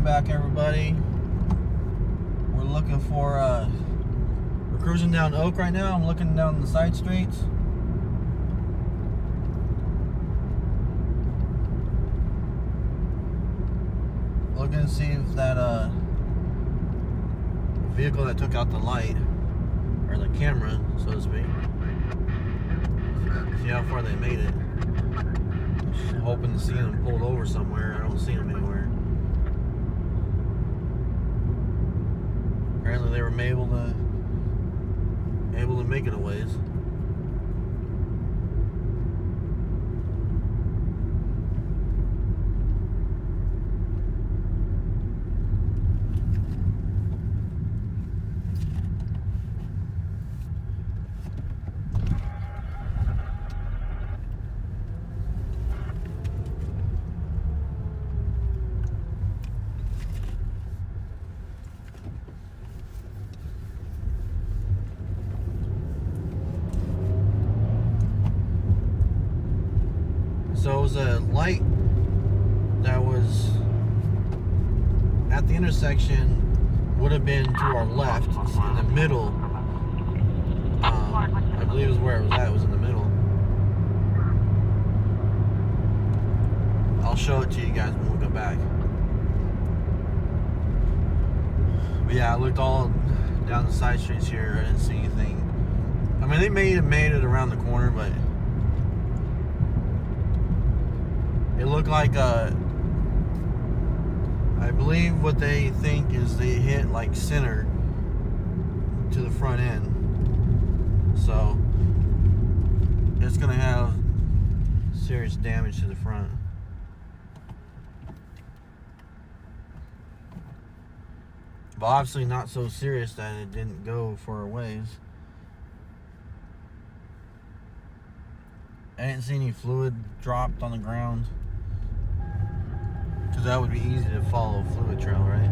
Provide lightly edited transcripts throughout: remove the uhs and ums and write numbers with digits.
Welcome back, everybody. We're looking for we're cruising down Oak right now. I'm looking down the side streets. Looking to see if that vehicle that took out the light, or the camera, so to speak, see how far they made it. Just hoping to see them pulled over somewhere. I don't see them anywhere. Apparently they were able to make it a ways. So it was a light that was at the intersection, would have been to our left, in the middle. I believe it was where it was at. It was in the middle. I'll show it to you guys when we go back. But yeah, I looked all down the side streets here. I didn't see anything. I mean, they made it around the corner, but it looked like, I believe what they think is they hit like center to the front end. So it's gonna have serious damage to the front. But obviously not so serious that it didn't go for a ways. I didn't see any fluid dropped on the ground, because that would be easy to follow a fluid trail, right?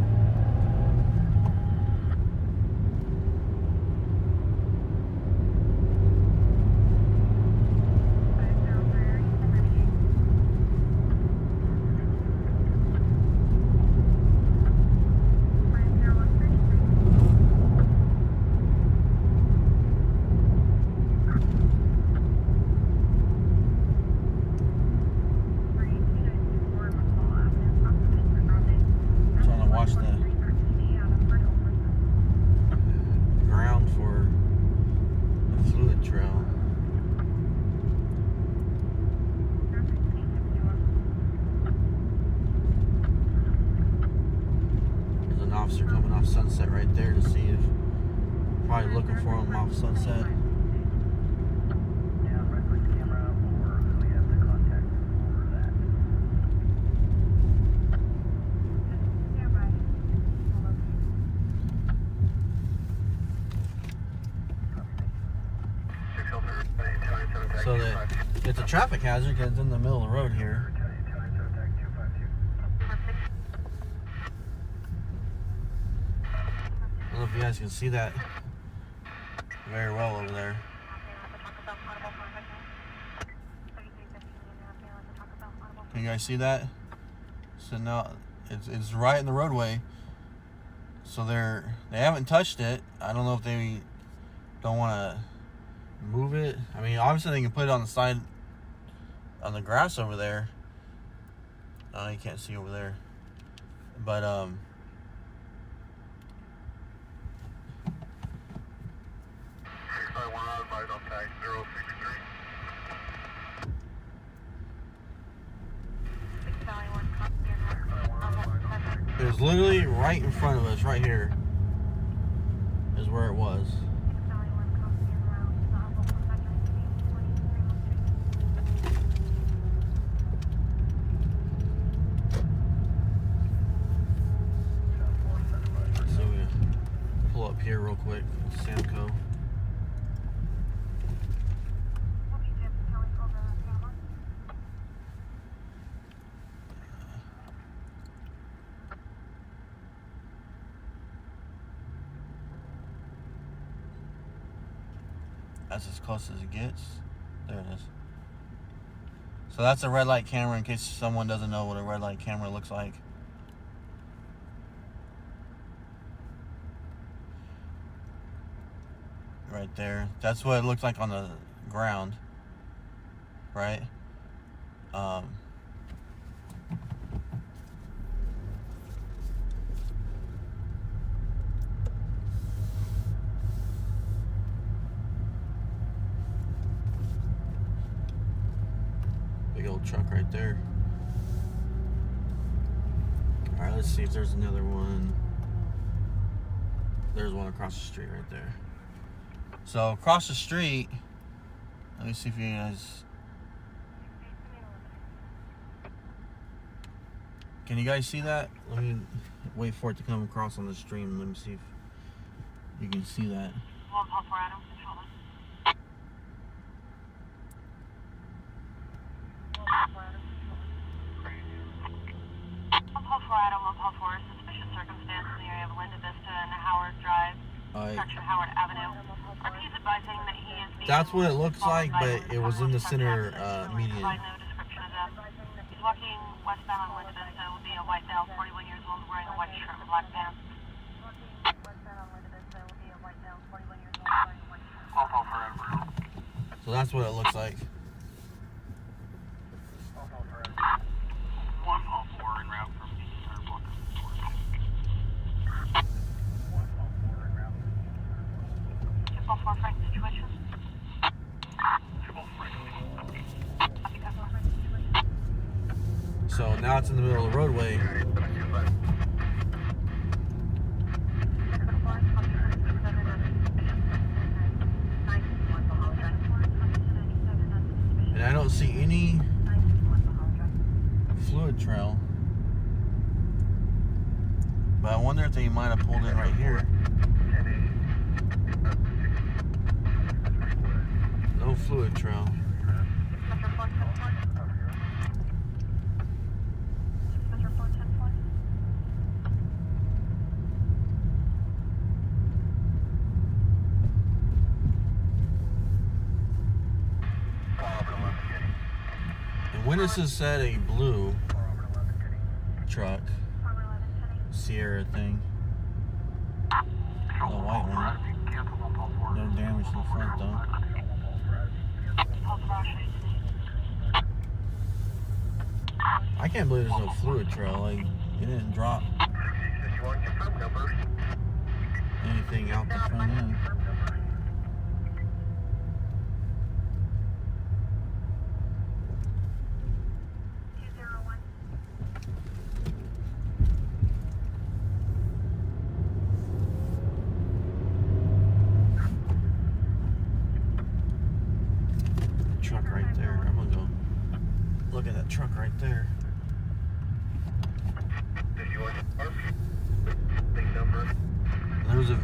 Officer coming off Sunset right there to see if, probably looking for him off Sunset. So that it's a traffic hazard because it's in the middle of the road here. I don't know if you guys can see that very well over there. Can you guys see that? So now it's right in the roadway. So they haven't touched it. I don't know if they don't want to move it. I mean, obviously they can put it on the side, on the grass over there. Oh, you can't see over there. But it was literally right in front of us, right here is where it was. So we pull up here real quick, Samco. That's as close as it gets. There it is. So that's a red light camera, in case someone doesn't know what a red light camera looks like. right there. That's what it looked like on the ground, right? Big old truck right there. All right, let's see if there's another one. There's one across the street right there. So across the street, let me see if you guys, can you guys see that? Let me wait for it to come across on the stream. Let me see if you can see that. Suspicious circumstance in the area of Linda Vista and Howard Drive, section Howard Avenue. RP's advising that he is being that's what it looks like, but it was in the center median. No description of them. He's walking westbound on Linda Vista. Will be a white male, 41 years old, wearing a white shirt and black pants. So that's what it looks like. 104 en route from situation. So now it's in the middle of the roadway. And I don't see any fluid trail. But I wonder if they might have pulled in right here. No fluid trail. And witnesses said a blue truck, Sierra thing. The white one. No damage to the front though. I can't believe there's no fluid trail. Like, it didn't drop anything out the front end. Truck right there. I'm gonna go look at that truck right there. There was a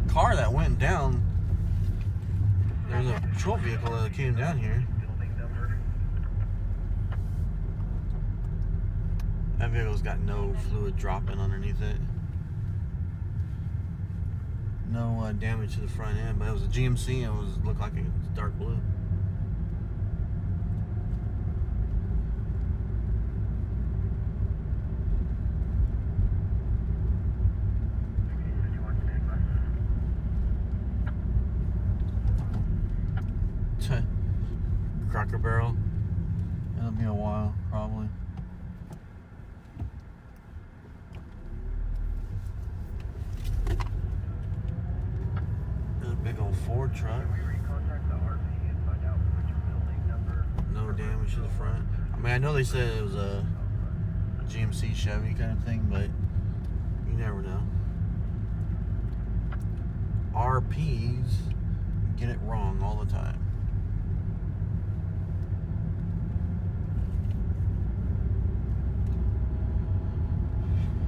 car that went down. There was a patrol vehicle that came down here. That vehicle's got no fluid dropping underneath it. No damage to the front end, but it was a GMC and it looked like it was dark blue. Cracker Barrel. It'll be a while, probably. There's a big old Ford truck. No damage to the front. I mean, I know they said it was a GMC Chevy kind of thing, but you never know. RPs get it wrong all the time.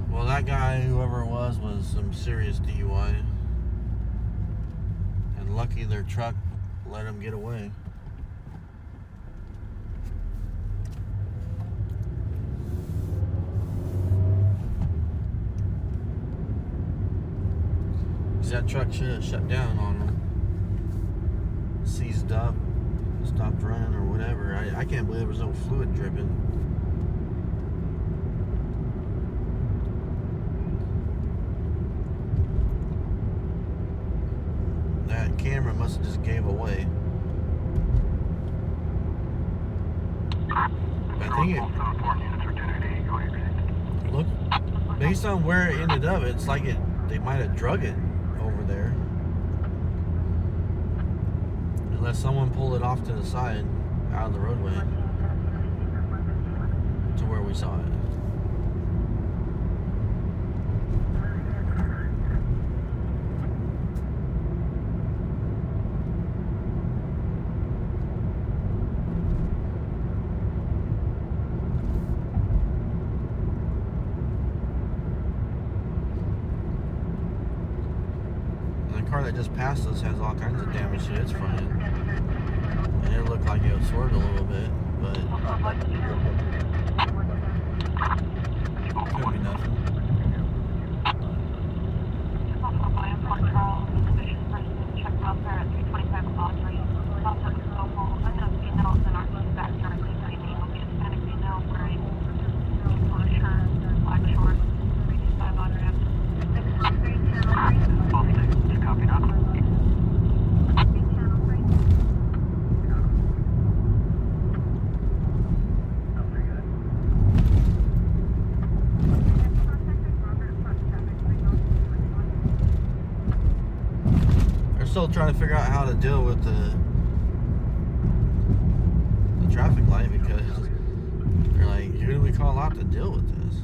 Well, that guy, whoever it was some serious DUI. And lucky their truck let him get away. Because that truck should have shut down on him. Seized up, stopped running or whatever. I can't believe there was no fluid dripping. that camera must have just gave away. I think it look based on where it ended up, it's like they might have drug it over there. Unless someone pulled it off to the side out of the roadway to where we saw it. The car that just passed us has all kinds of damage to its front end. And it looked like it was swerved a little bit, but could be nothing. Still trying to figure out how to deal with the traffic light, because they're like, who do we call out to deal with this?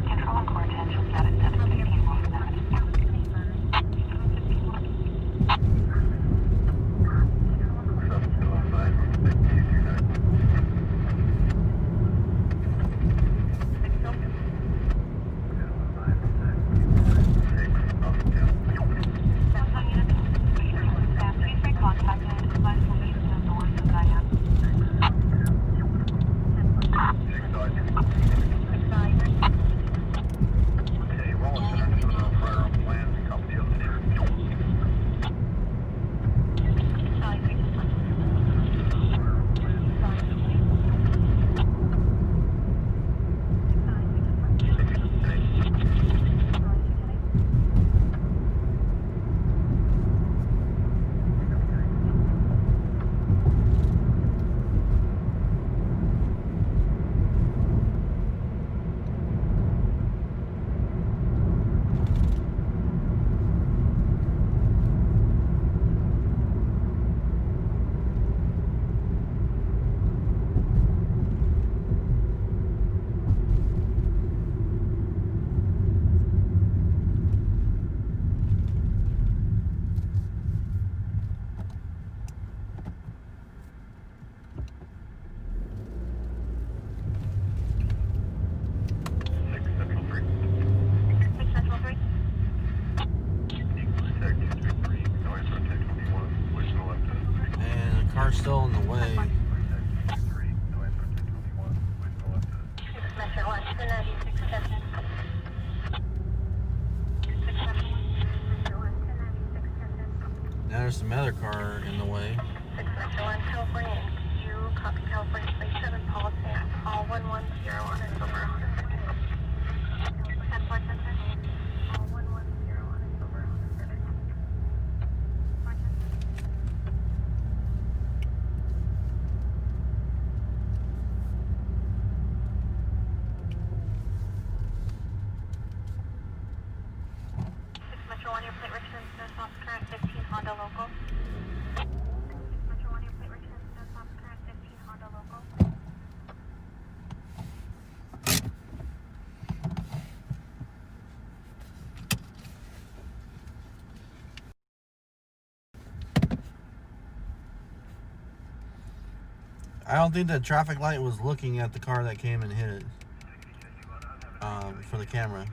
Control and core attention set at 7:15 Wilson Avenue. Still in the way. Now there's some other car in the way. California, you copy California Plate 7, policy all 110 on it over 10.10. All 110 on it over 100. Metro 1, your plate returns to South Current 15 Honda Local. Metro 1, your plate returns to South Current 15 Honda Local. I don't think the traffic light was looking at the car that came and hit it for the camera.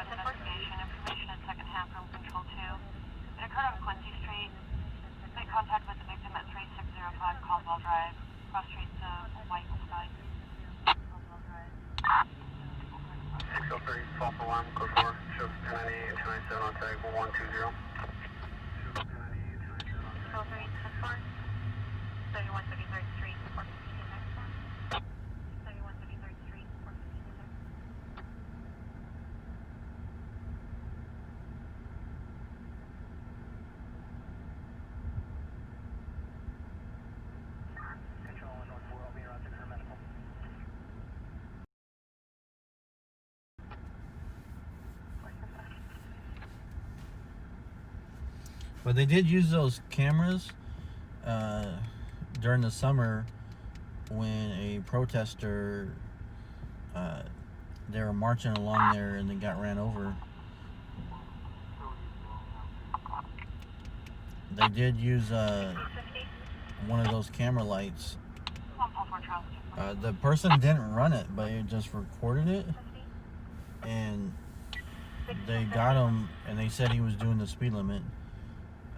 Investigation information at second half room control 2. It occurred on Quincy Street. Make contact with the victim at 3605 Caldwell Drive, cross streets of White and Sky. Caldwell Drive. But they did use those cameras during the summer when a protester, they were marching along there and they got ran over. They did use one of those camera lights. The person didn't run it, but it just recorded it. And they got him, and they said he was doing the speed limit.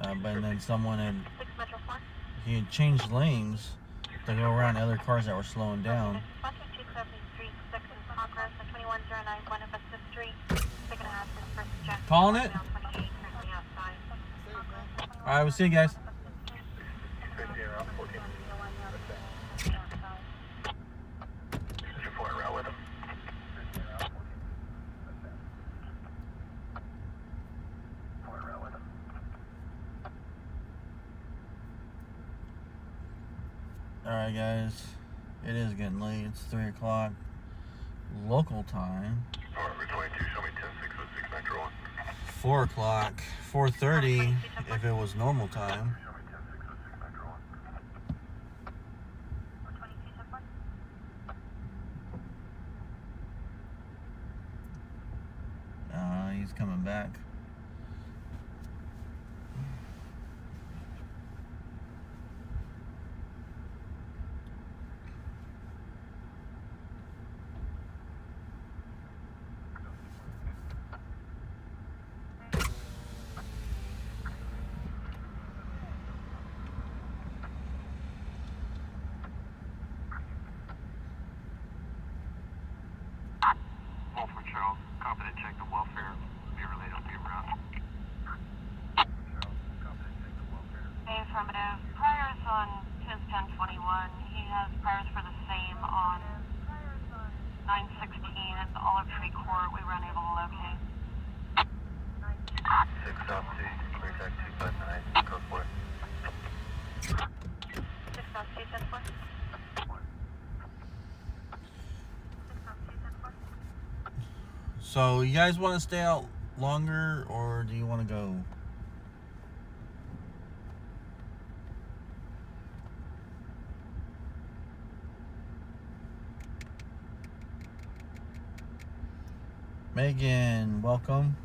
But then he had changed lanes to go around other cars that were slowing down. Calling it? Alright, we'll see you guys. Alright guys, it is getting late. It's 3 o'clock local time. 4 o'clock, 4:30 if it was normal time. He's coming back. Affirmative. Priors on his 1021. He has priors for the same on 916 at the Olive Tree Court. We were unable to locate. 6 South T, contact 259, code 4. 6 South T, 10 4. 6 South T, 10 4. So, you guys want to stay out longer, or do you want to go? Megan, welcome.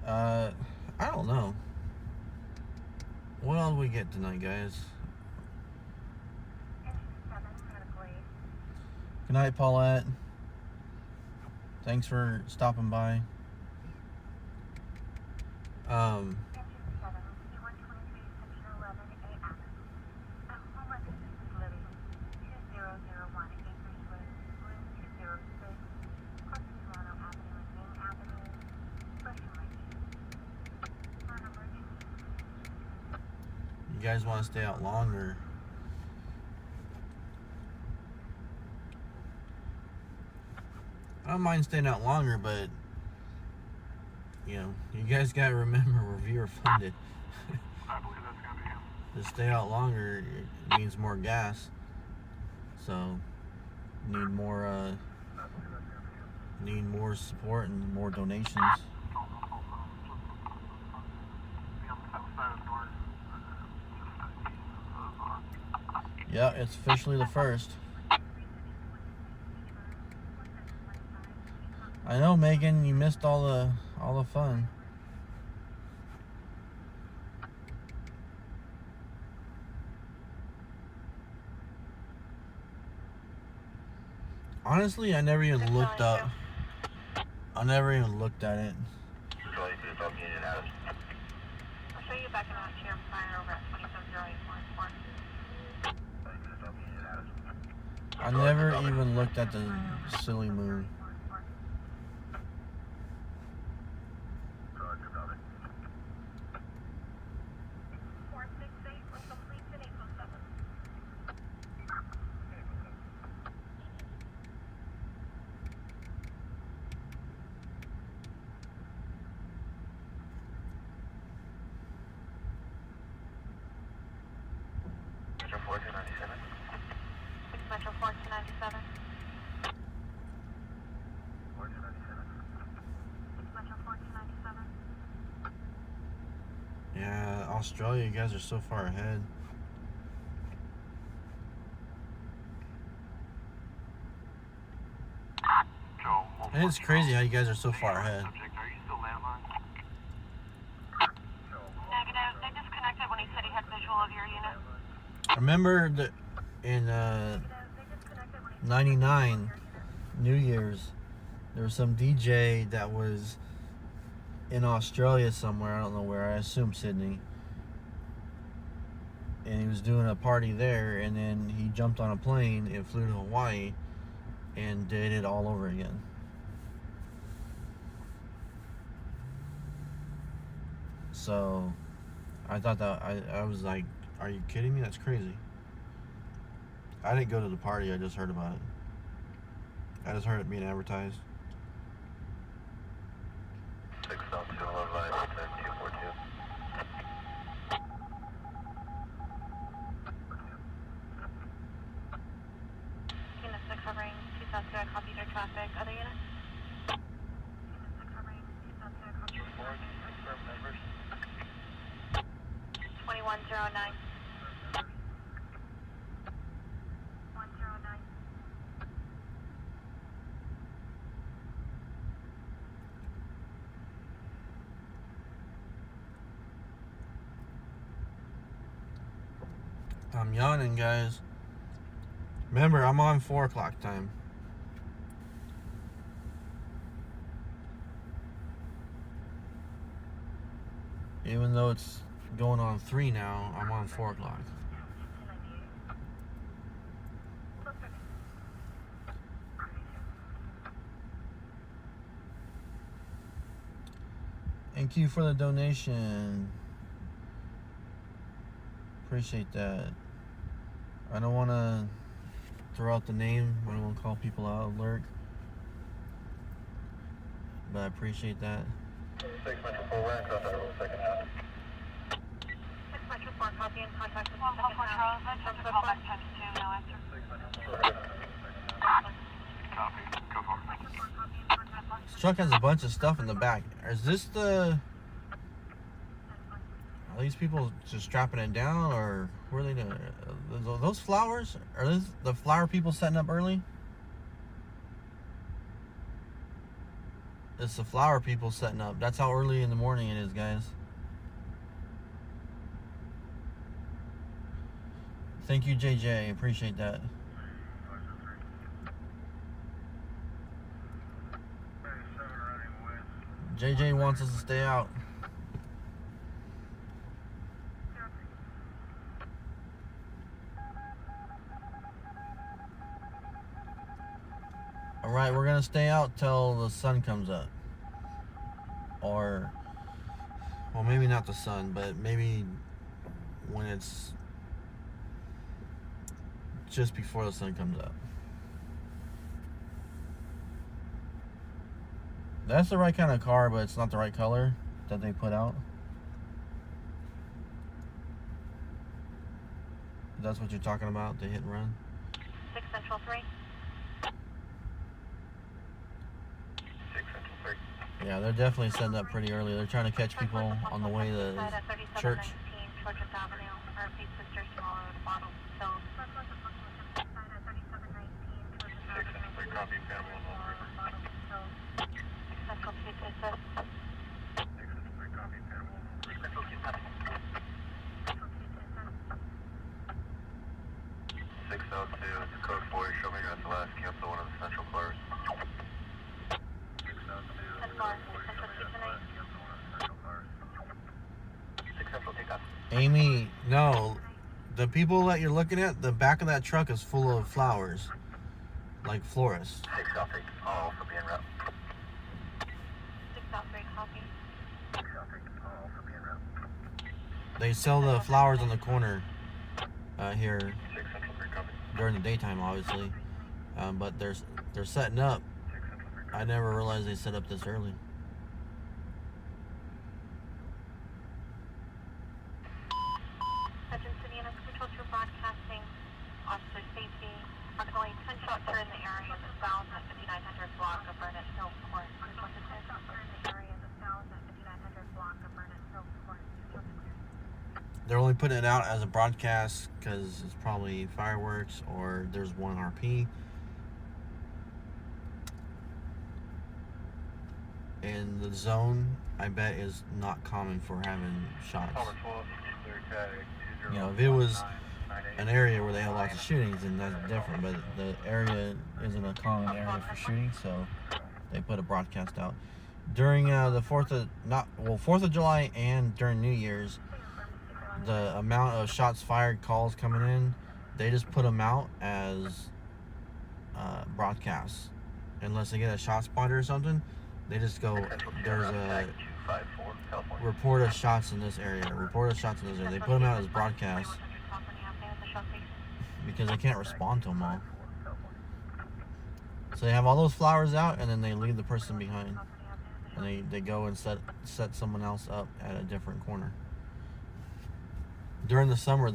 I don't know. What else we get tonight, guys? Good night, Paulette. Thanks for stopping by. You guys want to stay out longer? I don't mind staying out longer, but you know, you guys gotta remember we're viewer funded. I believe that's gonna be him. To stay out longer, it means more gas. So need more support and more donations. Yeah, it's officially the first. I know, Megan, you missed all the fun. Honestly, I never even looked up. I never even looked at it. I'll show you back in our chair fire over at 27084. I never even looked at the silly moon. Metro 4297. Metro 4297. Yeah, Australia, you guys are so far ahead. Joe, And it's crazy how you guys are so far ahead. subject, are you still landline? Negative. They disconnected when he said he had visual of your unit. I remember in 99, New Year's, there was some DJ that was in Australia somewhere, I don't know where, I assume Sydney. And he was doing a party there, and then he jumped on a plane and flew to Hawaii and did it all over again. So I thought that, I was like, are you kidding me? That's crazy. I didn't go to the party, I just heard about it. I just heard it being advertised. 602, love line, 242. Unit 6 covering 2 I copied your traffic. Other unit? Unit 6 covering 2 I copied your traffic. 2109. 109. I'm yawning, guys. Remember, I'm on 4 o'clock time. Even though it's going on 3 now, I'm on 4 o'clock. Thank you for the donation. Appreciate that. I don't want to throw out the name. I don't want to call people out, lurk. But I appreciate that. 6 Metro 4, we're in contact with the second half. 6 Metro 4, copy and contact with the second half. I tried to call back times 2, no answer. 6 Metro 4. Copy, go for it. This truck has a bunch of stuff in the back. Is this the... Are these people just strapping it down, or what are they doing? Are those flowers? Are those the flower people setting up early? It's the flower people setting up. That's how early in the morning it is, guys. Thank you, JJ. Appreciate that. JJ wants us to stay out. Alright, we're gonna stay out till the sun comes up. Or, well, maybe not the sun, but maybe when it's just before the sun comes up. That's the right kind of car, but it's not the right color that they put out. That's what you're talking about, the hit and run? 6 Central 3. 6 Central 3. Yeah, they're definitely setting up pretty early. They're trying to catch people on the way to church. Church Avenue. Our Peace Sisters tomorrow at the bottom. So, 6 Central 3, copy, family on the Central 2 to 6 assist. Central 3, copy, family on the Central 2 to 602, it's code 4, show me you're at the last cancel one of the central cars. 602, it's code 4, show me you're at the last cancel one of the central cars. 6 Central, take off. Amy, no. The people that you're looking at, the back of that truck is full of flowers. Like florists. 6 South 3, all for being route. 6 South 3, copy. 6 South 3, all for being route. They sell the flowers on the corner here 6 Central 3, copy. during the daytime, obviously. But they're setting up. 6 Central 3, copy. I never realized they set up this early. Attention City and Control 2 broadcasting. Officer safety. Approximately 10 shots are in the area of the south at 5900 block of Burnett Hill Court. 10 shots are in the area of the south at 5900 block of Burnett Hill Court. putting it out as a broadcast because it's probably fireworks or there's 1 RP. And the zone, I bet, is not common for having shots. You know, if it was an area where they have lots of shootings, then that's different. But the area isn't a common area for shooting, so they put a broadcast out during the 4th of July and during New Year's. The amount of shots fired calls coming in, they just put them out as broadcasts, unless they get a shot spotter or something. They just go, there's a report of shots in this area, report of shots in this area. They put them out as broadcasts because they can't respond to them all. So they have all those flowers out, and then they leave the person behind. And they go and set someone else up at a different corner. During the summer,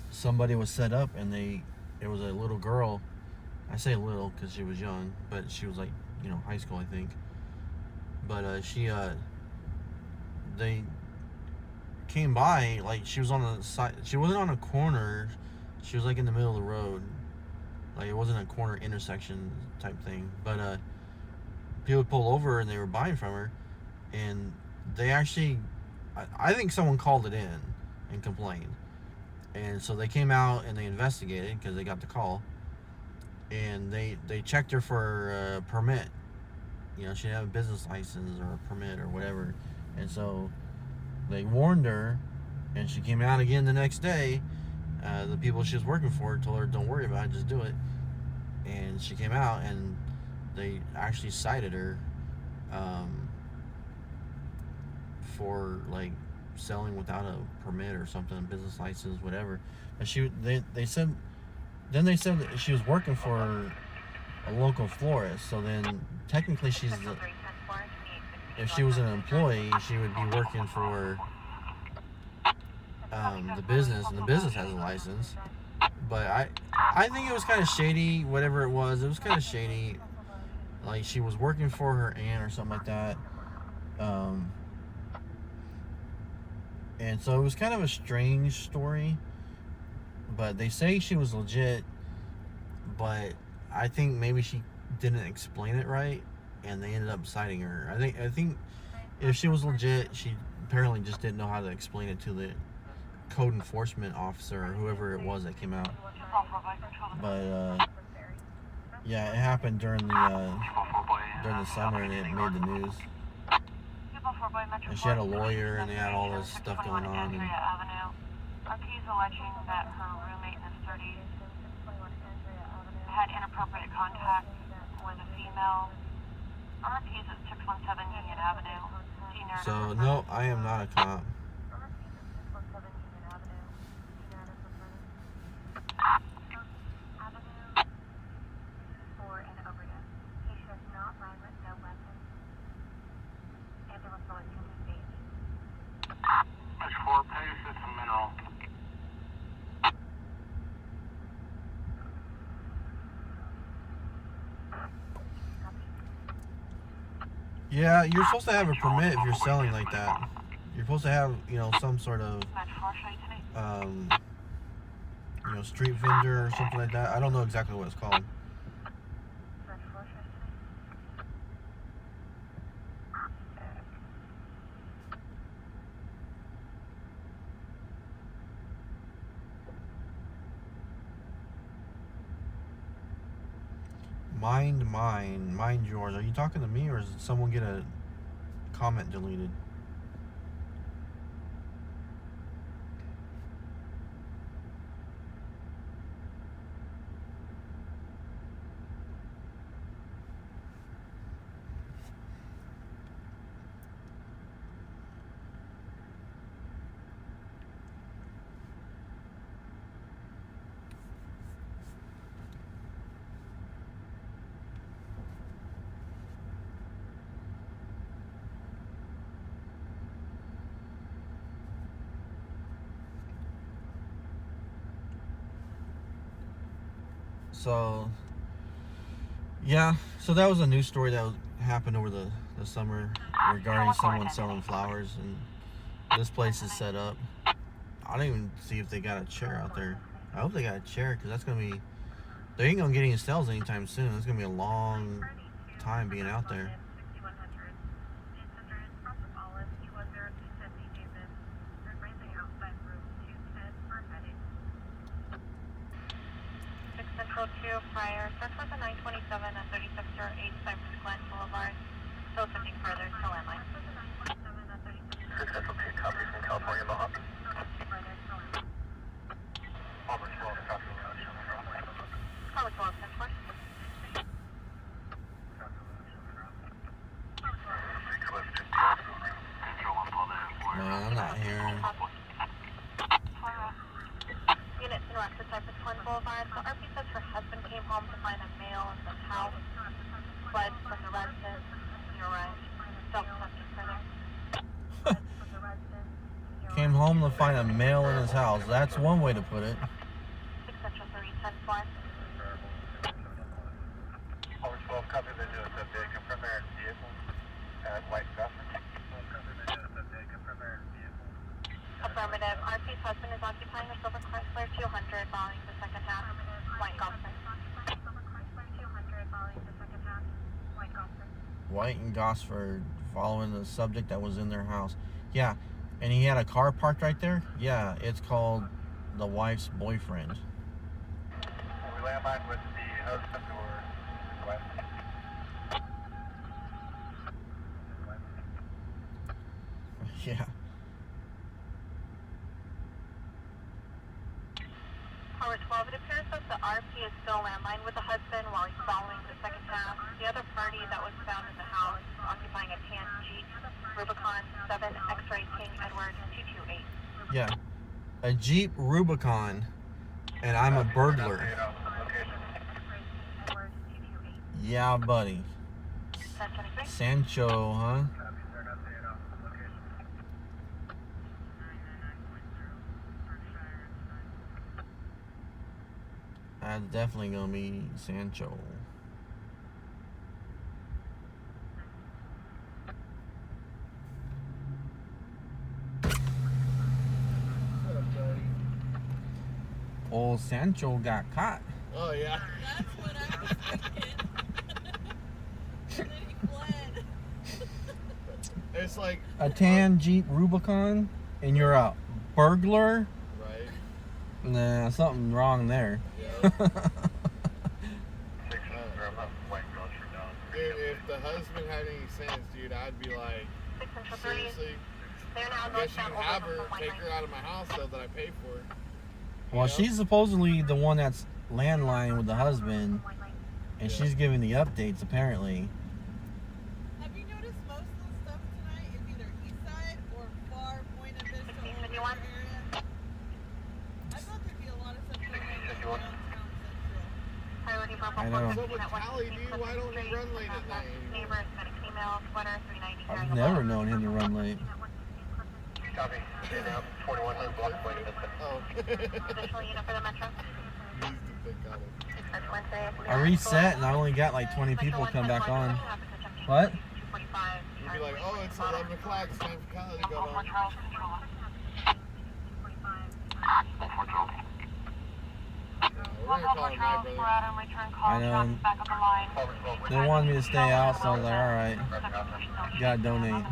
somebody was set up, and it was a little girl. I say little because she was young, but she was like, you know, high school, I think. But they came by, like, she was on the side. She wasn't on a corner. She was like in the middle of the road. Like, it wasn't a corner intersection type thing. But people pulled over and they were buying from her, and they actually, I think someone called it in and complained. And so they came out and they investigated because they got the call. And they checked her for a permit. You know, she didn't have a business license or a permit or whatever. And so they warned her, and she came out again the next day. The people she was working for told her, don't worry about it, just do it. And she came out, and they actually cited her for, like, selling without a permit or something, business license, whatever. And they said that she was working for a local florist. So then technically if she was an employee, she would be working for the business, and the business has a license. But I think it was kind of shady, whatever it was kind of shady. Like, she was working for her aunt or something like that. And so it was kind of a strange story. But they say she was legit, but I think maybe she didn't explain it right, and they ended up citing her. I think if she was legit, she apparently just didn't know how to explain it to the code enforcement officer or whoever it was that came out. But yeah, it happened during the summer, and it made the news. And she had a lawyer, and they had all this stuff going on. And RP's alleging that her roommate in his 30s had inappropriate contact with a female. RP's at 617 Union Avenue. So, no, I am not a cop. Yeah, you're supposed to have a permit if you're selling like that. You're supposed to have, you know, some sort of, you know, street vendor or something like that. I don't know exactly what it's called. Mind yours. Are you talking to me, or did someone get a comment deleted? So, yeah, so that was a news story that happened over the summer regarding someone selling flowers, and This place is set up. I don't even see if they got a chair out there. I hope they got a chair, because that's going to be... They ain't going to get any sales anytime soon. It's going to be a long time being out there. Central 2 prior, search with the 927 at 3608 Cypress Glen Boulevard. Still sending further to landline. 6 Central 2 copies from California Mohawk. Palmer 12 copy. Call it 12, 10 4. 6 West 50. Control 1 pull there. Man, I'm not hearing... Unit in Rockford, Cypress Glen Boulevard. So RP says her husband came home to find a male in the house. Fled from the residence. You're right. Don't send further. Came home to find a male in his house. That's one way to put it. 6 Central 3, 10 4. Palmer 12 copy. They do a subject confirm their vehicle at White Gotham. Affirmative. RP's husband is occupying a silver Chrysler 200 following the second half. White Gosford. White and Gosford following the subject that was in their house. Yeah, and he had a car parked right there? Yeah, it's called the wife's boyfriend. We landline with the husband or wife. Yeah. Power 12, it appears that the RP is still landline with the husband while he's following the second half. The other party that was found in the house occupying a tan Jeep, Rubicon 7 X-Ray King Edward 228. Yeah. A Jeep Rubicon, and I'm a burglar. Yeah, buddy. 1023. Sancho, huh? That's definitely gonna be Sancho. Old Sancho got caught. Oh, yeah. That's what I was thinking. And then he fled. It's like... A tan Jeep Rubicon, and you're a burglar? Right. Nah, something wrong there. Yeah. Dude, if the husband had any sense, dude, I'd be like, 6 Central 3. seriously, They're now I guess you northbound can have over her, from take her out of my house so that I pay for it. Well, she's supposedly the one that's landline with the husband, and she's giving the updates, apparently. Have you noticed most of the stuff tonight is either east side or far Point of Vista or area? I thought there'd be a lot of stuff going on downtown Central. Priority Bravo I know. 415 So at much Cali, 115 dude, why don't you run late at night? Neighbors, medic female, sweater, 390. I've never known him to run late. Copy. In out 2100 block point of Vista. Oh. Additional unit for the metro. Needs to pick on it. That's Wednesday. I reset, and I only got like 20 people come back on. What? You'd be like, oh, it's 11 o'clock, it's time for Cali to go home. We're gonna call it night, brother. I know. They wanted me to stay out, so I was like, alright. Gotta donate.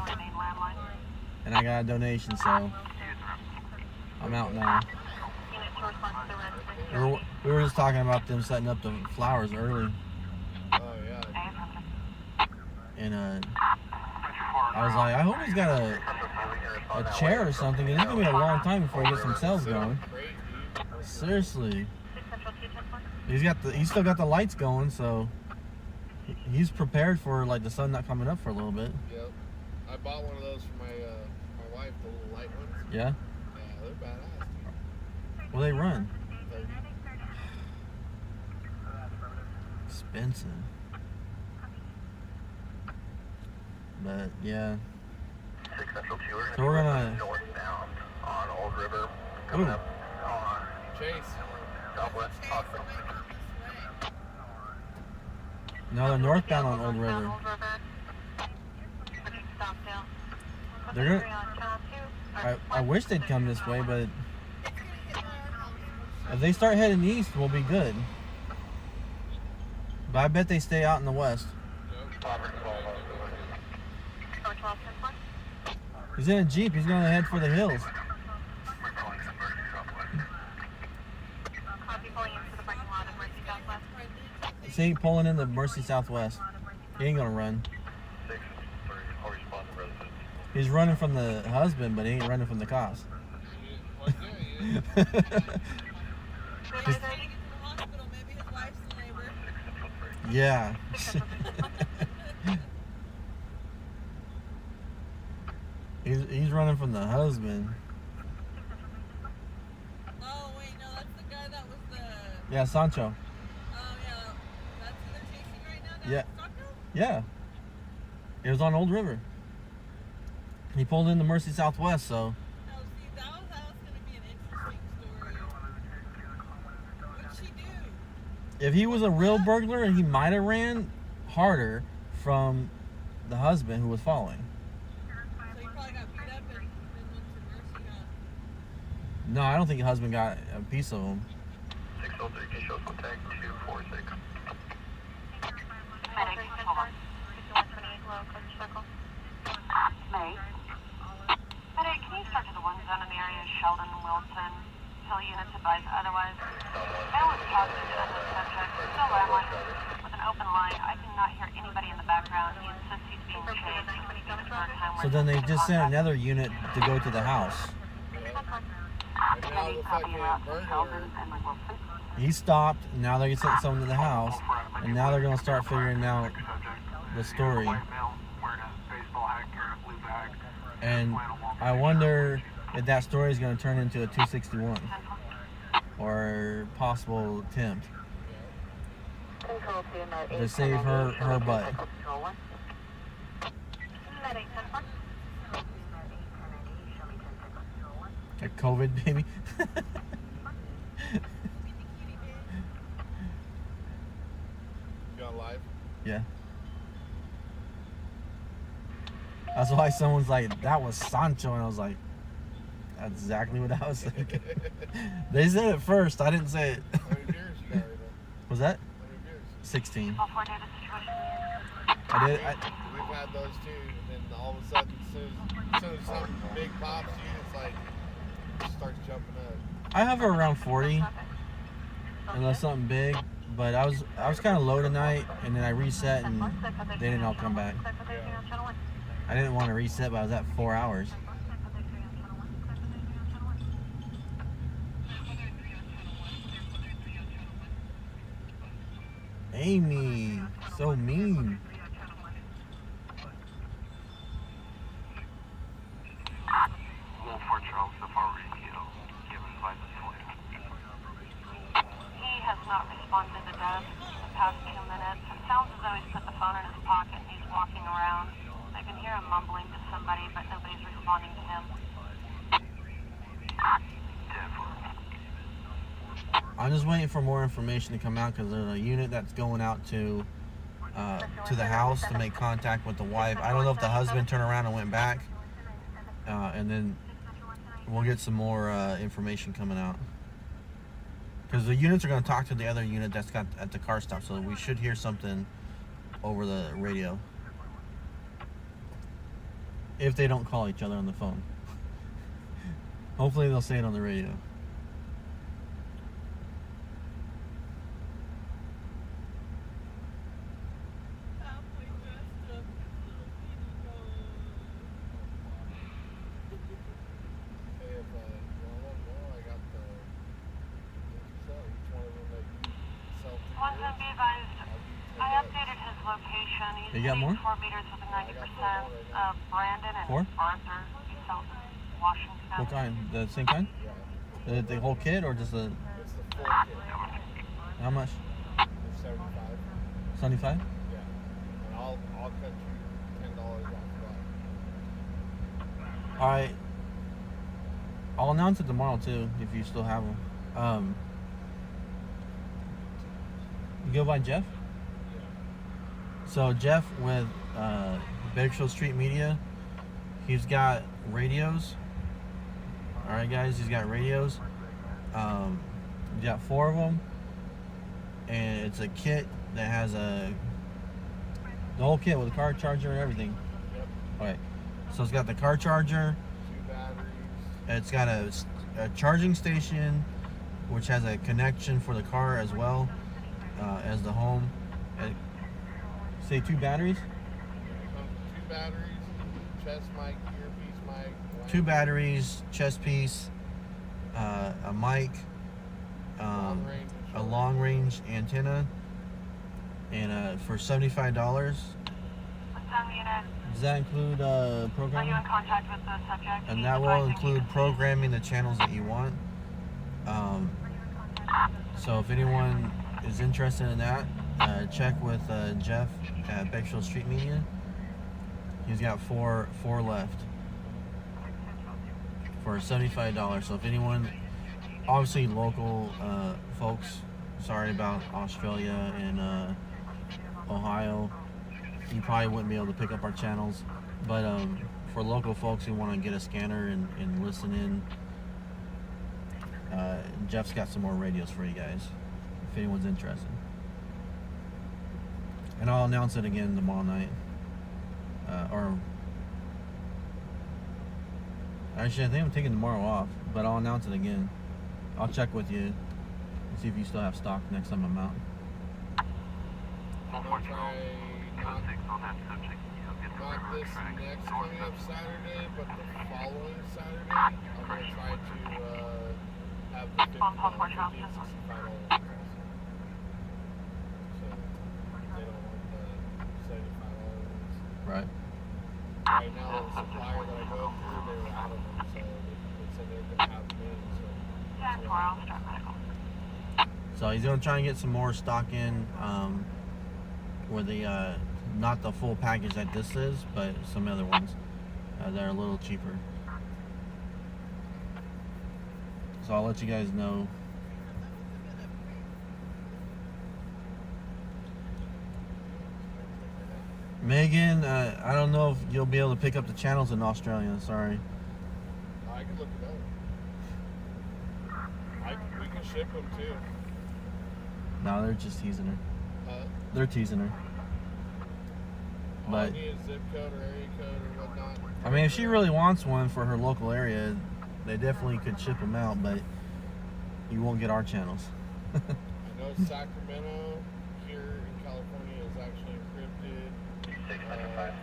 And I got a donation, so I'm out now. We were just talking about them setting up the flowers early. Oh, yeah. And I was like, I hope he's got a chair or something. It's gonna be a long time before he gets some sales going. Seriously. He's still got the lights going, so he's prepared for like the sun not coming up for a little bit. Yep. I bought one of those for my wife, the little light ones. Yeah. Yeah, they're badass, dude. Well, they run. 30. Expensive. But yeah. 6 Central 2, So we're gonna. northbound on Old River. Coming Ooh. up on Chase. Southwest Hospital. No, they're northbound on Old River. They're gonna. I wish they'd come this way, but It's gonna hit by our house. if they start heading east, we'll be good. But I bet they stay out in the west. He's in a Jeep. He's going to head for the hills. See, pulling in the Mercy Southwest. He ain't going to run. He's running from the husband, but he ain't running from the cops. Yeah. He's running from the husband. Oh wait, no, that's the guy that was the. Yeah, Sancho. Yeah, that's who they're chasing right now. Yeah. Sancho? Yeah. It was on Old River. He pulled in the Mercy Southwest, so. No, see, that was gonna be an interesting story. What'd she do? If he was a real burglar, he might have ran harder from the husband who was following. So he probably got beat up and then went to Mercy, huh? No, I don't think the husband got a piece of him. 603, can you show us what tag 246? May. Medic, can you start to the one zone in the area of Sheldon and Wilson? Till units advise otherwise. Mail is positive to the subject. Still landline. With an open line, I cannot hear anybody in the background. He insists he's being chased. So then they just sent another unit to go to the house. And now the fucking burglar. He stopped, now they sent someone to the house, and now they're going to start figuring out the story. And I wonder if that story is going to turn into a 261 or possible attempt to save her butt. A COVID baby. You on live? Yeah. That's why someone's like, that was Sancho, and I was like, that's exactly what I was thinking. They said it first, I didn't say it. How many beers you got right now? Was that? How many beers? 16. Oh, I did. We've had those too, and then all of a sudden, as soon as something big pops you, it's like, it starts jumping up. I hover around 40, unless something big. But I was kind of low tonight, and then I reset, and they didn't all come back. I didn't want to reset, but I was at 4 hours. Amy, so mean. He has not responded to the desk in the past 2 minutes. It sounds as though he's put the phone in his pocket and he's walking around. I can hear him mumbling to somebody, but nobody's responding to him. I'm just waiting for more information to come out because there's a unit that's going out to the house to make contact with the wife. I don't know if the husband turned around and went back, and then we'll get some more information coming out. Because the units are going to talk to the other unit that's got at the car stop, so we should hear something over the radio. If they don't call each other on the phone. Hopefully they'll say it on the radio. Hey, if you want to know, I got the each one of them that you sell to. One can be advised. I updated his location. He's You got more? 4 meters within 90% of Brandon and 4? Arthur, South Washington. What kind? The same kind? The whole kit or just the... It's the full kit. How much? It's 75. 75? Yeah. And I'll cut you $10 off that. Alright. I'll announce it tomorrow too, if you still have them. You go by Jeff? So Jeff with Bakersfield Street Media, he's got radios All right, guys. He's got radios. He's got 4 of them, and it's a kit that has the whole kit with a car charger and everything. Yep. Okay. So it's got the car charger. 2 batteries. It's got a charging station, which has a connection for the car as well as the home. Say 2 batteries? 2 batteries, chest mic, earpiece mic. 2 batteries, chest piece, a mic, a long range antenna, and for $75. Does that include programming? Are you in contact with the subject? And that will include programming the channels that you want. So if anyone is interested in that, check with Jeff at Bakersfield Street Media. He's got four left for $75. So if anyone, obviously local folks, sorry about Australia and Ohio, you probably wouldn't be able to pick up our channels, but for local folks who want to get a scanner and listen in, Jeff's got some more radios for you guys if anyone's interested. And I'll announce it again tomorrow night. Or actually, I think I'm taking tomorrow off, but I'll announce it again. I'll check with you and see if you still have stock next time I'm out. I'm gonna try not this next coming up Saturday, but the following Saturday, I'm gonna try to have the 50 final also. So they don't want the $75. Right. Right now, the supplier that I go through, they were out of them, so they said they're gonna have them in. So he's gonna try and get some more stock in, where the not the full package that this is, but some other ones that are a little cheaper. So I'll let you guys know. Megan, I don't know if you'll be able to pick up the channels in Australia. Sorry. I can look it up. We can ship them too. No, they're just teasing her. They're teasing her. All But I need is zip code or area code or whatnot. I mean, if she really wants one for her local area, they definitely could ship them out, but you won't get our channels. I know Sacramento here in California is actually encrypted.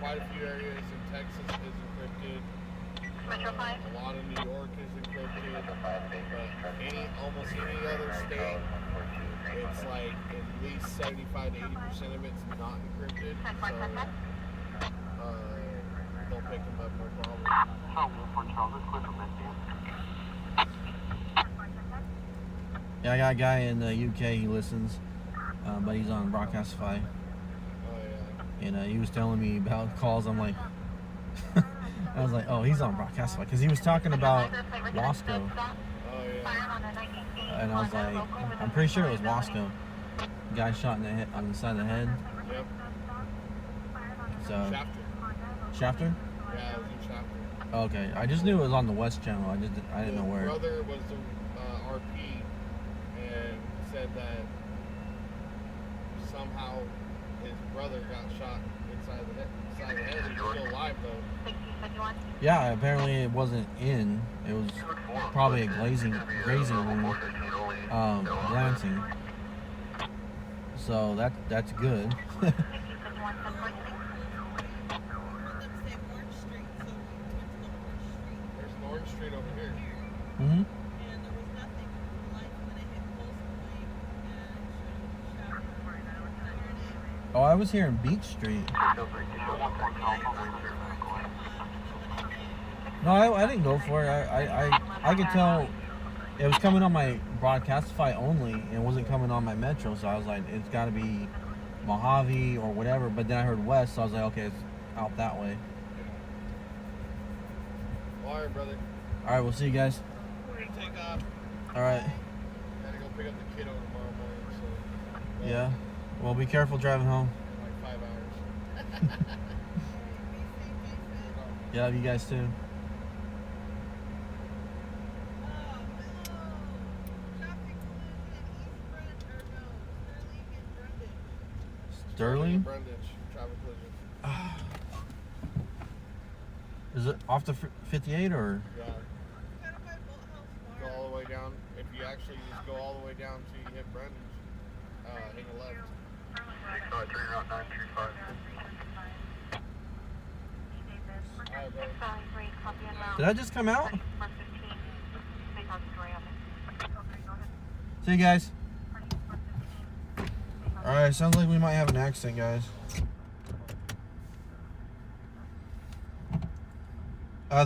Quite a few areas in Texas is encrypted. A lot of New York is encrypted. But almost any other state, it's like at least 75 to 80% of it's not encrypted. So they'll pick them up no problem. Yeah, I got a guy in the UK, he listens, but he's on Broadcastify. Oh yeah. And he was telling me about calls. I'm like, I was like, oh, he's on Broadcastify, because he was talking about Wasco. Oh yeah. And I was like, I'm pretty sure it was Wasco. Guy shot in the head, on the side of the head. Yep. So Shafter. Shafter? Yeah, it was in Shafter. Okay, I just knew it was on the West Channel. I didn't know where. His brother was the RP and said that somehow his brother got shot inside the head. He's still alive though. Yeah, apparently it wasn't in. It was probably a grazing wound, glancing. So that's good. There's an Orange Street over here. Mhm. And there was nothing like when it hit Pulse Point and Shafter. Oh, I was here in Beach Street. No, I didn't go for it. I could tell it was coming on my Broadcastify only, and it wasn't coming on my Metro. So I was like, it's got to be Mojave or whatever. But then I heard West, so I was like, okay, it's out that way. All right, brother. All right, we'll see you guys. We're gonna take off. All right. Gotta go pick up the kiddo tomorrow morning. So. Yeah. Well, be careful driving home. Like 5 hours. Yeah, you guys too. Sterling? Brundage, traffic collision. Is it off the 58 or? Yeah. Go all the way down. If you actually just go all the way down till you hit Brundage, hang a left. 6-5, turn out 935. Did I just come out? See you guys. Alright, sounds like we might have an accident, guys.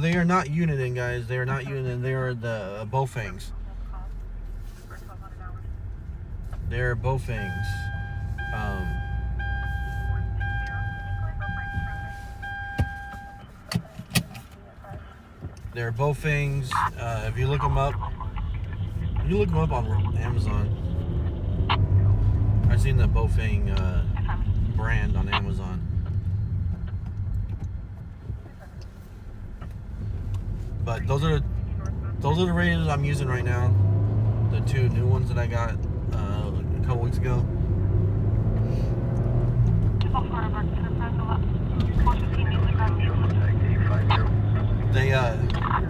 They are not Uniden, guys. They are not Uniden. They are the Bofengs. They're Bofengs. They're Bofengs. If you look them up, on Amazon. I've seen the Bofeng brand on Amazon. But those are the radios I'm using right now. The two new ones that I got a couple weeks ago.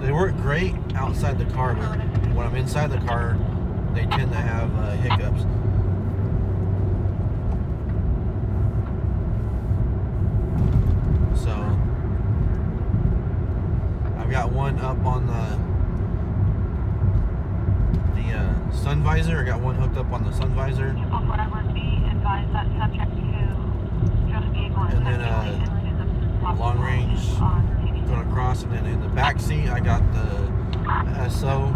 They work great outside the car, but when I'm inside the car, they tend to have hiccups. So I've got one up on the sun visor. I got one hooked up on the sun visor, and then long range going across, and then in the back seat I got the SO,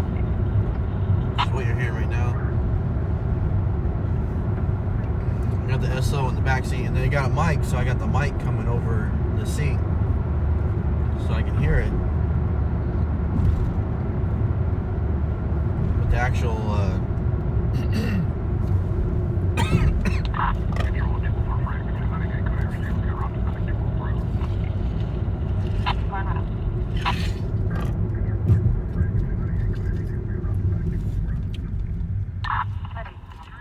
which is what you're hearing right now. I got the SO in the back seat, and then I got a mic, so I got the mic coming over the seat so I can hear it. But the actual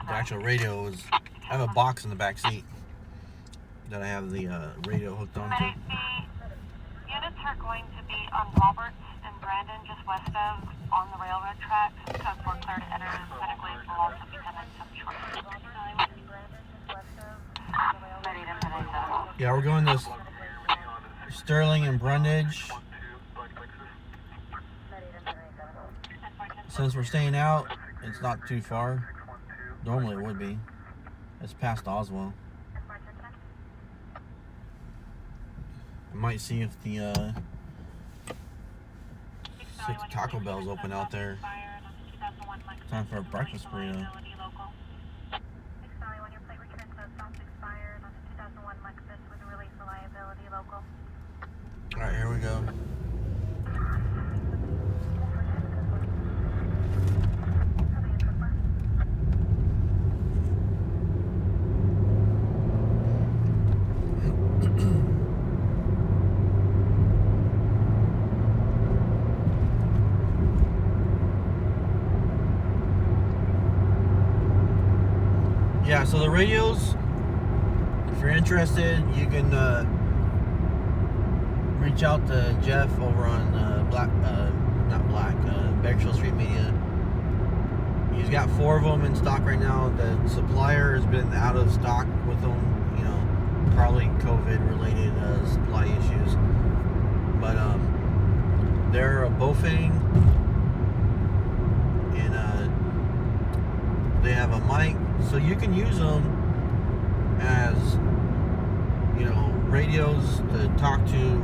the actual radio is, I have a box in the back seat that I have the radio hooked onto. The units are going to be on Roberts and Brandon, just west of, on the railroad tracks. Code 4 clear to enter. Medically will also be coming some short. Yeah, we're going this Sterling and Brundage. Since we're staying out, it's not too far. Normally it would be. It's past Oswell. I might see if the Taco Bell's open out there. Time for a breakfast burrito. Alright, here we go. Yeah, so the radios, if you're interested, you can reach out to Jeff over on Bakersfield Street Media. He's got 4 of them in stock right now. The supplier has been out of stock with them, you know, probably COVID-related supply issues. But they're a Bofeng, and they have a mic, so you can use them as, you know, radios to talk to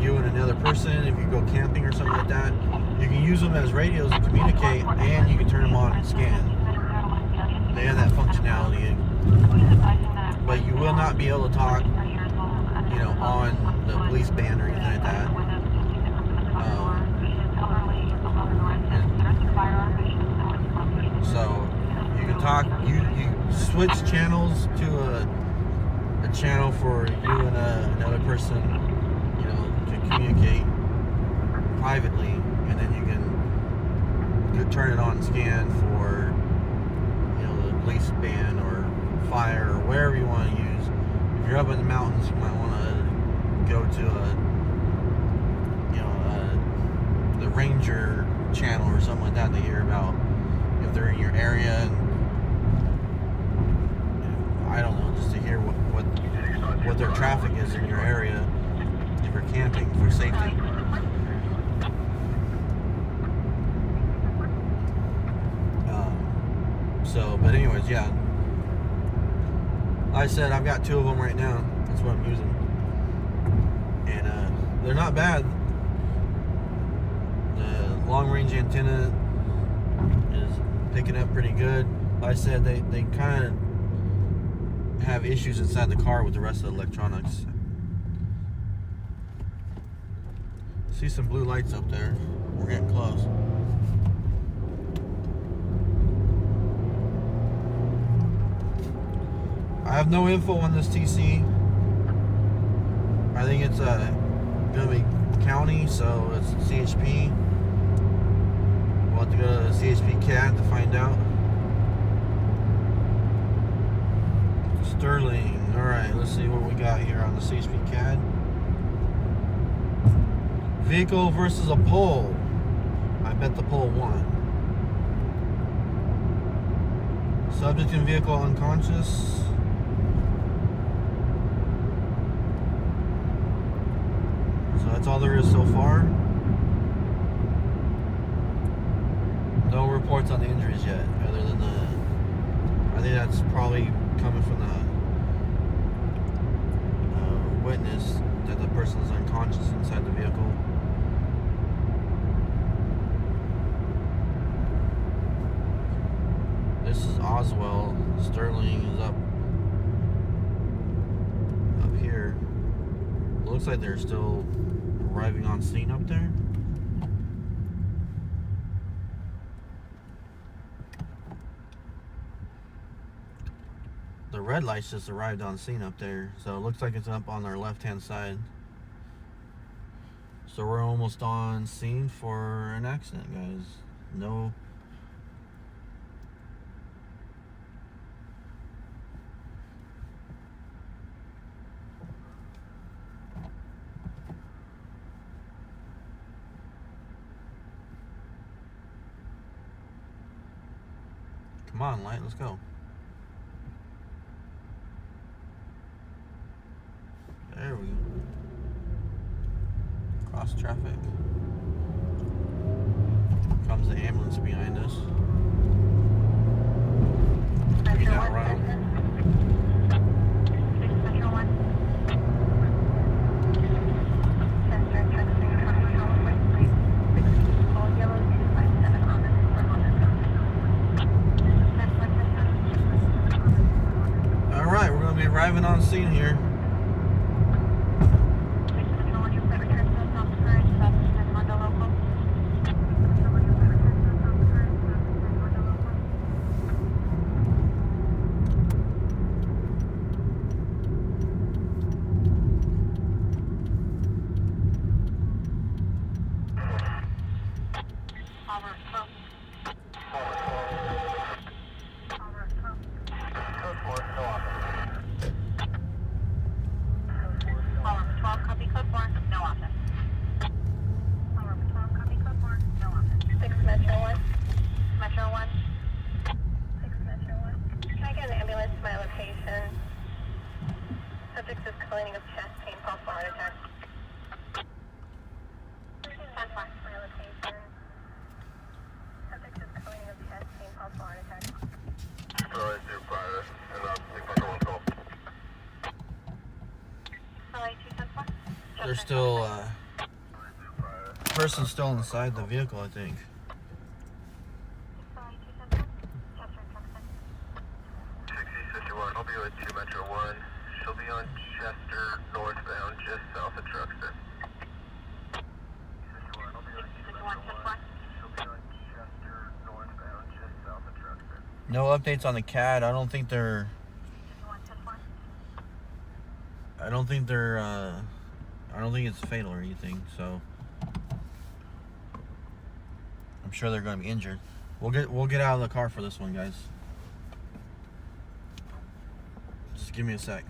you and another person. If you go camping or something like that, you can use them as radios to communicate, and you can turn them on and scan. They have that functionality, but you will not be able to talk, you know, on the police band or anything like that. So you can talk. You switch channels to a channel for you and another person, you know, to communicate privately, and then you can turn it on and scan for, you know, the police band or fire or wherever you want to use. If you're up in the mountains, you might want to go to the ranger channel or something like that to hear about if they're in your area. And, I don't know, just to hear what their traffic is in your area if you're camping for safety. But anyways, yeah. Like I said, I've got 2 of them right now. That's what I'm using. And they're not bad. The long range antenna is picking up pretty good. Like I said, they kind of have issues inside the car with the rest of the electronics. See some blue lights up there. We're getting close. I have no info on this TC. I think it's gonna be county, so it's CHP. We'll have to go to the CHP CAD to find out. Sterling. Alright, let's see what we got here on the CHP CAD. Vehicle versus a pole. I bet the pole won. Subject in vehicle unconscious. So that's all there is so far. No reports on the injuries yet, other than I think that's probably coming from the witness that the person is unconscious inside the vehicle. This is Oswell. Sterling is up here. It looks like they're still arriving on scene up there. The red lights just arrived on scene up there, so it looks like it's up on our left hand side. So we're almost on scene for an accident, guys. No. Come on, light, let's go. There we go. Cross traffic. Comes the ambulance behind us. We got around. Alright, we're going to be arriving on scene here. Subject is complaining of chest pain, possible heart attack. 10-4. My location. Subject is complaining of chest pain, possible heart attack. Alright, through private, and I'll take my phone call. Alright, 2-10-4. There's still person's still inside the vehicle, I think. Alright, 2-10-4. Chester, Truxton. 6051, I'll be with 2 Metro 1. She'll be on Chester, northbound, just south of Truxton. 61, I'll be with 2 Metro 1. She'll be on Chester, northbound, just south of Truxton. No updates on the CAD. I don't think they're. I don't think it's fatal or anything. So I'm sure they're going to be injured. We'll get out of the car for this one, guys. Give me a sec.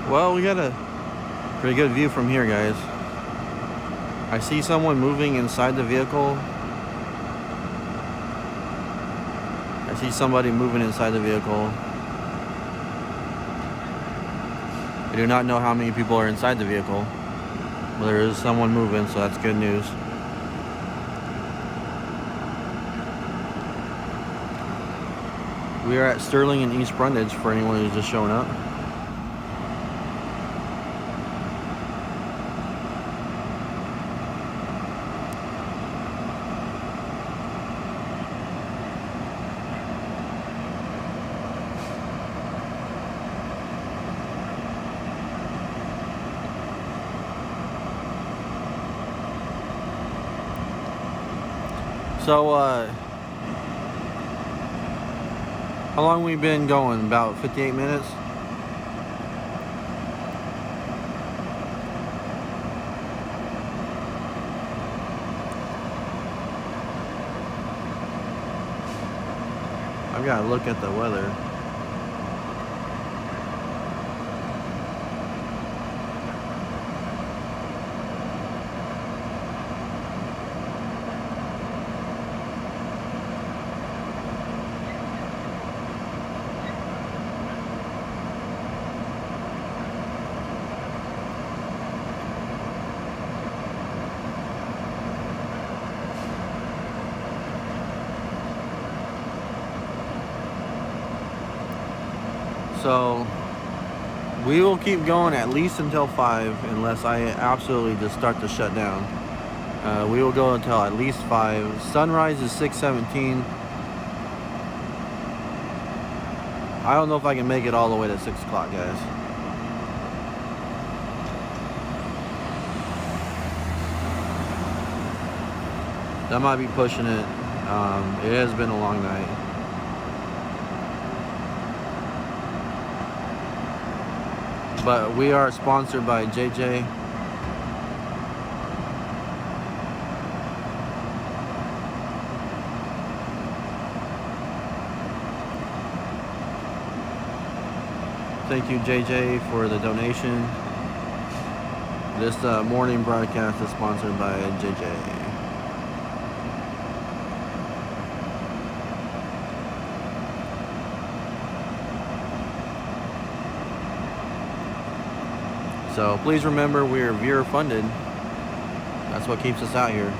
Well, we got a pretty good view from here, guys. I see someone moving inside the vehicle. I see somebody moving inside the vehicle. I do not know how many people are inside the vehicle, but there is someone moving, so that's good news. We are at Sterling and East Brundage for anyone who's just showing up. So, how long we been going? About 58 minutes? I've got to look at the weather. So we will keep going at least until 5 unless I absolutely just start to shut down. We will go until at least 5. Sunrise is 6:17. I don't know if I can make it all the way to 6 o'clock, guys. That might be pushing it. It has been a long night. But we are sponsored by JJ. Thank you, JJ, for the donation. This morning broadcast is sponsored by JJ. So please remember, we're viewer funded. That's what keeps us out here.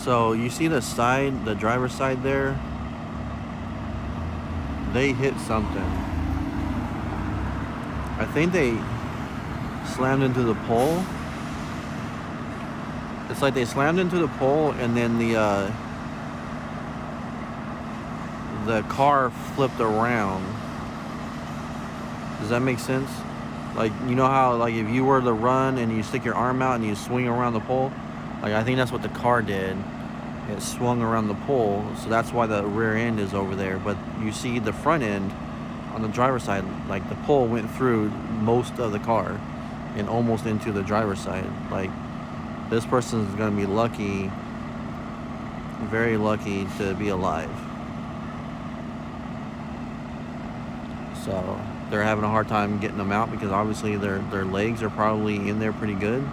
So you see the side, the driver's side there? They hit something. I think they slammed into the pole. It's like they slammed into the pole and then the car flipped around. Does that make sense? Like, you know how, like, if you were to run and you stick your arm out and you swing around the pole? Like, I think that's what the car did. It swung around the pole, so that's why the rear end is over there. But you see the front end on the driver's side, like, the pole went through most of the car and almost into the driver's side. Like, this person is going to be lucky, very lucky to be alive. So they're having a hard time getting them out because obviously their legs are probably in there pretty good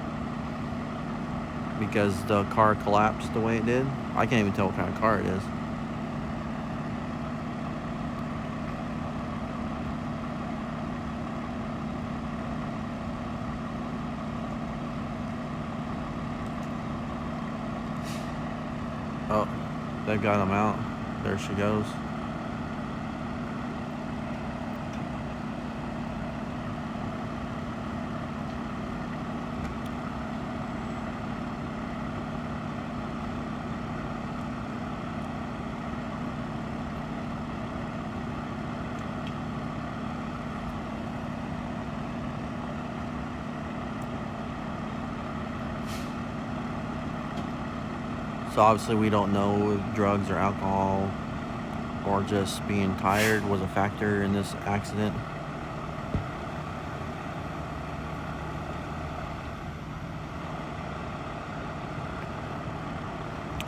because the car collapsed the way it did. I can't even tell what kind of car it is. Oh, they've got them out. There she goes. So obviously we don't know if drugs or alcohol or just being tired was a factor in this accident.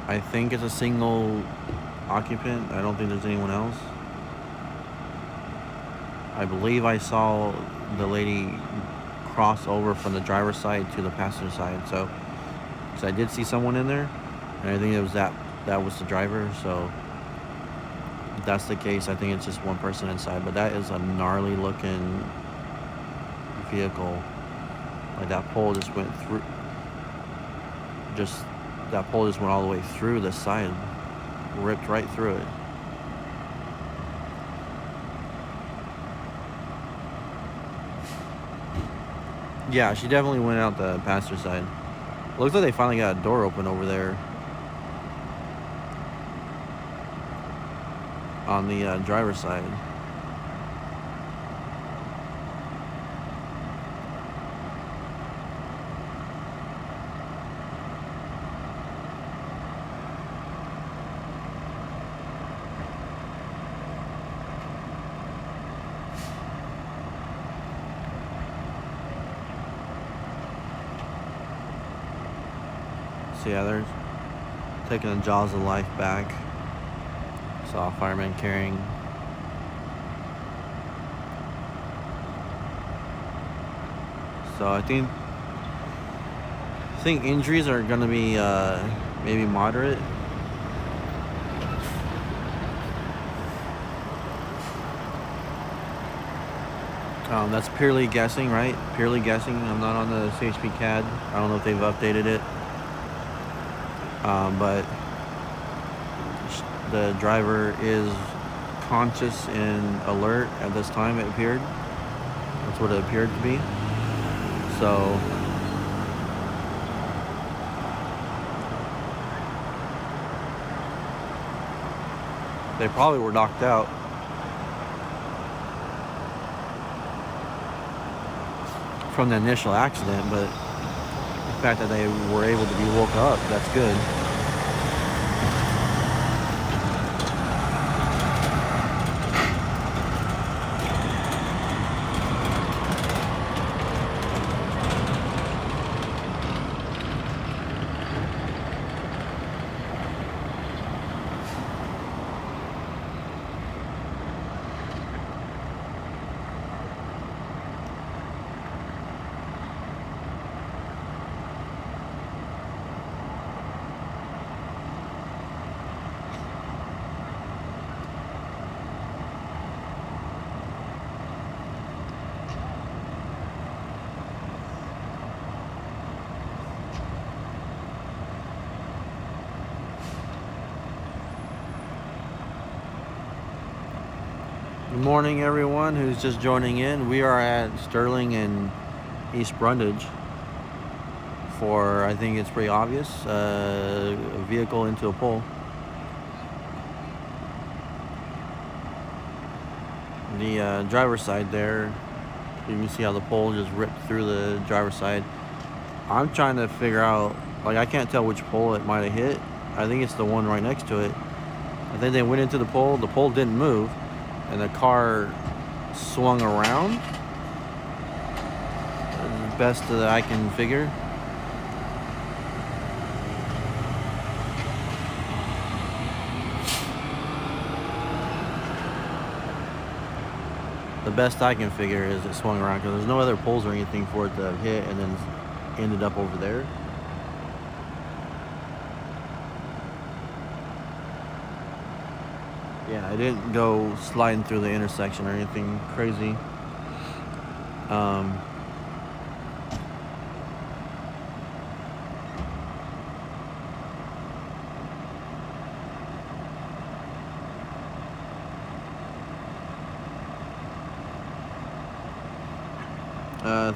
I think it's a single occupant. I don't think there's anyone else. I believe I saw the lady cross over from the driver's side to the passenger side. So I did see someone in there. And I think it was that was the driver. So if that's the case, I think it's just one person inside. But that is a gnarly looking vehicle. Like, that pole just went through. That pole just went all the way through the side, ripped right through it. Yeah, she definitely went out the passenger side. Looks like they finally got a door open over there on the driver's side. So yeah, they're taking the jaws of life back. Saw a fireman carrying. So I think injuries are gonna be maybe moderate. That's purely guessing, right? Purely guessing. I'm not on the CHP CAD. I don't know if they've updated it. But the driver is conscious and alert at this time, it appeared. That's what it appeared to be. So they probably were knocked out. From the initial accident, but the fact that they were able to be woke up, that's good. Good morning, everyone who's just joining in. We are at Sterling and East Brundage for, I think it's pretty obvious, a vehicle into a pole. The driver's side there, you can see how the pole just ripped through the driver's side. I'm trying to figure out, like, I can't tell which pole it might have hit. I think it's the one right next to it. I think they went into the pole didn't move, and the car swung around. That's the best that I can figure. The best I can figure is it swung around because there's no other poles or anything for it to hit and then ended up over there. Yeah, I didn't go sliding through the intersection or anything crazy.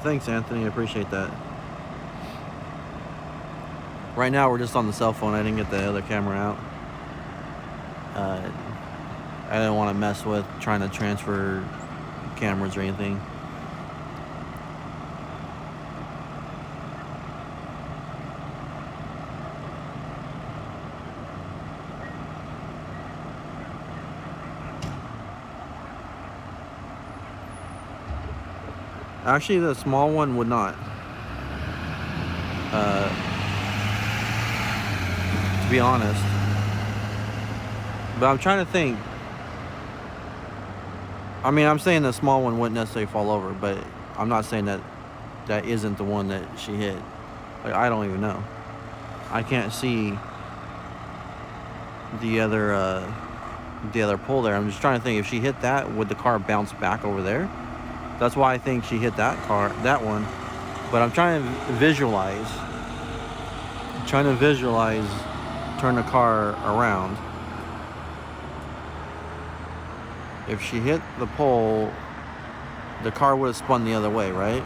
Thanks, Anthony. I appreciate that. Right now, we're just on the cell phone. I didn't get the other camera out. I didn't want to mess with trying to transfer cameras or anything. Actually, the small one would not. To be honest. But I'm trying to think. I mean, I'm saying the small one wouldn't necessarily fall over, but I'm not saying that that isn't the one that she hit. Like, I don't even know. I can't see the other pole there. I'm just trying to think, if she hit that, would the car bounce back over there? That's why I think she hit that one. But I'm trying to visualize. Turn the car around. If she hit the pole, the car would have spun the other way, right?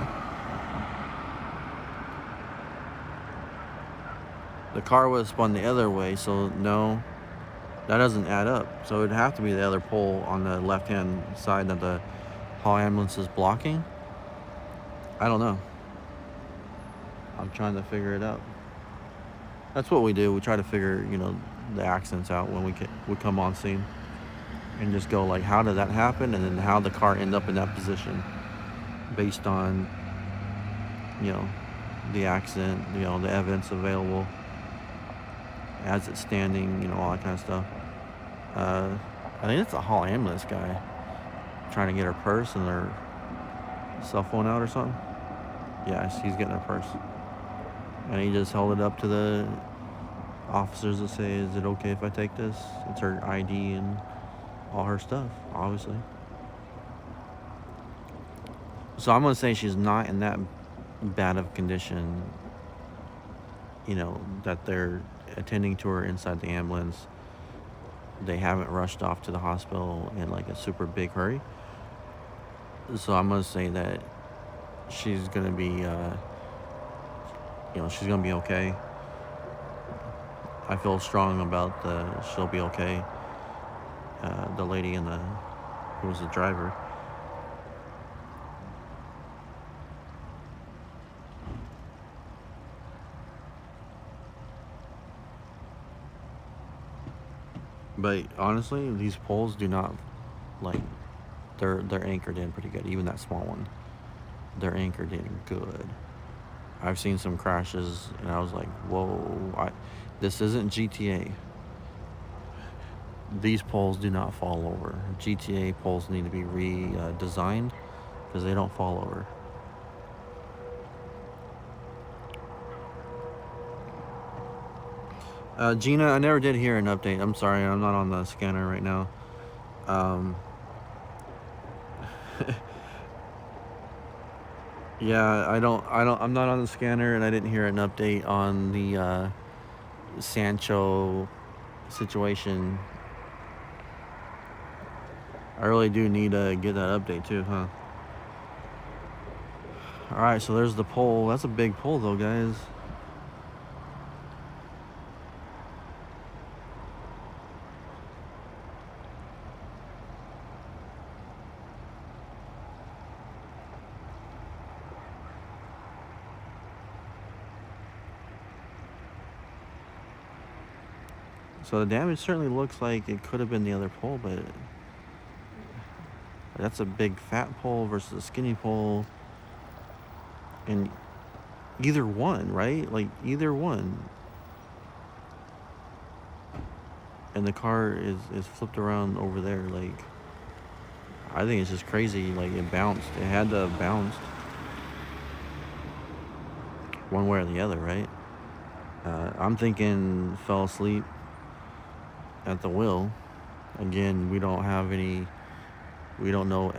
The car would have spun the other way, so no, that doesn't add up. So it'd have to be the other pole on the left-hand side that the Hall ambulance is blocking. I don't know. I'm trying to figure it out. That's what we do. We try to figure, the accidents out when we come on scene. And just go like, how did that happen? And then how the car end up in that position based on, the accident, the evidence available as it's standing, all that kind of stuff. I think it's a Hall ambulance guy trying to get her purse and her cell phone out or something. Yes, he's getting her purse. And he just held it up to the officers to say, is it okay if I take this? It's her ID and all her stuff, obviously. So I'm going to say she's not in that bad of condition, that they're attending to her inside the ambulance. They haven't rushed off to the hospital in like a super big hurry. So I'm going to say that she's going to be, she's going to be okay. I feel strong about she'll be okay. The lady who was the driver. But honestly, these poles do not, they're anchored in pretty good. Even that small one, they're anchored in good. I've seen some crashes, and I was like, whoa, this isn't GTA. These poles do not fall over. GTA poles need to be redesigned because they don't fall over. Gina, I never did hear an update. I'm sorry, I'm not on the scanner right now. Yeah, I'm not on the scanner, and I didn't hear an update on the Sancho situation. I really do need to get that update too, huh? Alright, so there's the pole. That's a big pole though, guys. So the damage certainly looks like it could have been the other pole, but that's a big fat pole versus a skinny pole. And either one, right? Like either one. And the car is flipped around over there. Like, I think it's just crazy. Like, it bounced. It had to have bounced one way or the other, right? I'm thinking fell asleep at the wheel. Again, we don't have any, we don't know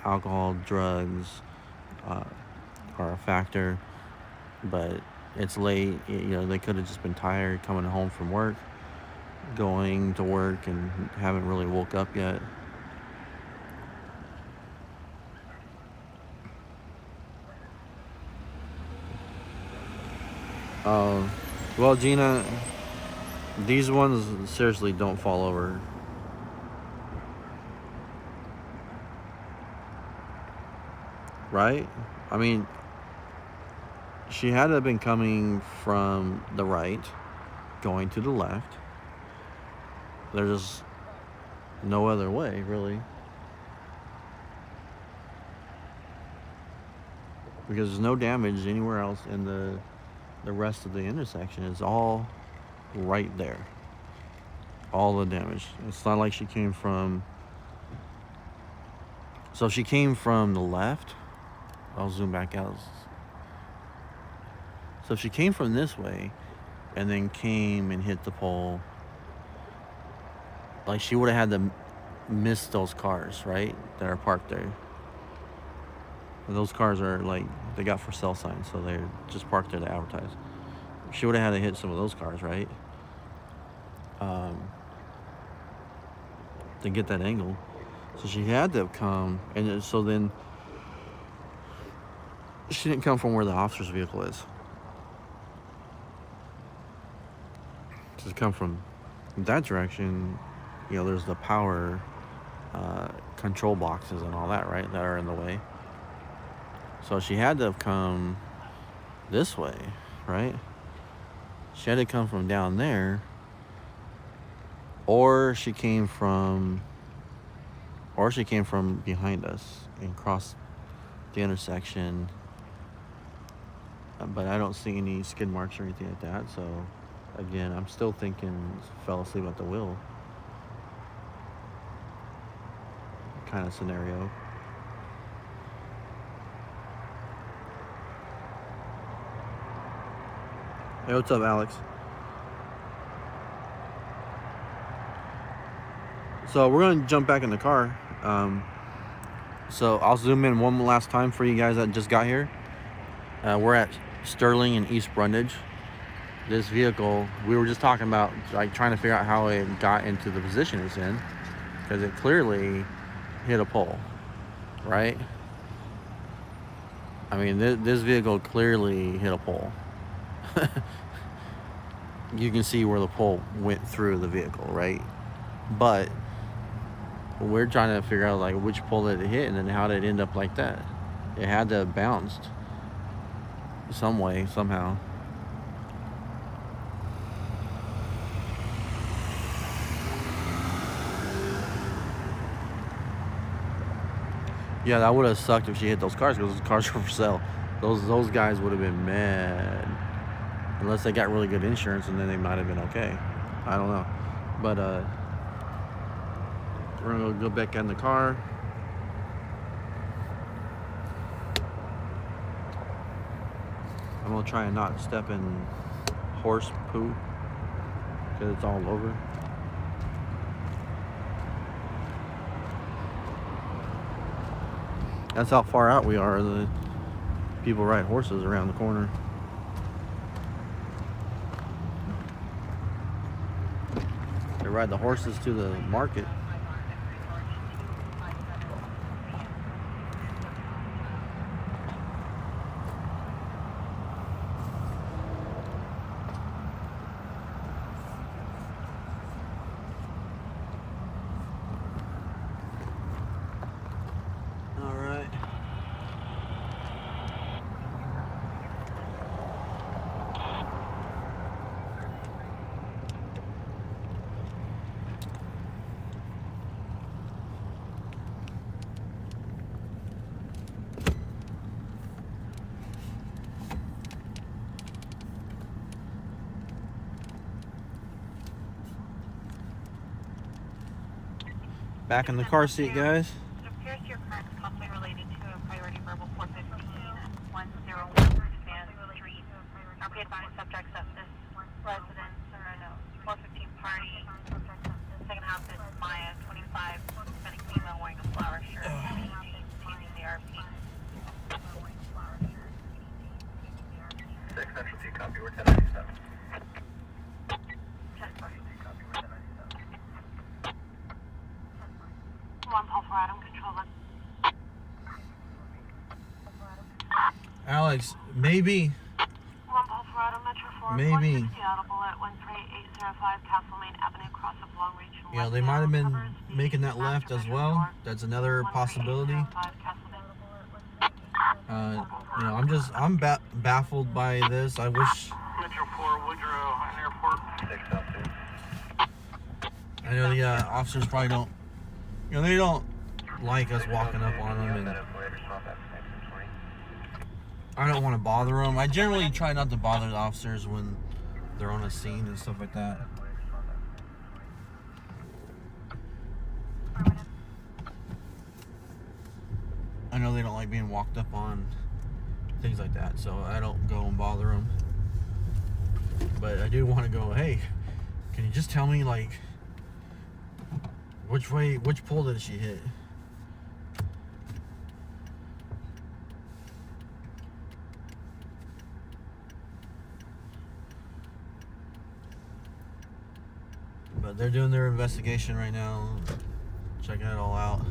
alcohol, drugs are a factor, but it's late. You know, they could have just been tired coming home from work, going to work, and haven't really woke up yet. Well, Gina, these ones seriously don't fall over. Right? I mean, she had to have been coming from the right, going to the left. There's just no other way, really. Because there's no damage anywhere else in the rest of the intersection. It's all right there. All the damage. It's not like she came from... So if she came from the left, I'll zoom back out. So if she came from this way and then came and hit the pole, like, she would have had to miss those cars, right, that are parked there. And those cars are like, they got for sale signs, so they're just parked there to advertise. She would have had to hit some of those cars, right, to get that angle. So she had to have come, and so then she didn't come from where the officer's vehicle is. To come from that direction, you know, there's the power control boxes and all that, right, that are in the way. So she had to have come this way, right? She had to come from down there, or she came from behind us and crossed the intersection. But I don't see any skid marks or anything like that. So again, I'm still thinking fell asleep at the wheel kind of scenario. Hey, what's up, Alex? So we're gonna jump back in the car. So I'll zoom in one last time for you guys that just got here. We're at Sterling and East Brundage. This vehicle, we were just talking about, like, trying to figure out how it got into the position it's in, because it clearly hit a pole, right? I mean, this vehicle clearly hit a pole. You can see where the pole went through the vehicle, right? But we're trying to figure out, like, which pole did it hit, and then how did it end up like that? It had to have bounced some way, somehow. Yeah, that would have sucked if she hit those cars, because those cars were for sale. Those guys would have been mad. Unless they got really good insurance, and then they might have been okay. I don't know. But we're gonna go back in the car. I'm gonna try and not step in horse poo, because it's all over. That's how far out we are. The people ride horses around the corner. They ride the horses to the market. Back in the car seat, guys. It appears your crime is possibly related to a priority verbal 415-101 Van Street. RP advised subjects at this residence or no 415 party. Second house is Maya, 25, Hispanic female wearing a flower shirt. Using the RP. 6 Central 2, copy, we're 1097. 1 Paul for Adam, control 1. Alex, maybe. 1 Paul for Adam, Metro 4. Maybe. 160 audible at 13805 Castlemaine Avenue, cross of Long Reach. Yeah, they might have been making that left as well. That's another possibility. I'm baffled by this. I wish. Metro 4, Woodrow, Airport. 602. I know the officers probably don't. They don't like us walking up on them, and I don't want to bother them. I generally try not to bother the officers when they're on a scene and stuff like that. I know they don't like being walked up on, things like that, so I don't go and bother them. But I do want to go, hey, can you just tell me, like, which pole did she hit? But they're doing their investigation right now, checking it all out.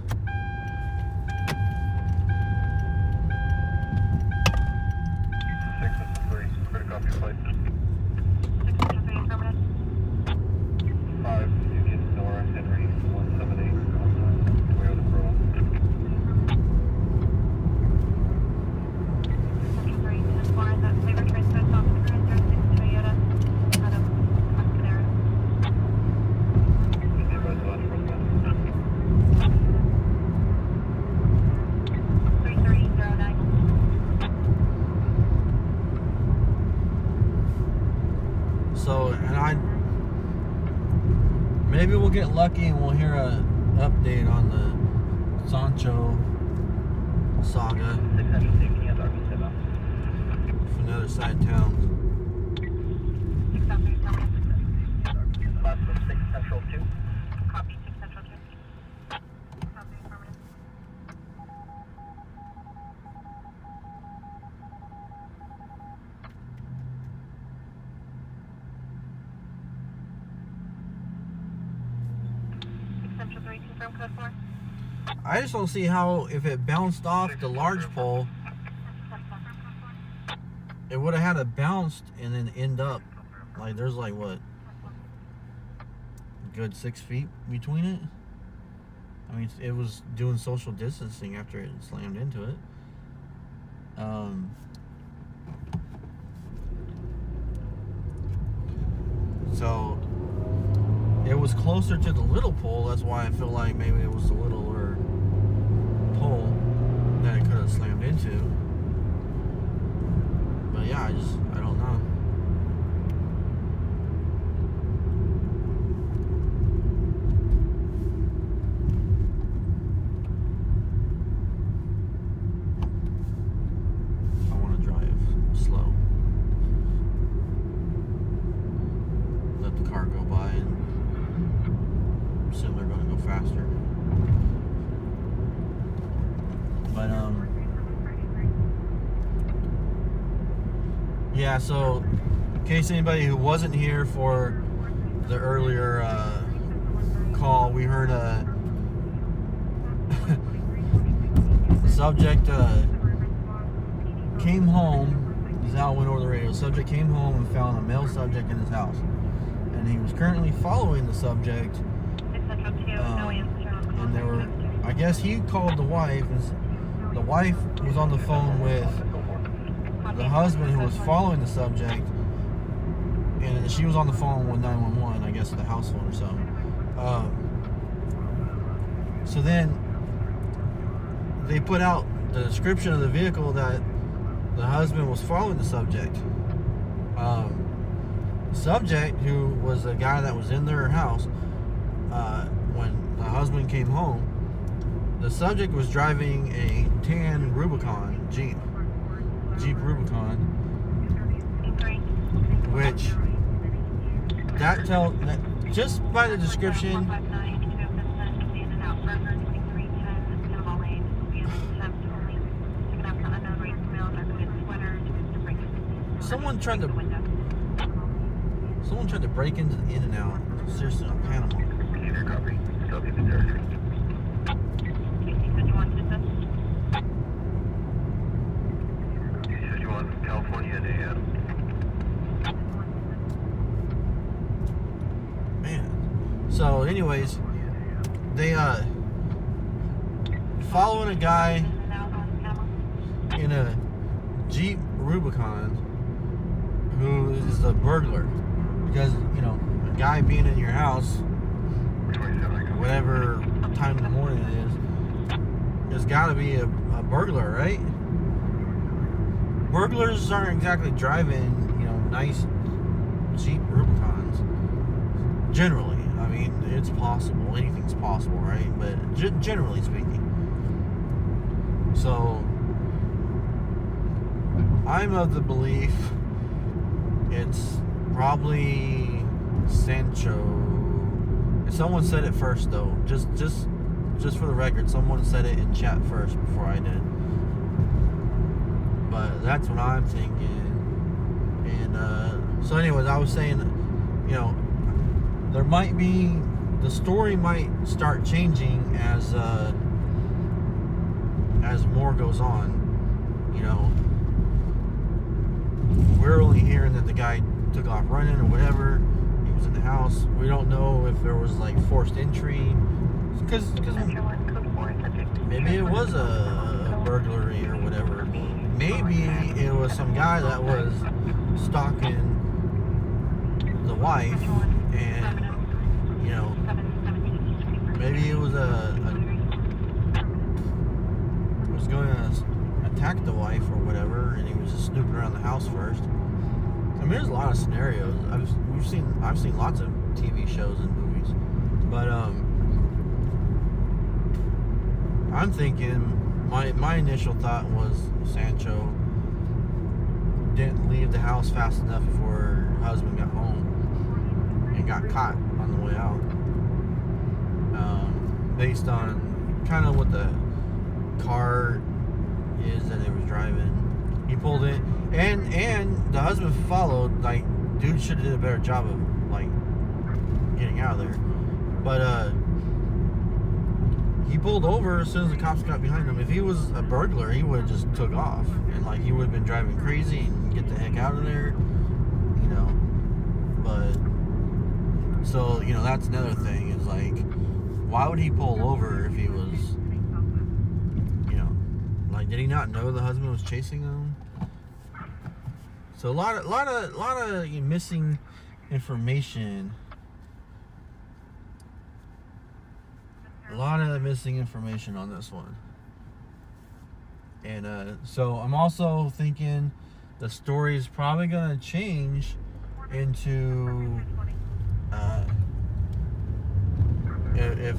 Maybe we'll get lucky and we'll hear a update on the Sancho saga from the other side of town. 6 Central 2. Copy, 6 Central 2. Copy, affirmative. Central 3, confirm code 4. I just don't see how, if it bounced off the large pole, it would have had to bounce and then end up, like, there's like, what, a good 6 feet between it? I mean, it was doing social distancing after it slammed into it. So it was closer to the little pole. That's why I feel like maybe it was the littler pole that it could have slammed into. But yeah, I don't know. I want to drive slow. Let the car go by and assume they're going to go faster. But yeah, so in case anybody who wasn't here for the earlier call, we heard the subject came home. This is how it went over the radio. The subject came home and found a male subject in his house, and he was currently following the subject. And there were, I guess he called the wife, and the wife was on the phone with the husband who was following the subject, and she was on the phone with 911, I guess the house phone or something. So then they put out the description of the vehicle that the husband was following the subject. Subject, who was the guy that was in their house, when the husband came home, the subject was driving a tan Rubicon Jeep Rubicon, which just by the description, someone tried to break into the In-N-Out, seriously, on Panama. Either copy. Still be there. You said you want California and AM. Man. So, anyways, they following a guy in a Jeep Rubicon who is a burglar, because a guy being in your house whatever time in the morning it is, there's got to be a burglar, right? Burglars aren't exactly driving nice Jeep Rubicons generally. I mean, it's possible, anything's possible, right? But generally speaking. So I'm of the belief it's probably Sancho. And someone said it first, though. Just for the record, someone said it in chat first before I did. But that's what I'm thinking. And so, anyways, I was saying, there might be, the story might start changing as more goes on. We're only hearing that the guy took off running or whatever. He was in the house. We don't know if there was like forced entry, because maybe it was a burglary or whatever. Maybe it was some guy that was stalking the wife, and maybe it was was going to attack the wife or whatever, and he was just snooping around the house first. I mean, there's a lot of scenarios. I've seen lots of TV shows and movies, but I'm thinking my initial thought was Sancho didn't leave the house fast enough before her husband got home and got caught on the way out. Based on kind of what the car is that they was driving. He pulled in, and the husband followed. Like, dude should have did a better job of like getting out of there. But he pulled over as soon as the cops got behind him. If he was a burglar, he would have just took off, and like he would have been driving crazy and get the heck out of there, But so that's another thing, is like, why would he pull over if he was, like, did he not know the husband was chasing him? So a lot of missing information. A lot of missing information on this one. And so I'm also thinking the story is probably going to change into if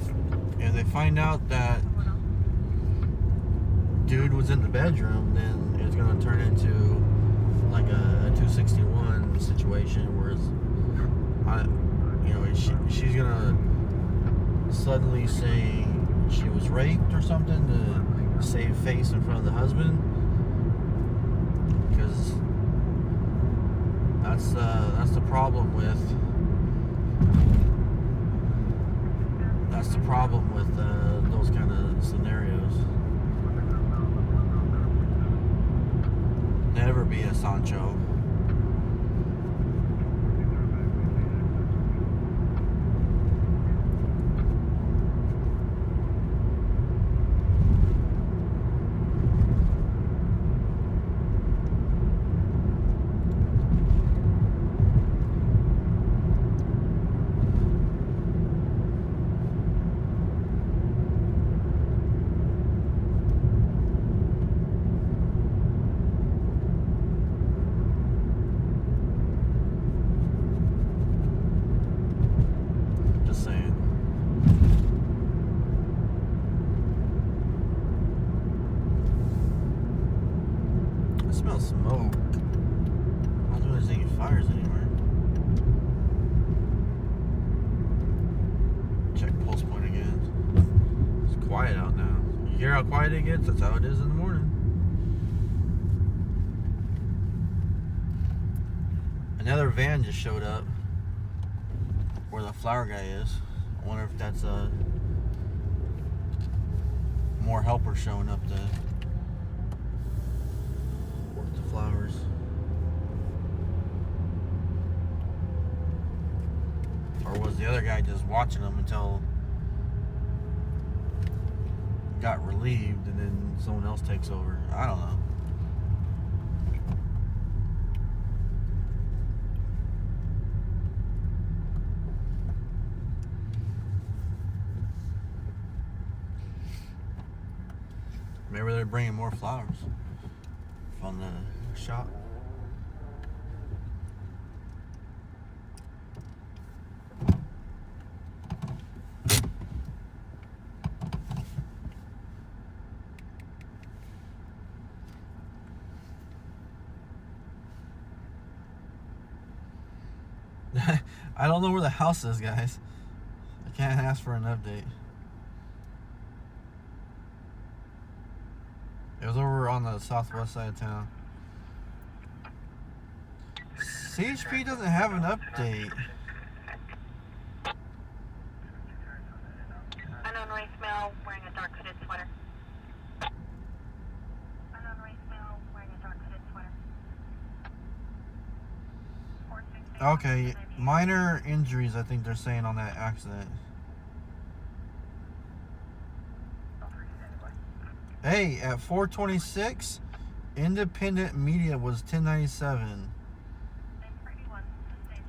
they find out that dude was in the bedroom, then it's going to turn into like a 261 situation where she's going to suddenly say she was raped or something to save face in front of the husband, because that's the problem with those kind of scenarios. Never be a Sancho. smell smoke. I don't know if there's any fires anywhere. Check pulse point again. It's quiet out now. You hear how quiet it gets? That's how it is in the morning. Another van just showed up where the flower guy is. I wonder if that's more helpers showing up to work the flowers. Or was the other guy just watching them until got relieved and then someone else takes over? I don't know. Maybe they're bringing more flowers from the shop. I don't know where the house is, guys. I can't ask for an update. It was over on the southwest side of town. CHP doesn't have an update. Unknown race male wearing a dark hooded sweater. Unknown race male wearing a dark hooded sweater. Okay, minor injuries, I think they're saying, on that accident. Hey, at 4:26, independent media was 1097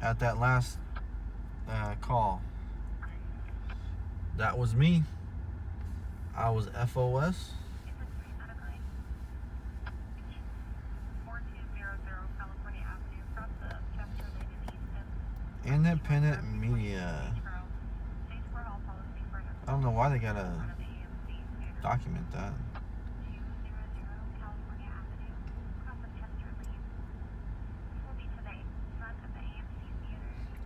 at that last call. That was me. I was FOS. Independent media. I don't know why they gotta document that.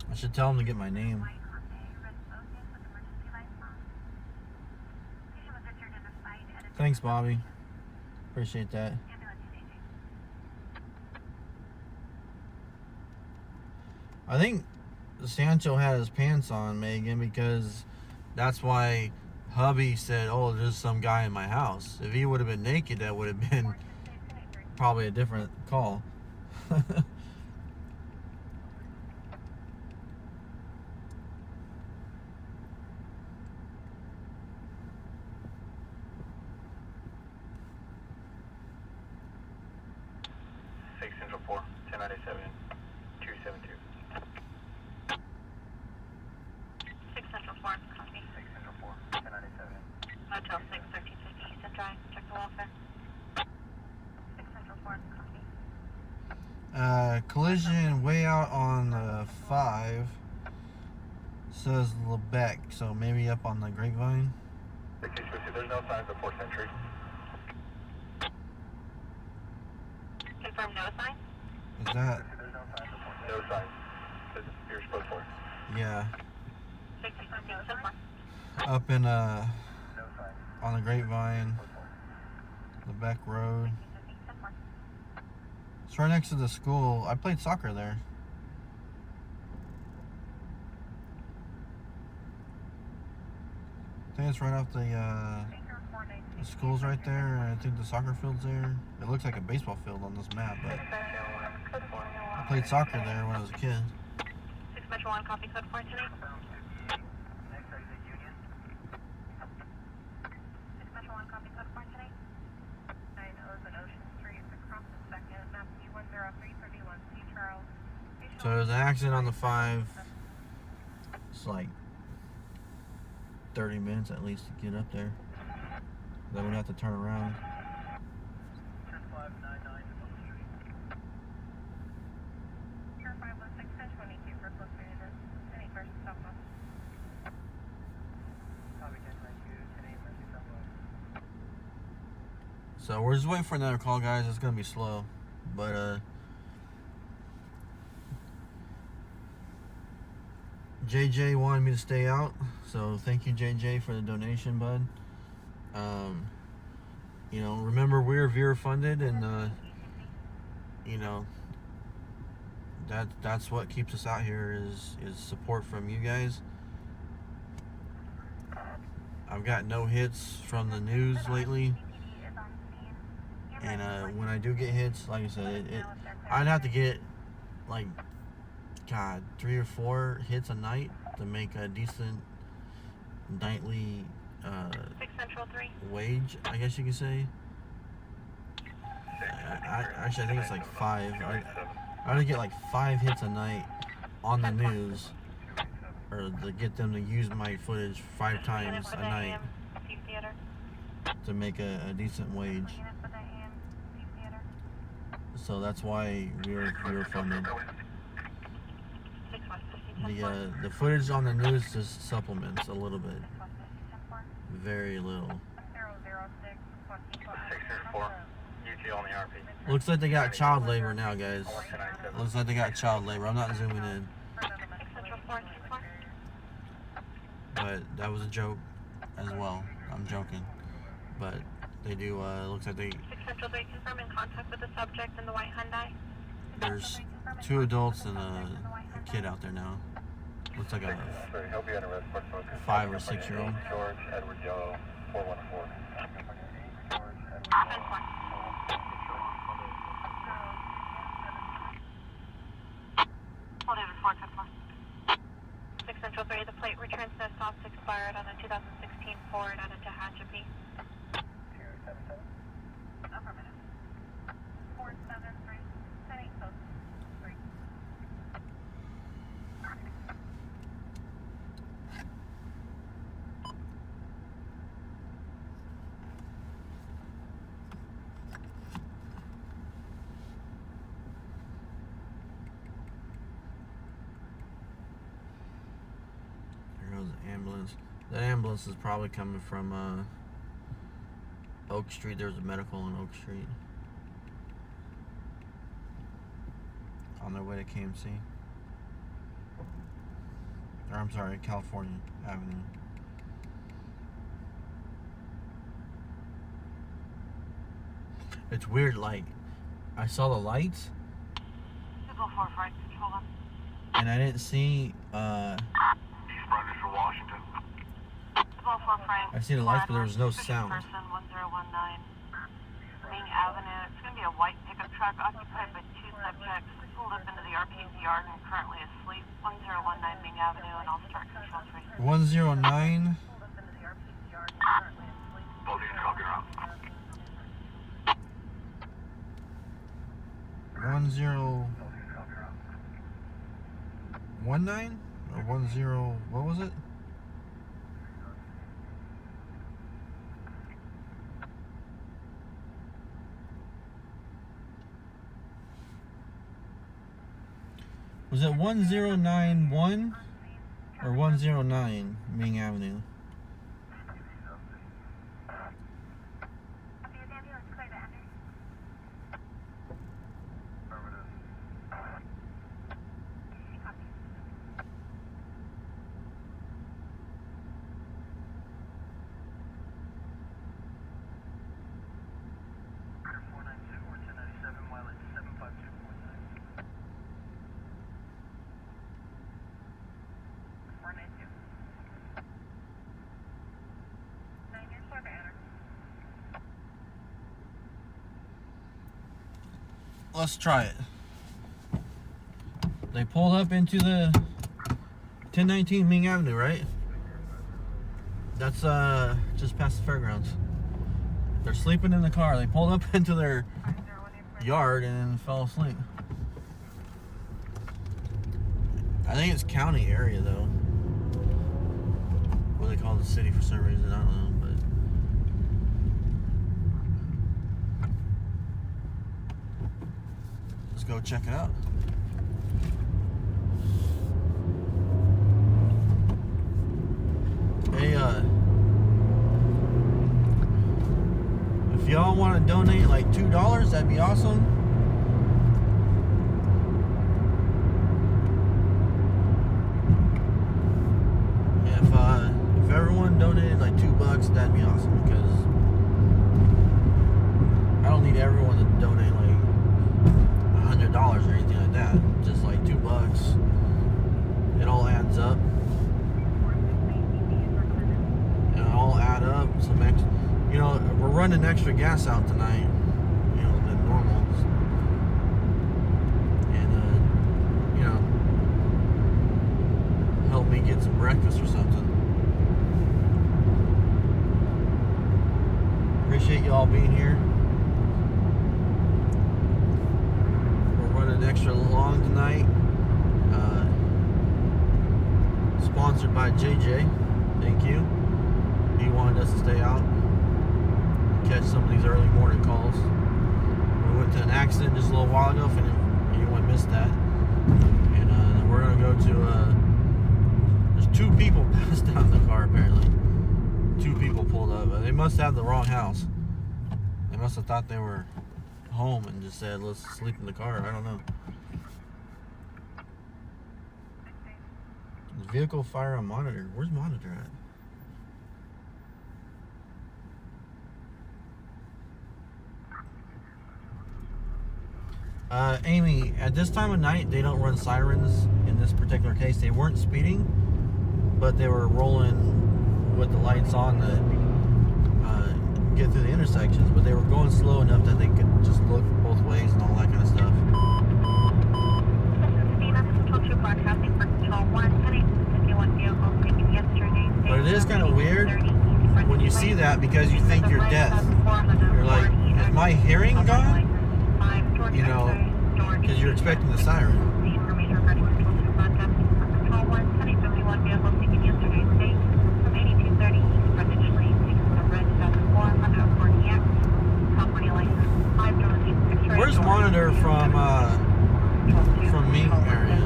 I should tell them to get my name. Thanks, Bobby. Appreciate that. I think Sancho had his pants on, Megan, because that's why hubby said, oh, there's some guy in my house. If he would have been naked, that would have been probably a different call. 4, 1097, 272. 6 Central 4, copy. 6 Central 4, 1097. Motel 6, 1350 Eastern Drive, check the welfare. 6 Central 4, copy. Collision way out on the 5 says Lebec, so maybe up on the Grapevine. There's no signs of 4th Century. Confirm no sign? Is that? No signs. You're supposed to. Yeah. 6 Central 4. Up in No signs. on the Grapevine, Lebec Road. It's right next to the school. I played soccer there. I think it's right off the school's right there. I think the soccer field's there. It looks like a baseball field on this map, but I played soccer there when I was a kid. 6 Metro 1, copy code 4 tonight. 6 Metro 1, copy code 4 tonight. 9 O's and Ocean Street, across the 2nd, map U10331, C Charles. So there was an accident on the 5. It's like 30 minutes at least to get up there. Then we'd have to turn around. 10599 Sure 516 1022 for close unit. Any first southwest. Copy 1092, 10 southwest. So we're just waiting for another call, guys. It's gonna be slow. But JJ wanted me to stay out, so thank you, JJ, for the donation, bud. You know, remember, we're viewer funded, and you know, that's what keeps us out here is support from you guys. I've got no hits from the news lately, and when I do get hits, like I said, I'd have to get like 3 or 4 hits a night to make a decent nightly wage, I guess you could say. Actually, I think it's like 5. I would get like 5 hits a night on the news, or to get them to use my footage 5 times a night to make a decent wage. So that's why we were funded. The footage on the news just supplements a little bit, very little. Looks like they got child labor now, guys. Looks like they got child labor. I'm not zooming in, but that was a joke as well. I'm joking, but they do. Looks like they. 603, confirm in contact with the subject in the white Hyundai. There's 2 adults and a kid out there now. Looks like a 5 or 6 year old. George Edward Yellow 414. Hold David 4, 603, the plate returns no stops expired on a 2016 Ford out of Tehachapi. 473, 10 post 3. There goes the ambulance. That ambulance is probably coming from Oak Street. There's a medical on Oak Street. On their way to KMC. Or I'm sorry, California Avenue. It's weird, like, I saw the lights. And I didn't see, I see the lights, but there was no sound. Person 1019 Main Avenue. It's going to be a white pickup truck occupied by 2 subjects. Pulled up into the RP's yard and currently asleep. 1019 Main Avenue, and I'll start control 3. 109. Pulled up into the RP's yard and currently asleep. Both units copy around. 1019 or 10. What was it? Was it 1091 or 109 Ming Avenue? Let's try it. They pulled up into the 1019 Ming Avenue, right? That's just past the fairgrounds. They're sleeping in the car. They pulled up into their yard and fell asleep. I think it's county area though. What they call the city for some reason, I don't know, but let's go check it out. Hey, if y'all want to donate like $2, that'd be awesome. If everyone donated like $2, that'd be awesome, because I don't need everyone to donate like $100 or anything like that. Just like $2. It all adds up. It'll all add up. Some extra, we're running extra gas out tonight, than normal. And help me get some breakfast or something. Appreciate you all being here. We're running extra long tonight. Sponsored by JJ. Thank you. He wanted us to stay out and catch some of these early morning calls. We went to an accident just a little while ago, if anyone missed that. And we're going to go to... there's 2 people passed out in the car, apparently. 2 people pulled up. They must have the wrong house. They must have thought they were home and just said, let's sleep in the car. I don't know. Vehicle fire on monitor. Where's monitor at? Amy, at this time of night, they don't run sirens. In this particular case, they weren't speeding, but they were rolling with the lights on to get through the intersections, but they were going slow enough that they could just look both ways and all that kind of stuff. But it is kind of weird when you see that, because you think you're deaf. You're like, is my hearing gone? Because you're expecting the siren. Where's monitor from me area?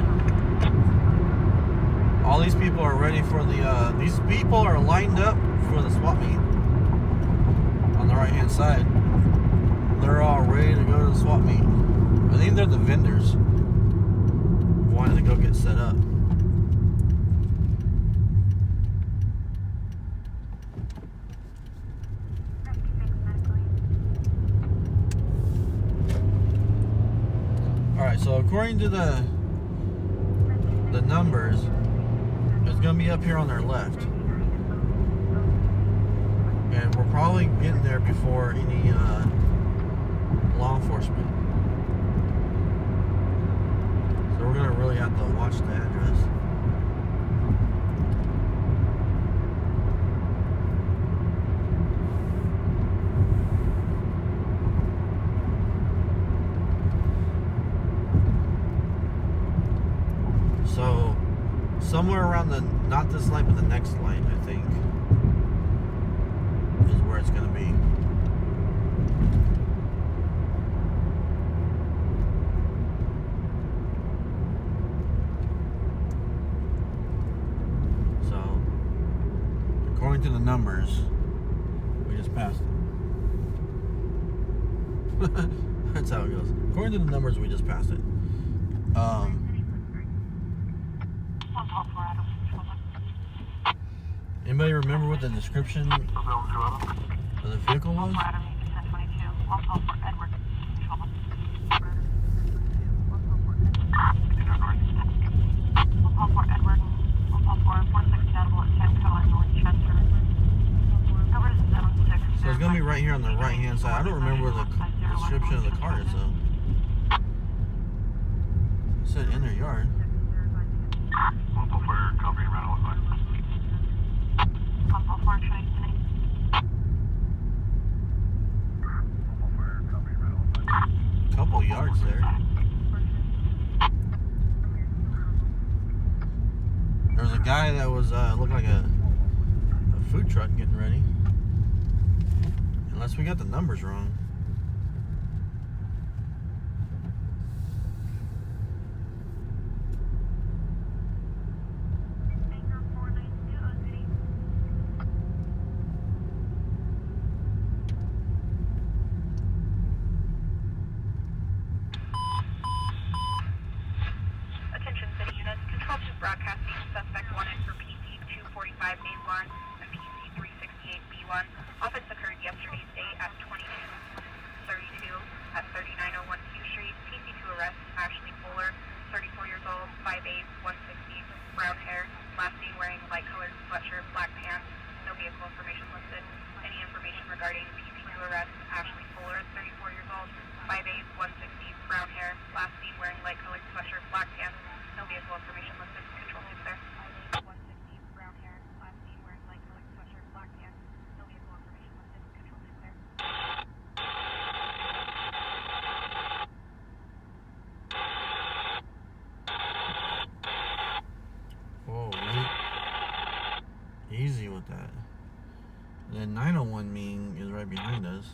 All these people are ready for the, these people are lined up for the swap meet on the right hand side. They're all ready to go to the swap meet. I think they're the vendors wanting to go get set up. Alright, so according to the numbers, it's going to be up here on their left. And we're probably getting there before any law enforcement. So we're going to really have to watch the address. So somewhere around the, not this light, but the next light, I think, is where it's going to be. So, according to the numbers, we just passed it. That's how it goes. According to the numbers, we just passed it. Anybody remember what the description of the vehicle was? So it's going to be right here on the right hand side. I don't remember what the description of the car is though. It said in their yard. Couple yards there. There was a guy that was looked like a food truck getting ready. Unless we got the numbers wrong. 581 and PC 368B1. Offense occurred yesterday's date at 2232 at 3901 Q Street. PC to arrest Ashley Fuller, 34 years old, 5'8", 160, brown hair, last seen wearing light colored sweatshirt, black pants. No vehicle information listed. Any information regarding PC to arrest Ashley Fuller, 34 years old, 5'8", 160, brown hair, last seen wearing light colored sweatshirt, black pants. No vehicle information listed. Control 6 there. 160, brown hair, last seen wearing light colored sweatshirt, black pants. No vehicle information listed. Control 6 there. Whoa, easy with that. And then 901 Ming is right behind us.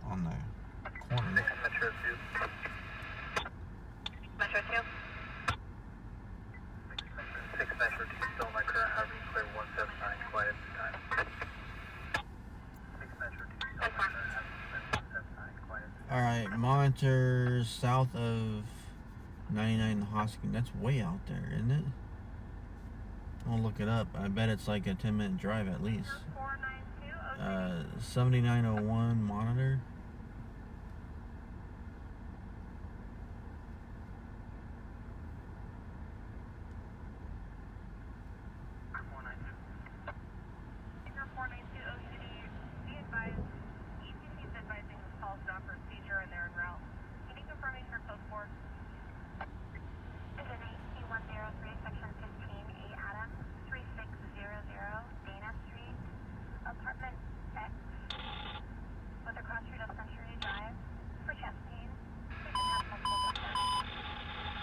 On the corner. Metro 2. Metro 2. 6 Metro 2, still in my current highway, clear 179, quiet at this time. 6 Metro 2, still in my current highway, 179, quiet at this time. Alright, monitor south of 99 Hosking. That's way out there, isn't it? I'll look it up. I bet it's like a 10-minute drive at least. 7901 monitor.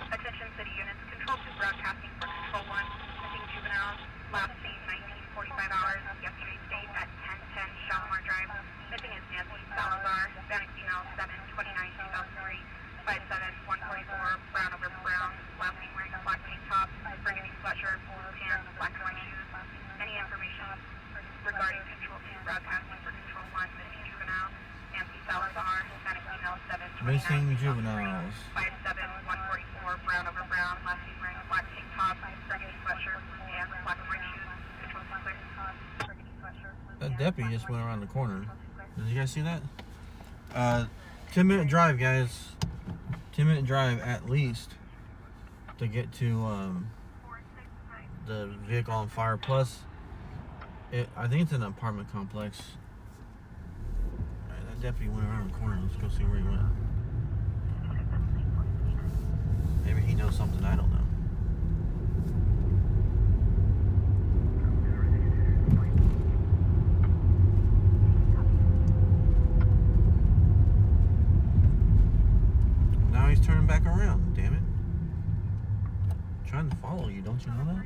Attention city units, Control 2 broadcasting for Control 1, missing juveniles, last seen 1945 hours, yesterday's date at 1010 Shalimar Drive. Missing is Nancy Salazar, Hispanic female, 7/29/2003, 5'7", 144, brown over brown, last seen wearing a black tank top, burgundy sweatshirt, blue pants, black and white shoes. Any information regarding Control 2 broadcasting for Control 1, missing juvenile, Nancy Salazar, Hispanic female, 7/29/2003, Missing juveniles. 5'7", 144, brown over brown, last seen wearing a black tank top, burgundy sweatshirt, blue pants, black and white shoes. Control 2 clear. Burgundy sweatshirt, blue That pants, deputy black just and went white around the shoes. corner. Control 2 clear. Did you guys see that? 10-minute drive, guys. 10-minute drive at least to get to the vehicle on fire. Plus, I think it's an apartment complex. Alright, that deputy went around the corner. Let's go see where he went. Maybe he knows something I don't know. Now he's turning back around, damn it. I'm trying to follow you, don't you know that?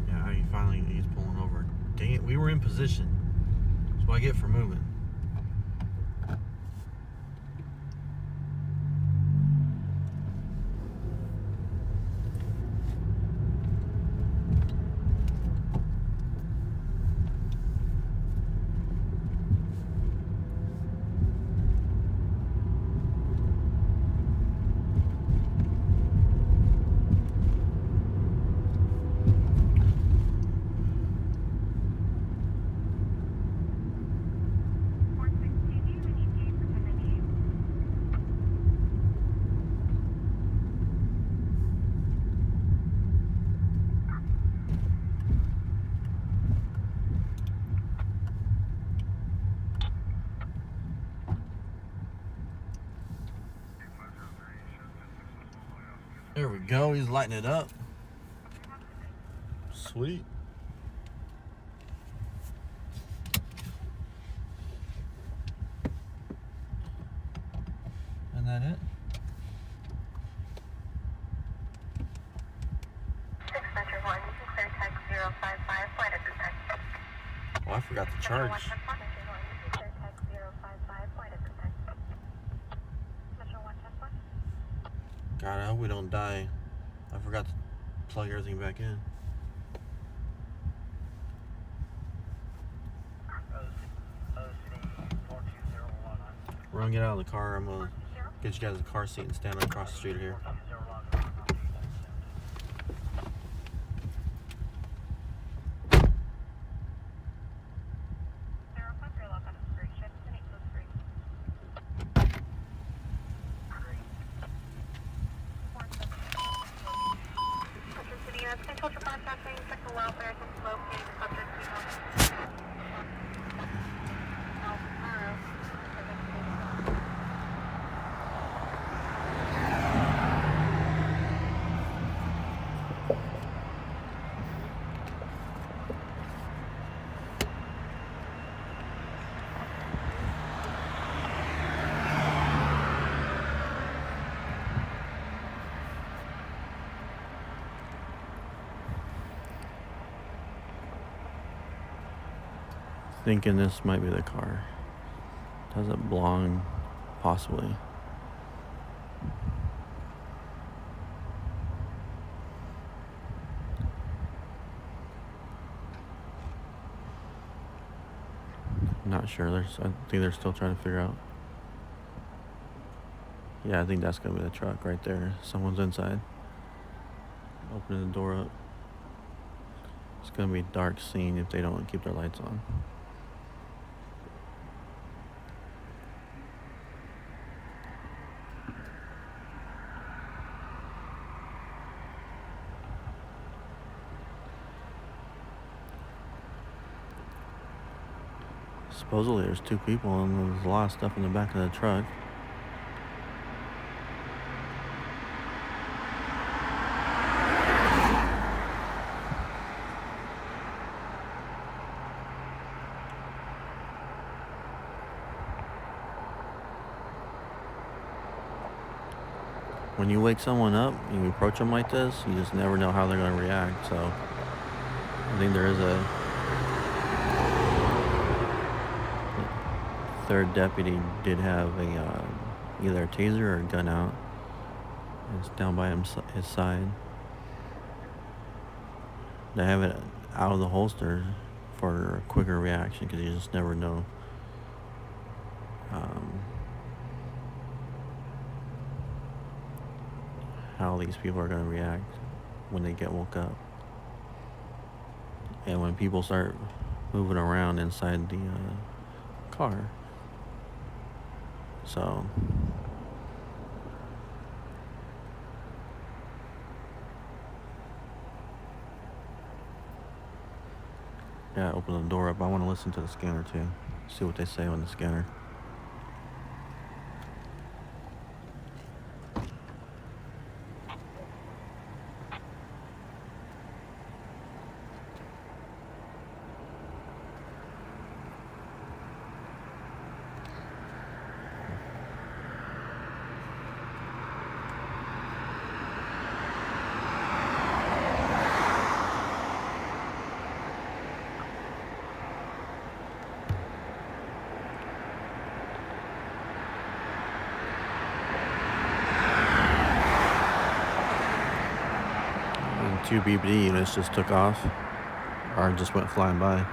Yeah, he's pulling over. Dang it, we were in position. That's what I get for moving. There we go, he's lighting it up. Sweet. Isn't that it? 6 Metro 1, you can clear text 055, flight at this time. Oh, I forgot to charge. Metro 1, you can clear text 055, flight at this time. Metro 1, test 1. God, I hope we don't die. I forgot to plug everything back in. We're gonna get out of the car. I'm gonna get you guys a car seat and stand across the street here. Thinking this might be the car. Doesn't belong, possibly. Not sure. I think they're still trying to figure out. Yeah, I think that's gonna be the truck right there. Someone's inside. Opening the door up. It's gonna be a dark scene if they don't keep their lights on. Supposedly there's 2 people and there's a lot of stuff in the back of the truck. When you wake someone up and you approach them like this, you just never know how they're going to react. So I think there is a third deputy did have a either a taser or a gun out. It's down by his side. They have it out of the holster for a quicker reaction because you just never know. How these people are going to react when they get woke up. And when people start moving around inside the car. So yeah, open the door up. I want to listen to the scanner too. See what they say on the scanner. And 2 BBD units just took off, or just went flying by.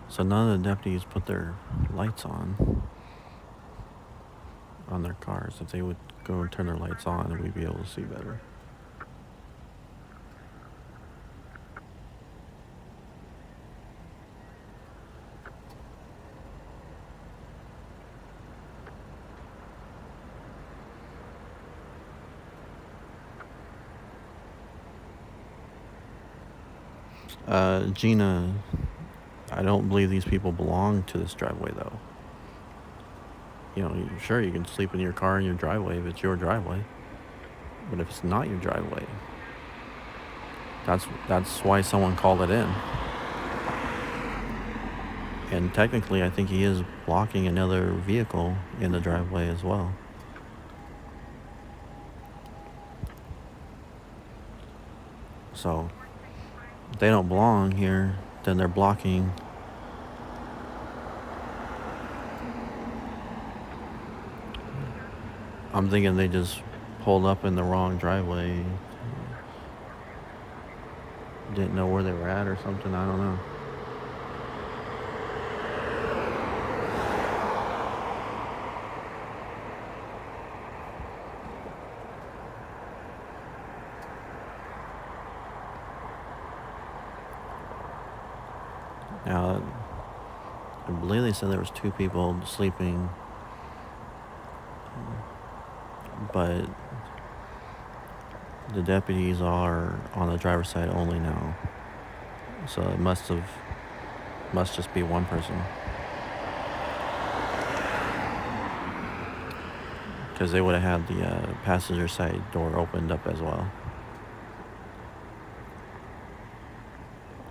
So none of the deputies put their lights on their cars. If they would go and turn their lights on, we'd be able to see better. Gina, I don't believe these people belong to this driveway, though. You know, sure, you can sleep in your car in your driveway if it's your driveway. But if it's not your driveway, that's why someone called it in. And technically, I think he is blocking another vehicle in the driveway as well. So if they don't belong here, then they're blocking. I'm thinking they just pulled up in the wrong driveway. Didn't know where they were at or something. I don't know. Now, I believe they said there was 2 people sleeping, but the deputies are on the driver's side only now, so it must just be one person, because they would have had the passenger side door opened up as well.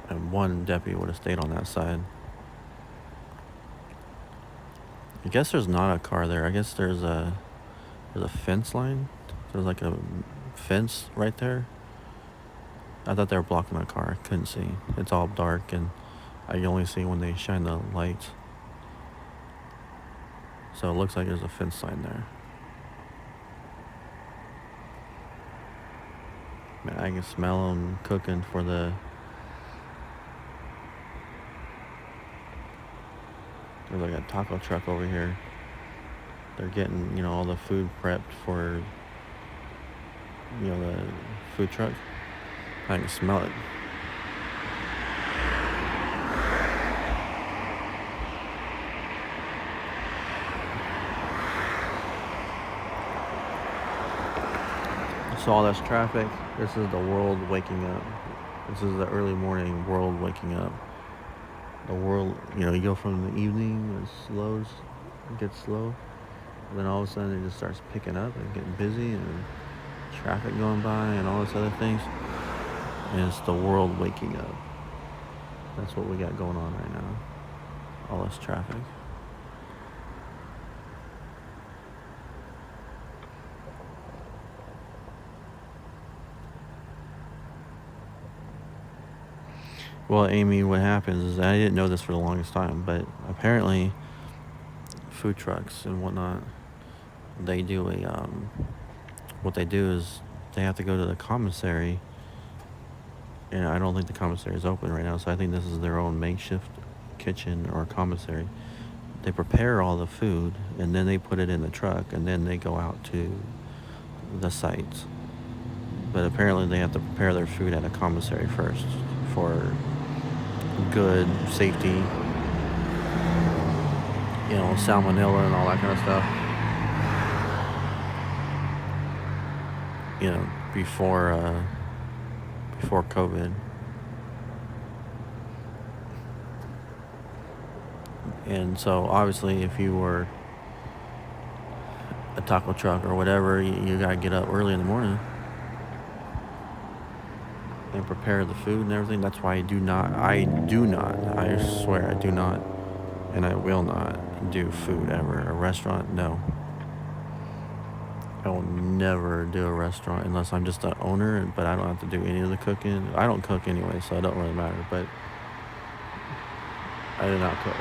And one deputy would have stayed on that side. I guess there's not a car there. I guess there's a fence line. There's like a fence right there. I thought they were blocking my car. I couldn't see. It's all dark and I can only see when they shine the lights. So it looks like there's a fence line there. Man, I can smell them cooking for the... There's like a taco truck over here. They're getting, all the food prepped for, the food truck. I can smell it. So all this traffic, this is the world waking up. This is the early morning world waking up. The world, you go from the evening, it gets slow, and then all of a sudden it just starts picking up and getting busy and traffic going by and all this other things. And it's the world waking up. That's what we got going on right now. All this traffic. Well, Amy, what happens is I didn't know this for the longest time, but apparently food trucks and whatnot, they do what they do is they have to go to the commissary, and I don't think the commissary is open right now, so I think this is their own makeshift kitchen or commissary. They prepare all the food, and then they put it in the truck, and then they go out to the sites. But apparently they have to prepare their food at a commissary first for good safety, salmonella and all that kind of stuff, before COVID. And so obviously if you were a taco truck or whatever, you gotta get up early in the morning and prepare the food and everything. That's why I do not, I swear I do not, and I will not do food ever. A restaurant, no. I will never do a restaurant unless I'm just the owner, but I don't have to do any of the cooking. I don't cook anyway, so it don't really matter, but I do not cook.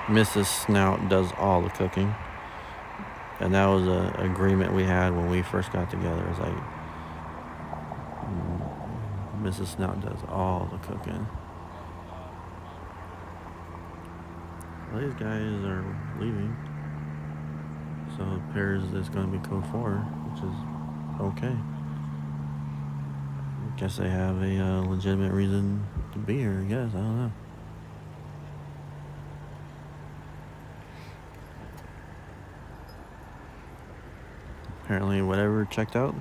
Mrs. Snout does all the cooking. And that was an agreement we had when we first got together. It's like, Mrs. Snout does all the cooking. Well, these guys are leaving. So it appears it's going to be code 4, which is okay. I guess they have a legitimate reason to be here, I guess. I don't know. Apparently, whatever checked out.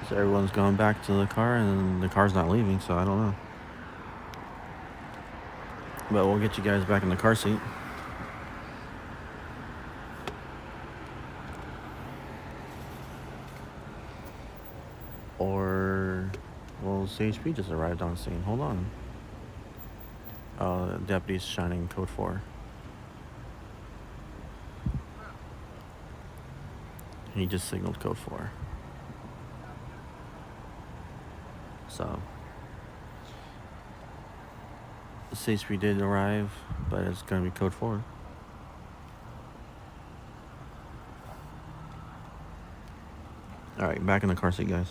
So everyone's going back to the car, and the car's not leaving, so I don't know. But we'll get you guys back in the car seat. Or, well, CHP just arrived on scene. Hold on. Oh, the deputy's shining code 4. He just signaled code 4. So, the CHP did arrive, but it's going to be code 4. Alright, back in the car seat, guys.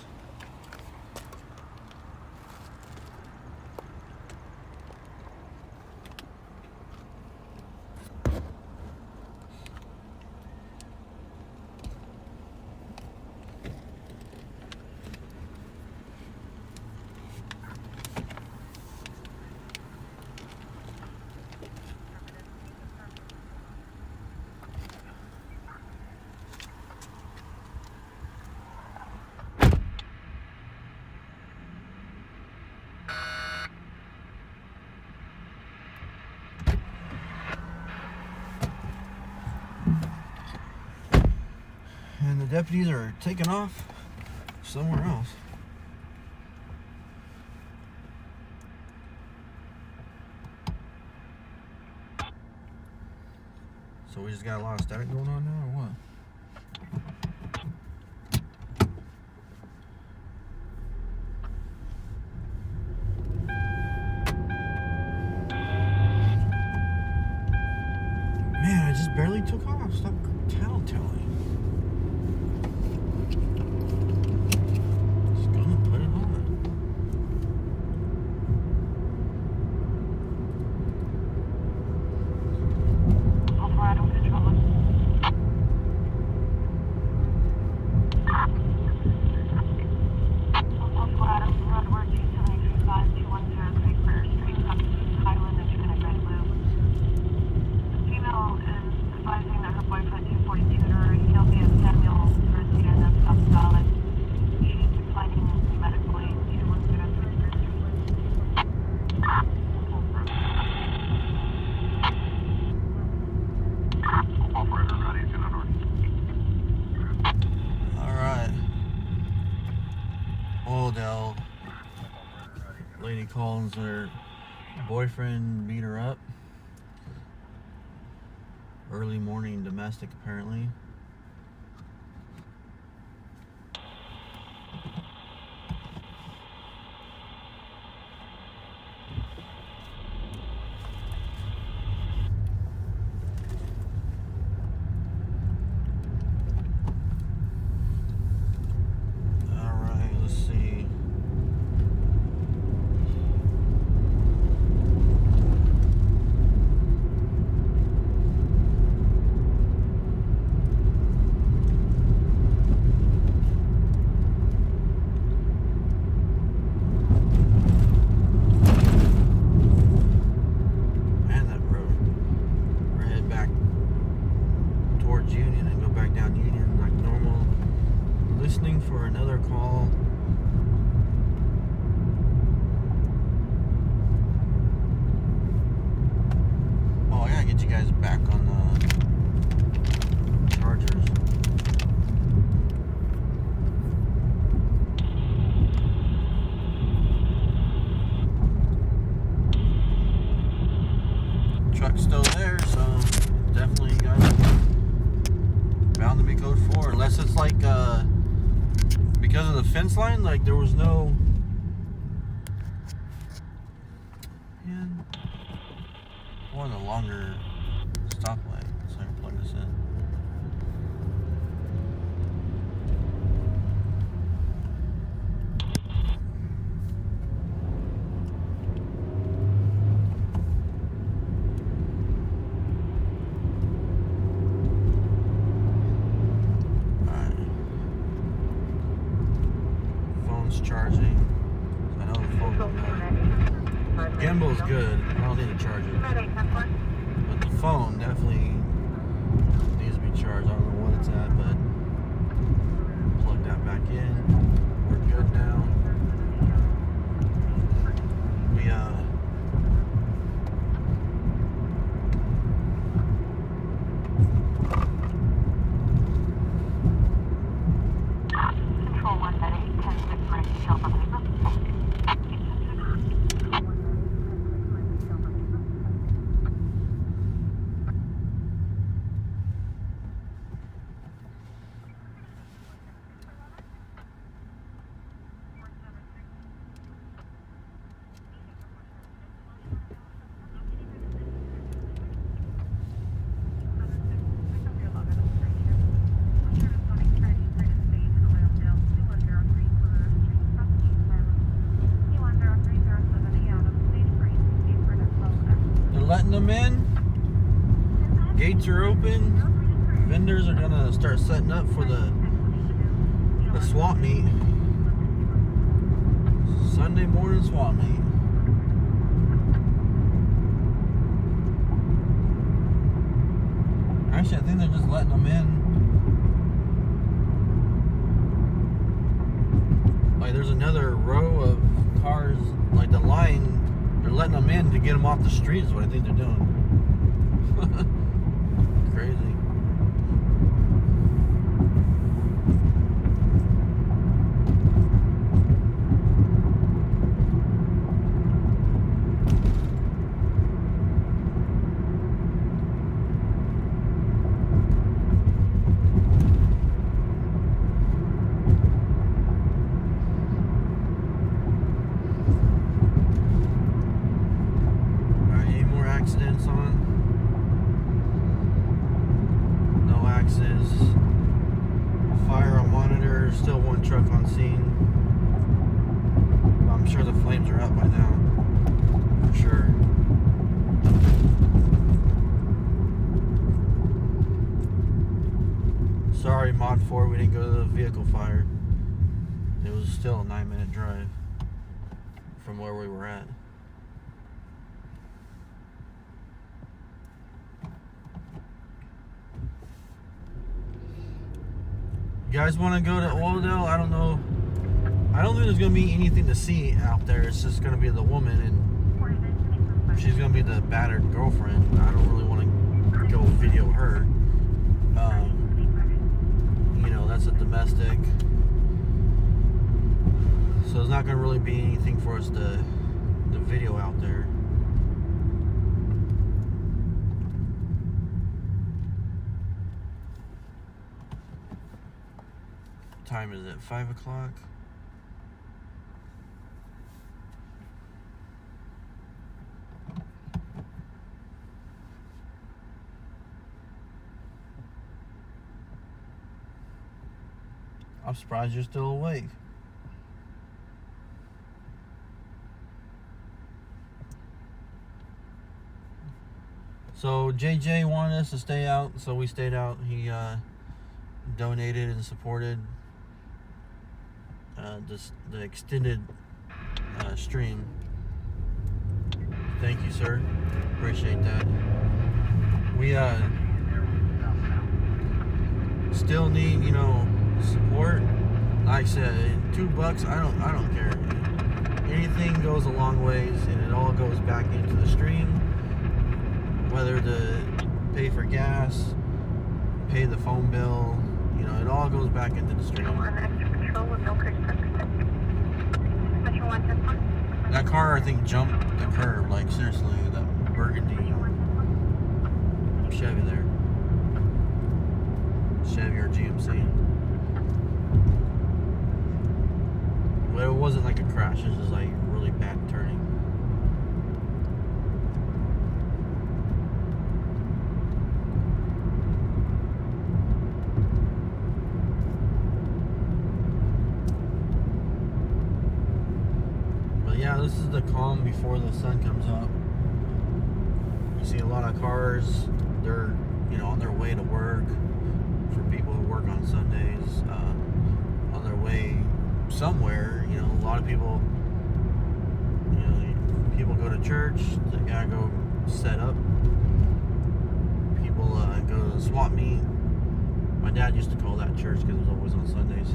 And the deputies are taking off somewhere else. So we just got a lot of static going on now, or what? Man, I just barely took off. Stop tattletelling. Just gonna put it on. Alvarado control. Alvarado, roadwork 275 210 Bakersfield Street, Highland, Michigan, at Red Blue. The female is advising that her boyfriend 242 her. He'll be at Samuel Garcia and that's South Valley. She's declining medically 210 Operator ready, 2 north. Alright. Oildale. Lady calls her boyfriend beat her up. Early morning domestic, apparently. Alright, let's see. Man, that road. We're headed back towards Union and go back down Union like normal. Listening for another call. Oh, I gotta get you guys back on the chargers. Truck's still there, so definitely guys bound to be code 4, unless it's like because of the fence line, like there was no. Man, I want a longer stoplight so I can plug this in. Alright. Phone's charging. I know the phone. Gimbal's good. I don't need to charge it. But the phone definitely needs to be charged. I don't know what it's at, but plug that back in. We're good now. We Control 1 at 810 Discretion. them in. Gates are open. Vendors are gonna start setting up for the swap meet. Sunday morning swap meet. Actually, I think they're just letting them in. Like, there's another row of cars, like the line, they're letting them in to get them off the street is what I think they're doing. Crazy. Accidents on. No axes. Fire on monitor. Still one truck on scene. I'm sure the flames are up by now. For sure. Sorry, Mod 4, we didn't go to the vehicle fire. It was still a 9-minute drive from where we were at. You guys want to go to Oildale? I don't know. I don't think there's going to be anything to see out there. It's just going to be the woman, and she's going to be the battered girlfriend. I don't really want to go video her. You know, that's a domestic. So there's not going to really be anything for us to video out there. Time is it? 5 o'clock? I'm surprised you're still awake. So JJ wanted us to stay out, so we stayed out. He donated and supported the extended stream. Thank you, sir. Appreciate that. We still need, you know, support. Like I said, $2, I don't care. Anything goes a long ways, and it all goes back into the stream. Whether to pay for gas, pay the phone bill, you know, it all goes back into the stream. That car, I think, jumped the curb. Like, seriously, that burgundy Chevy there. Chevy or GMC. But it wasn't like a crash. It was just like really bad turning. Yeah, this is the calm before the sun comes up. You see a lot of cars. They're, you know, on their way to work. For people who work on Sundays, on their way somewhere. You know, a lot of people. You know, people go to church. They gotta go set up. People go to the swap meet. My dad used to call that church because it was always on Sundays.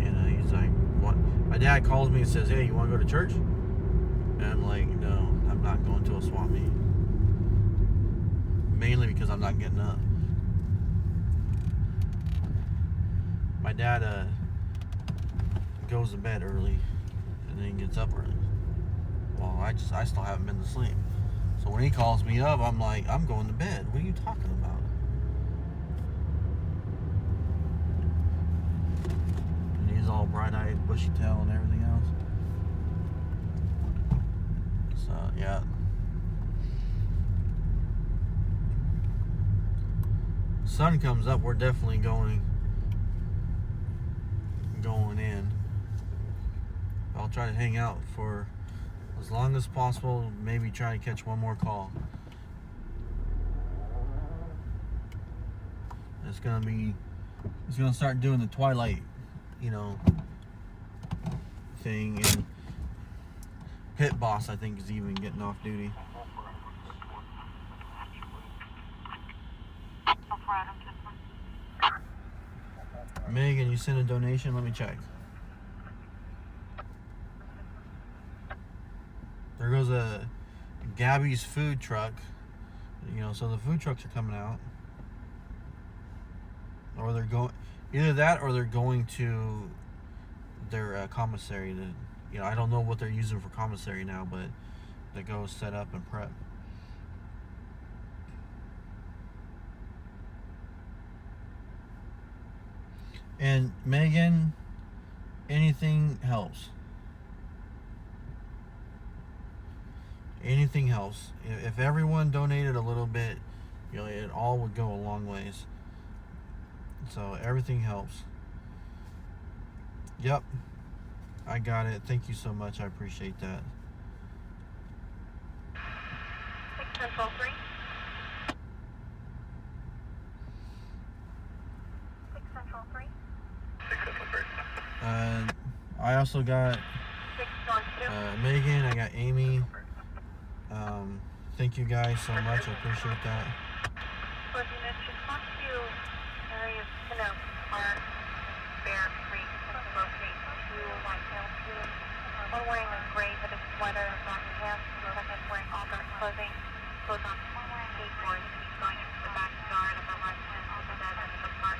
And he's like, "What?" My dad calls me and says, "Hey, you want to go to church?" And I'm like, "No, I'm not going to a swap meet." Mainly because I'm not getting up. My dad goes to bed early and then gets up early. Well, I still haven't been to sleep. So when he calls me up, I'm like, "I'm going to bed. What are you talking about?" All bright-eyed, bushy-tail, and everything else. So yeah, sun comes up, we're definitely going in. I'll try to hang out for as long as possible. Maybe try to catch one more call. It's gonna start doing the twilight, thing, and Pit Boss I think is even getting off duty. Megan, you sent a donation? Let me check. There goes a Gabby's food truck. So the food trucks are coming out. Or they're going, either that or they're going to their commissary. I don't know what they're using for commissary now, but they go set up and prep. And Megan, anything helps. Anything helps. If everyone donated a little bit, it all would go a long ways. So everything helps. Yep, I got it. Thank you so much. I appreciate that. 6 Central 3. 6 Central 3. 6 Central 3. I also got 6 North 2. Megan. I got Amy. Thank you guys so much. I appreciate that. 4 units, respond to areas Snout, Park, Bear Creek, locate 2 white-tailed teams. One wearing a gray hooded sweater and black pants, the second wearing all-dark clothing. Both on skateboards, going into the backyard of a residence of the dead end of the park.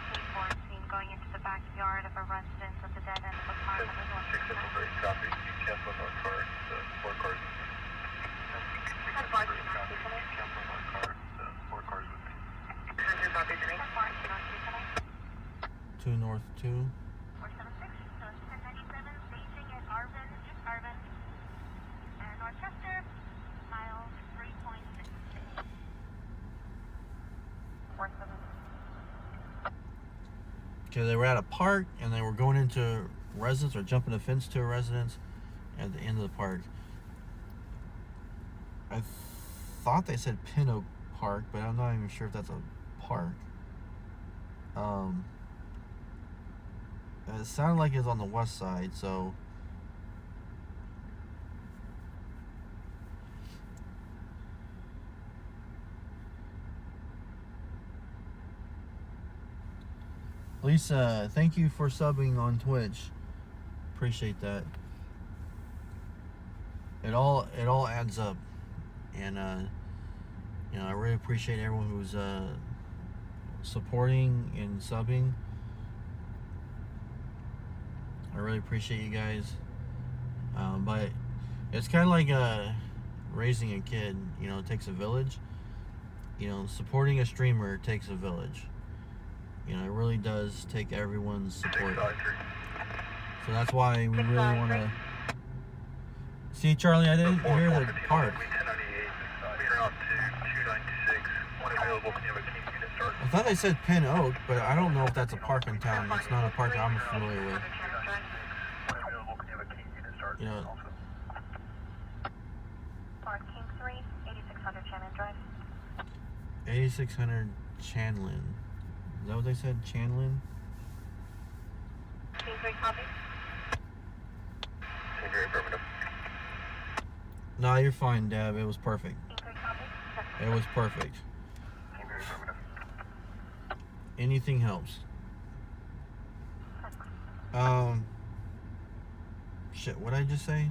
Skateboard seen going into the backyard of a residence of the dead end of the park. 6 Central 3, copy. You cancel on cars, 4 cars. 10 Barge, North 2 tonight. Cancel on cars, 4 cars with me. 100 copy 3. 10 Barge, North 2 tonight. 2 North 2. 476, North 1097, staging at Arvin, and Northchester, miles 3.6. 476. Okay, they were at a park and they were going into residence or jumping a fence to a residence at the end of the park. I thought they said Pin Oak Park, but I'm not even sure if that's a park. It sounded like it's on the west side, so Lisa, thank you for subbing on Twitch. Appreciate that. It all adds up, and I really appreciate everyone who's supporting and subbing. I really appreciate you guys. But it's kind of like raising a kid. It takes a village. Supporting a streamer takes a village. It really does take everyone's support. So that's why we really want to. See, Charlie, I didn't hear the part. I thought they said Pin Oak, but I don't know if that's a park in town. It's not a park I'm familiar with. Park King 3, 8600 Shannon Drive. 8600 Chanlin. Is that what they said? Chanlin? King 3 copy. No, you're fine, Deb. It was perfect. King 3 copy. It was perfect. Anything helps. Shit, what did I just say?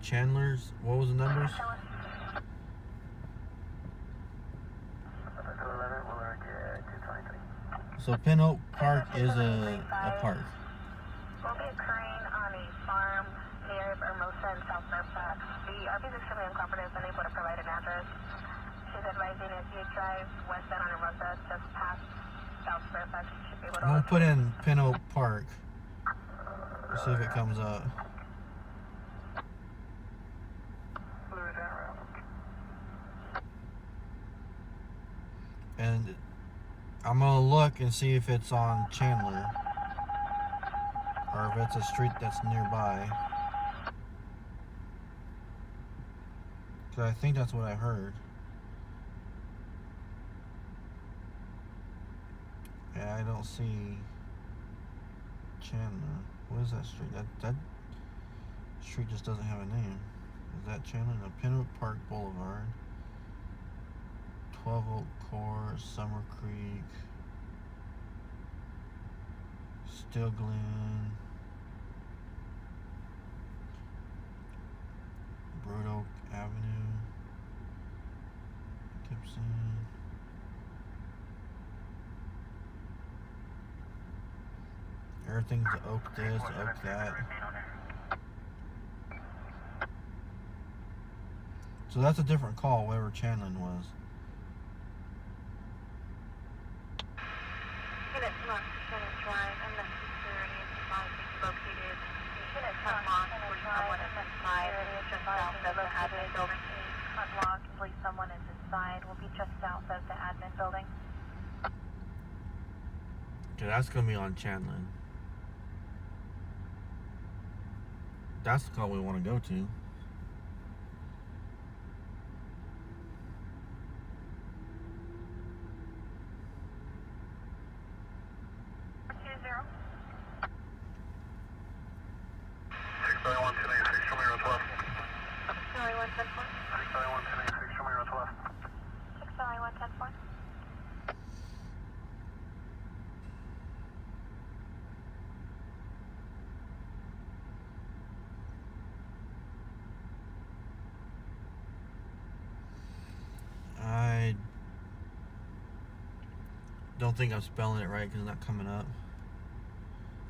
Chandler's, what was the numbers? So Pin Oak Park is a park. Will be occurring on a farm near Hermosa and South Fairfax. The RP is extremely uncooperative, unable to provide an address. She's advising if you drive westbound on Hermosa, just past South Fairfax, you should be able to... I'm gonna put in Pin Oak Park. Let's see if it comes up. And I'm gonna look and see if it's on Chandler or if it's a street that's nearby. Because I think that's what I heard. Yeah, I don't see Chandler. What is that street? That street just doesn't have a name. Is that Chandler? No, Pinwood Park Boulevard. 12 Oak Court, Summer Creek, Still Glen, Broad Oak Avenue, Gibson. Everything's oak this, oak that. So that's a different call, wherever Chandlin was. Unit 1, Shannon Drive, unnecessary advising located. Unit 10 locked, please someone is inside, just south of the admin building. Unlocked, please someone is inside, will be just south of the admin building. Okay, that's gonna be on Chandlin. That's the call we want to go to. I don't think I'm spelling it right because it's not coming up.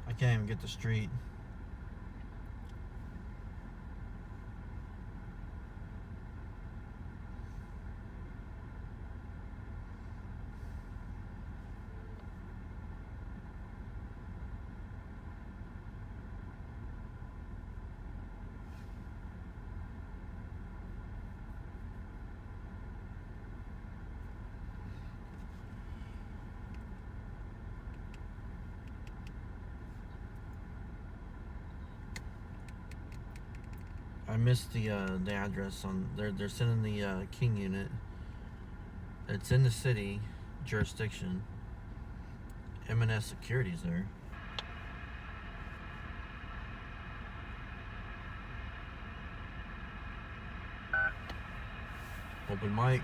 I can't even get the street. I missed the address on. They're sending the King unit. It's in the city jurisdiction. M&S Security's there. Open mic.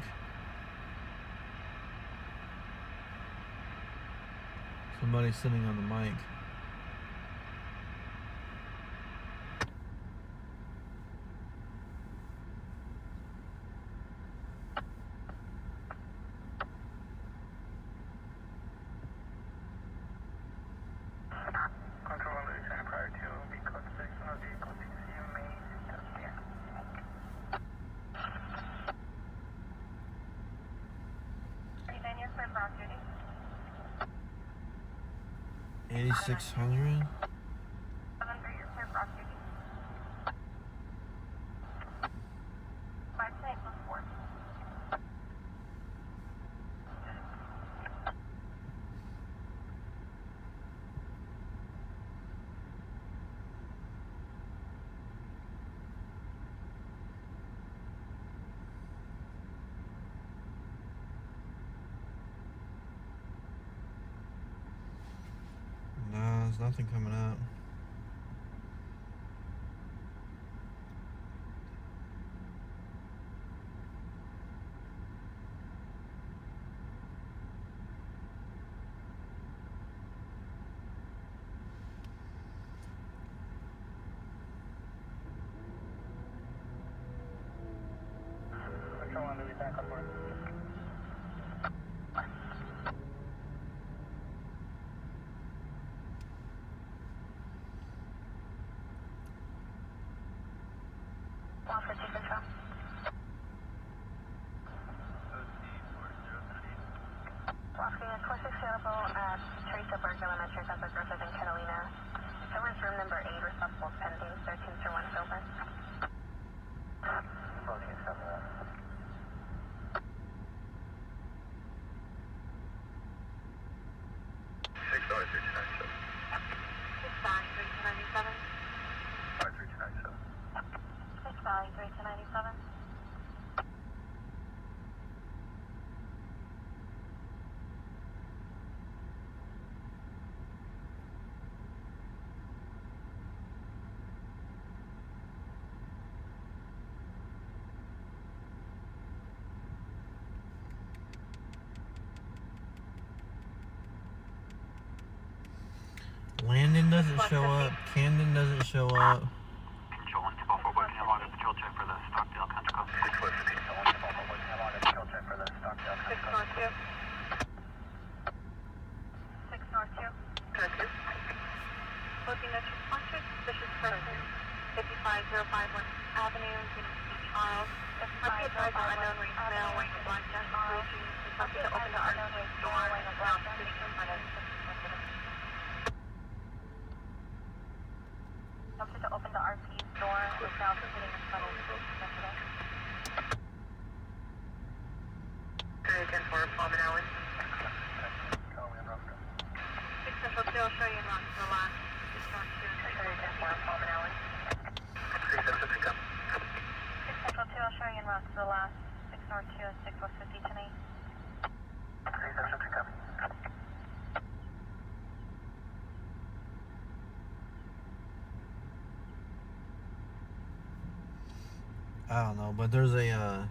Somebody's sitting on the mic. $8,600. No, there's nothing coming up. doesn't show up. Camden doesn't show up. Control 124 Boy, can you log a patrol check for the Stockdale Country Club? 615, Control 124 Boy, can you log a patrol check for the Stockdale Country Club? 6 North 2. 6 North 2. Looking at your sponsor, suspicious person, 55051 Avenue, Unit C, Charles. Subject driver unknown reads mail, wearing a black jacket, blue jeans. Subject to open the RTA door and allow sitting in front of Subject to open the RTA door without sitting in front of resident. Again for Palm and Allen. 6 Central 2, I'll show you in route to the last. 6 North 2, again for Palm and Allen. 6 Central 2, come. 6 Central 2, I'll show you in route to the last. 6 North 2, 6 West 50 tonight. 6 Central 2, come. I don't know, but there's a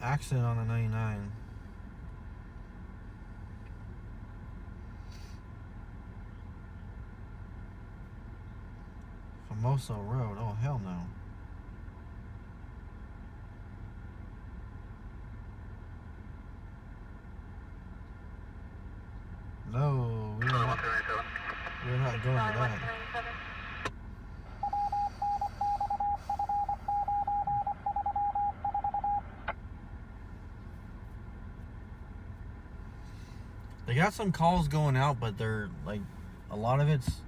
accident on the 99. Famoso Road. Oh, hell no. No, we're not going to that. They got some calls going out, but they're like, a lot of it's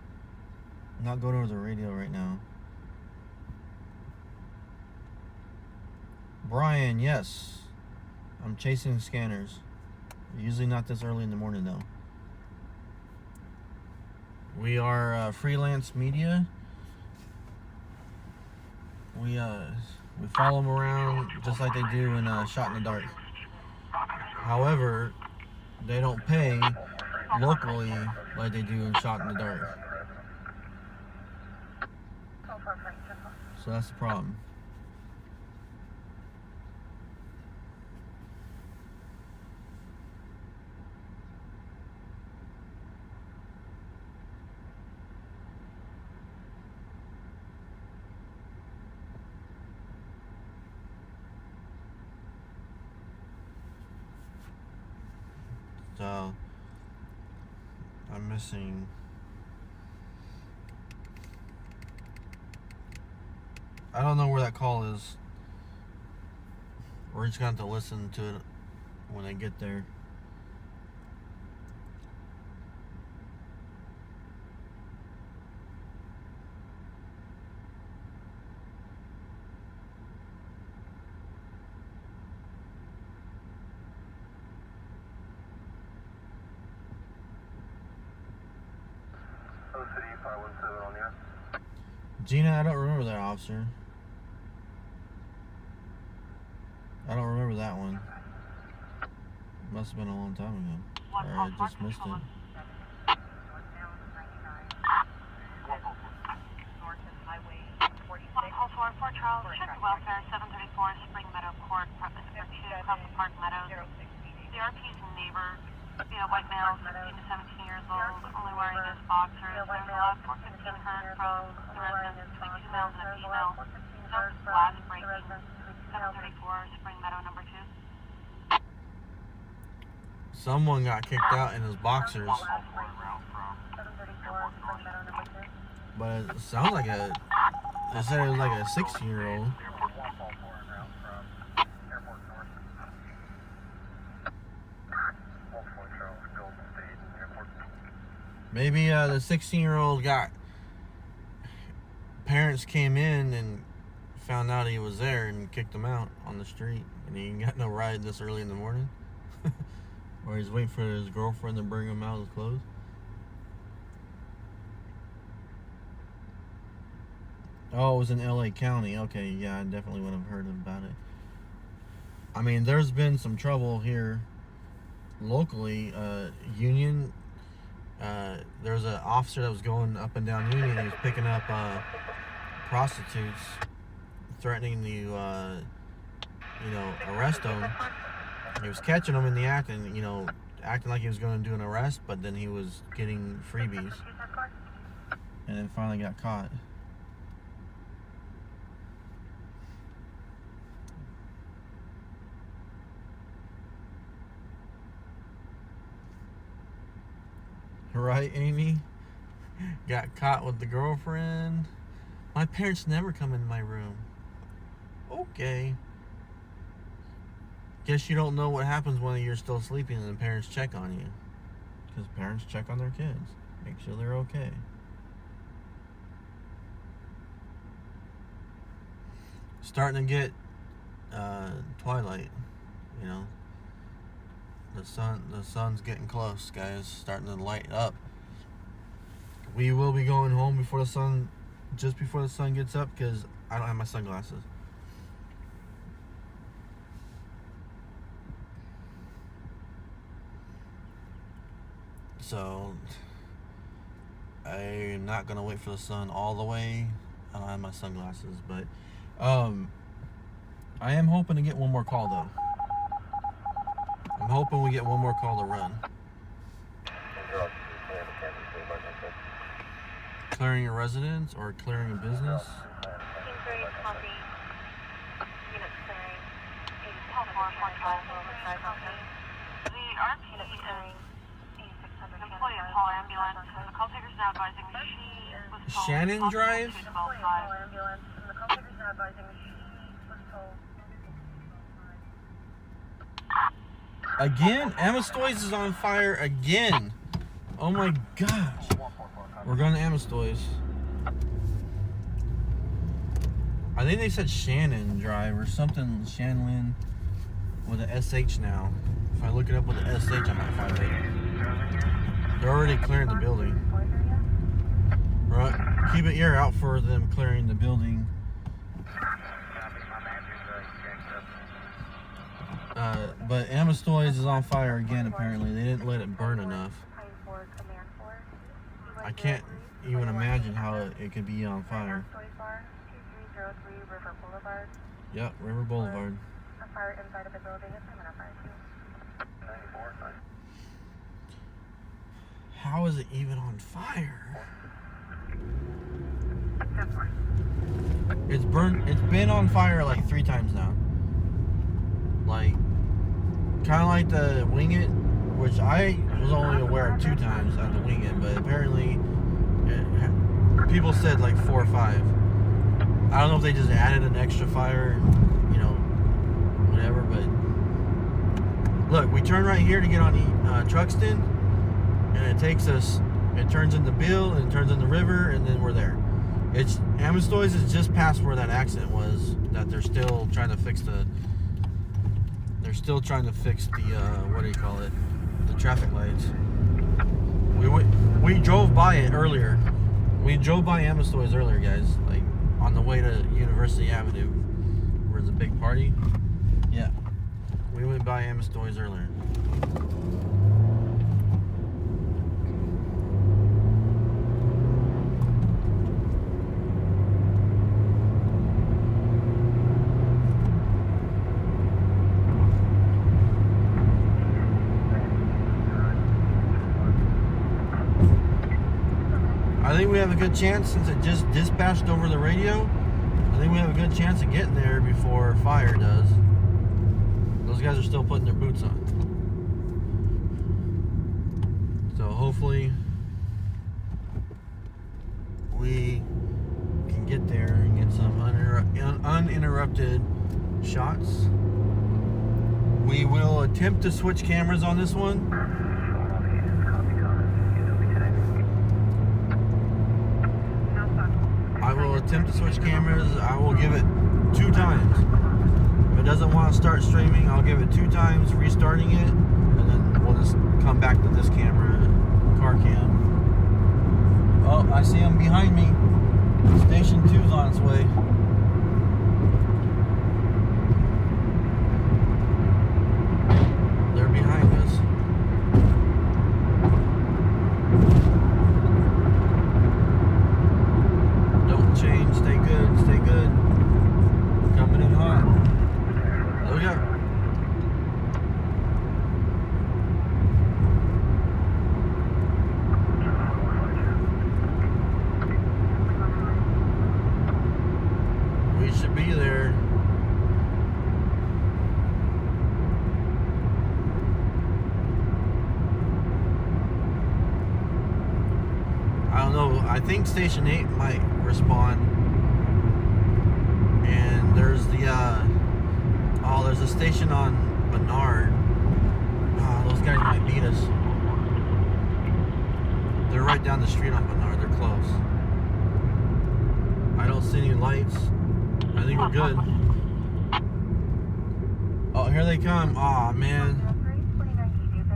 not going over the radio right now. Brian, yes. I'm chasing scanners. Usually not this early in the morning though. We are freelance media. We follow them around just like they do in Shot in the Dark. However, they don't pay locally like they do in Shot in the Dark. So that's the problem. So I'm missing I don't know where that call is. We're just going to have to listen to it when I get there. City 517 on here. Gina, I don't remember that, officer. I don't remember that one. Must have been a long time ago. Or I just missed it. Charles, check the welfare, 734 Spring Meadow Court, apartment number 2, across the Park Meadows. The RP's neighbor, white male, 15 to 17 years old, only wearing his boxers. There's a last 415 heard from the residents between 2 males and a female. Sounds blast breaking, 734 Spring Meadow number 2. Someone got kicked out in his boxers. But it sounds like a... They said it was like a 16-year-old. Maybe the 16-year-old got... Parents came in and found out he was there and kicked him out on the street. And he ain't got no ride this early in the morning. Or he's waiting for his girlfriend to bring him out his clothes. Oh, it was in LA County. Okay, yeah, I definitely would have heard about it. I mean, there's been some trouble here locally. Union, there's an officer that was going up and down Union. He was picking up prostitutes, threatening to, arrest them. He was catching them in the act and, acting like he was going to do an arrest, but then he was getting freebies. and then finally got caught. Right, Amy? Got caught with the girlfriend. My parents never come in my room. Okay. Guess you don't know what happens when you're still sleeping and the parents check on you. Because parents check on their kids. Make sure they're okay. Starting to get twilight, you know. The sun's getting close, guys. Starting to light up. We will be going home just before the sun gets up, because I don't have my sunglasses. So I'm not gonna wait for the sun all the way. I don't have my sunglasses, but I am hoping to get one more call though. I'm hoping we get one more call to run. Clearing a residence or clearing a business? Team 3, copy. Unit clearing. 84.5. The RP employee of Paul Ambulance. The call taker's now advising me she was told. Shannon Drive? Employee of Paul Ambulance. And the call taker's now advising me she was told. Again? Amistoys is on fire again. Oh my gosh. We're going to Amistoys. I think they said Shannon Drive or something. Shannon with an SH now. If I look it up with an SH, I might find it. They're already clearing the building. Right. Keep an ear out for them clearing the building. But Amistoys is on fire again, apparently. They didn't let it burn enough. I can't even imagine how it could be on fire. 2303 River Boulevard. Yep, River Boulevard. A fire inside of the building is coming up fire too. How is it even on fire? It's been on fire like 3 times now. Like, kind of like the Wing It, which I was only aware of 2 times at the Wing It, but apparently people said like 4 or 5. I don't know if they just added an extra fire, and, you know, whatever, but look, we turn right here to get on the Truxton, and it turns into Bill, and it turns into River, and then we're there. Amistoys is just past where that accident was, that they're still trying to fix the what do you call it? The traffic lights. We drove by it earlier. We drove by Amistoys earlier, guys. Like on the way to University Avenue, where there's a big party. Yeah, we went by Amistoys earlier. I think we have a good chance, since it just dispatched over the radio. I think we have a good chance of getting there before fire does. Those guys are still putting their boots on. So hopefully we can get there and get some uninterrupted shots. We will attempt to switch cameras on this one. I will attempt to switch cameras. I will give it 2 times. If it doesn't want to start streaming, I'll give it 2 times, restarting it, and then we'll just come back to this camera, car cam. Oh, I see them behind me. Station 2's on its way. They're behind us. Change, stay good, stay good. Coming in hot. Oh yeah. I think Station 8 might respond. And there's the, there's a station on Bernard. Oh, those guys might beat us. They're right down the street on Bernard. They're close. I don't see any lights. I think we're good. Oh, here they come. Aw, man.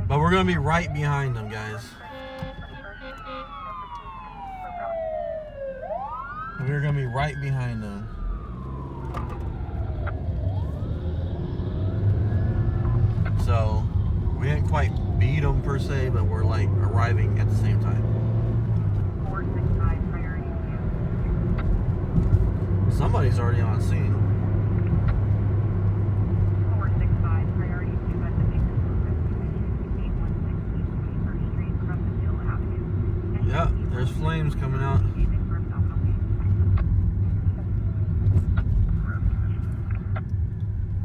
But we're going to be right behind them, guys. We're going to be right behind them. So, we didn't quite beat them per se, but we're like arriving at the same time. 465 priority 2. Somebody's already on scene. 465 priority 2 at the Bakersfield Rescue Mission, 816 21st Street, Bakersfield Avenue. Yep, there's flames coming out.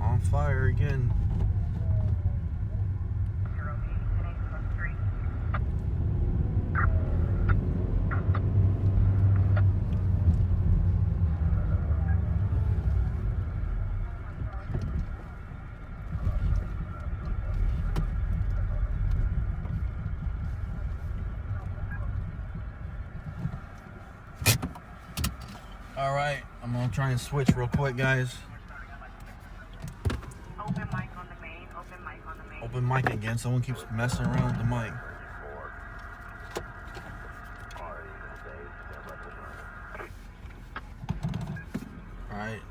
On fire again. Alright, I'm gonna try and switch real quick, guys. Open mic on the main, open mic on the main. Open mic again. Someone keeps messing around with the mic. Alright.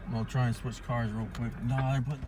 I'm gonna try and switch cars real quick. No, I put.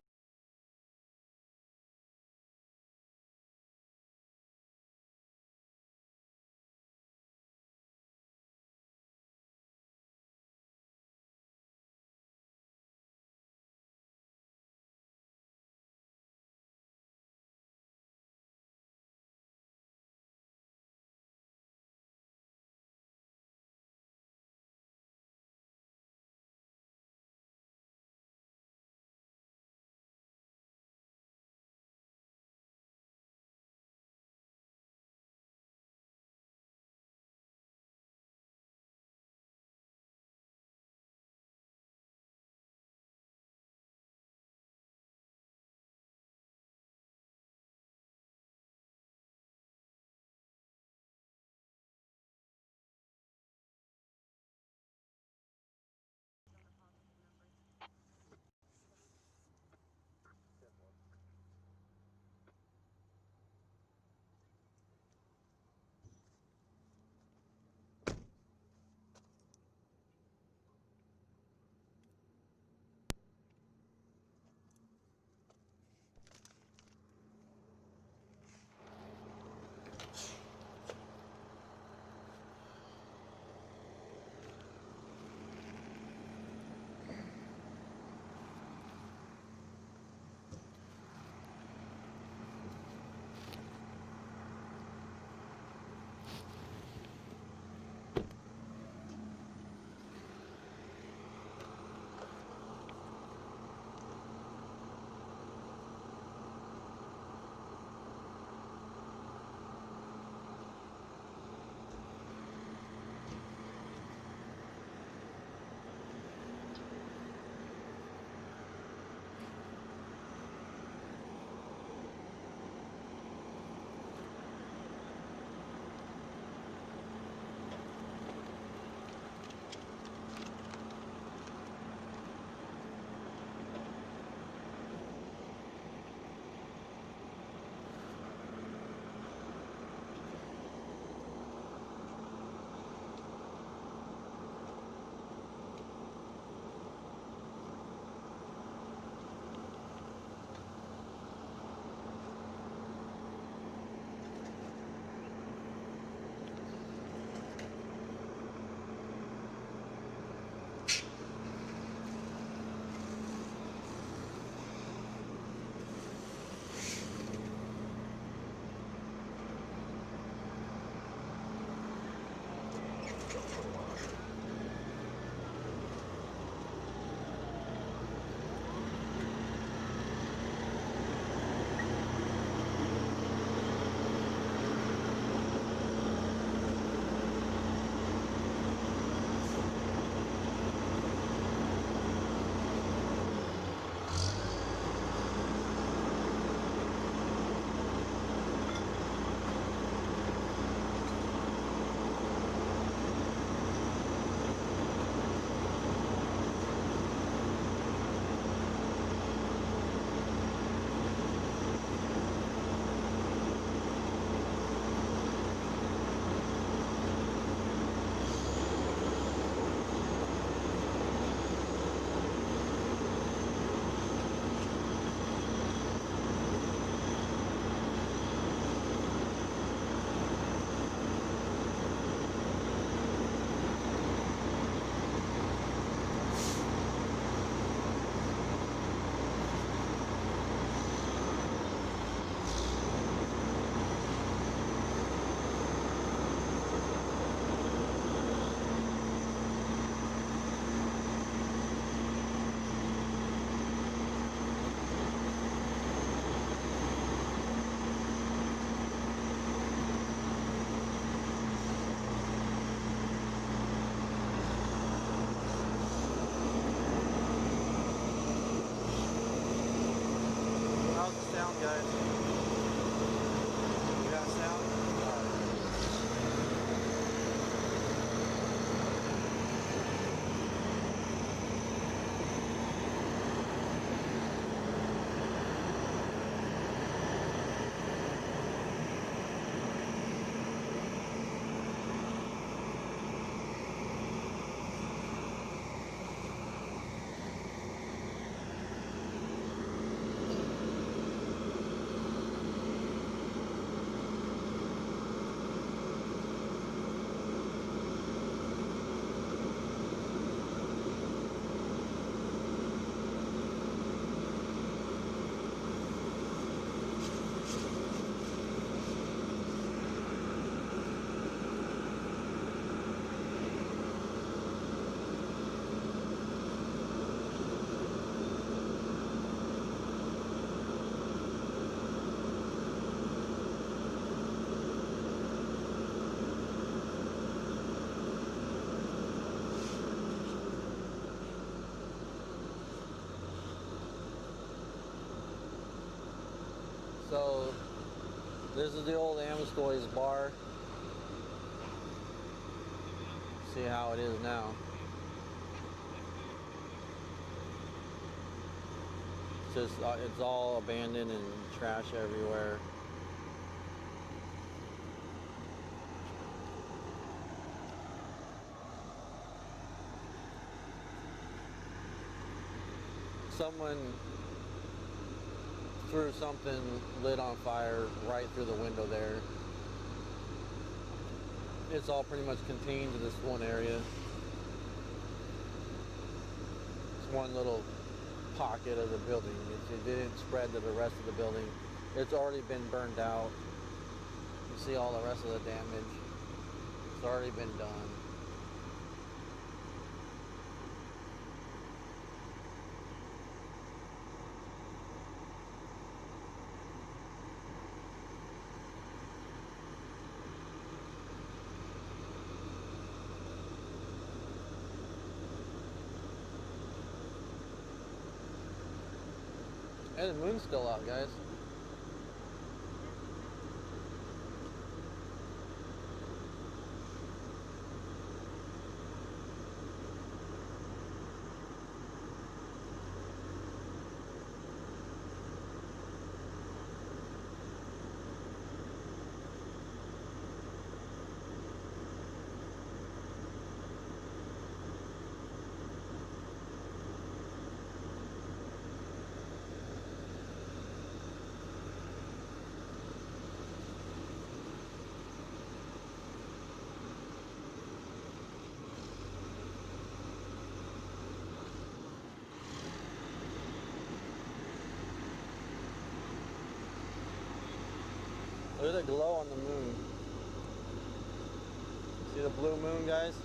So this is the old Amstoy's bar. See how it is now. It's just it's all abandoned and trash everywhere. Someone threw something lit on fire right through the window there. It's all pretty much contained to this one area. It's one little pocket of the building. It didn't spread to the rest of the building. It's already been burned out. You see all the rest of the damage. It's already been done. And the moon's still out, guys. Look at the glow on the moon. See the blue moon, guys?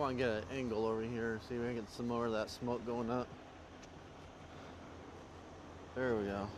want to get an angle over here, see if we can get some more of that smoke going up. There we go.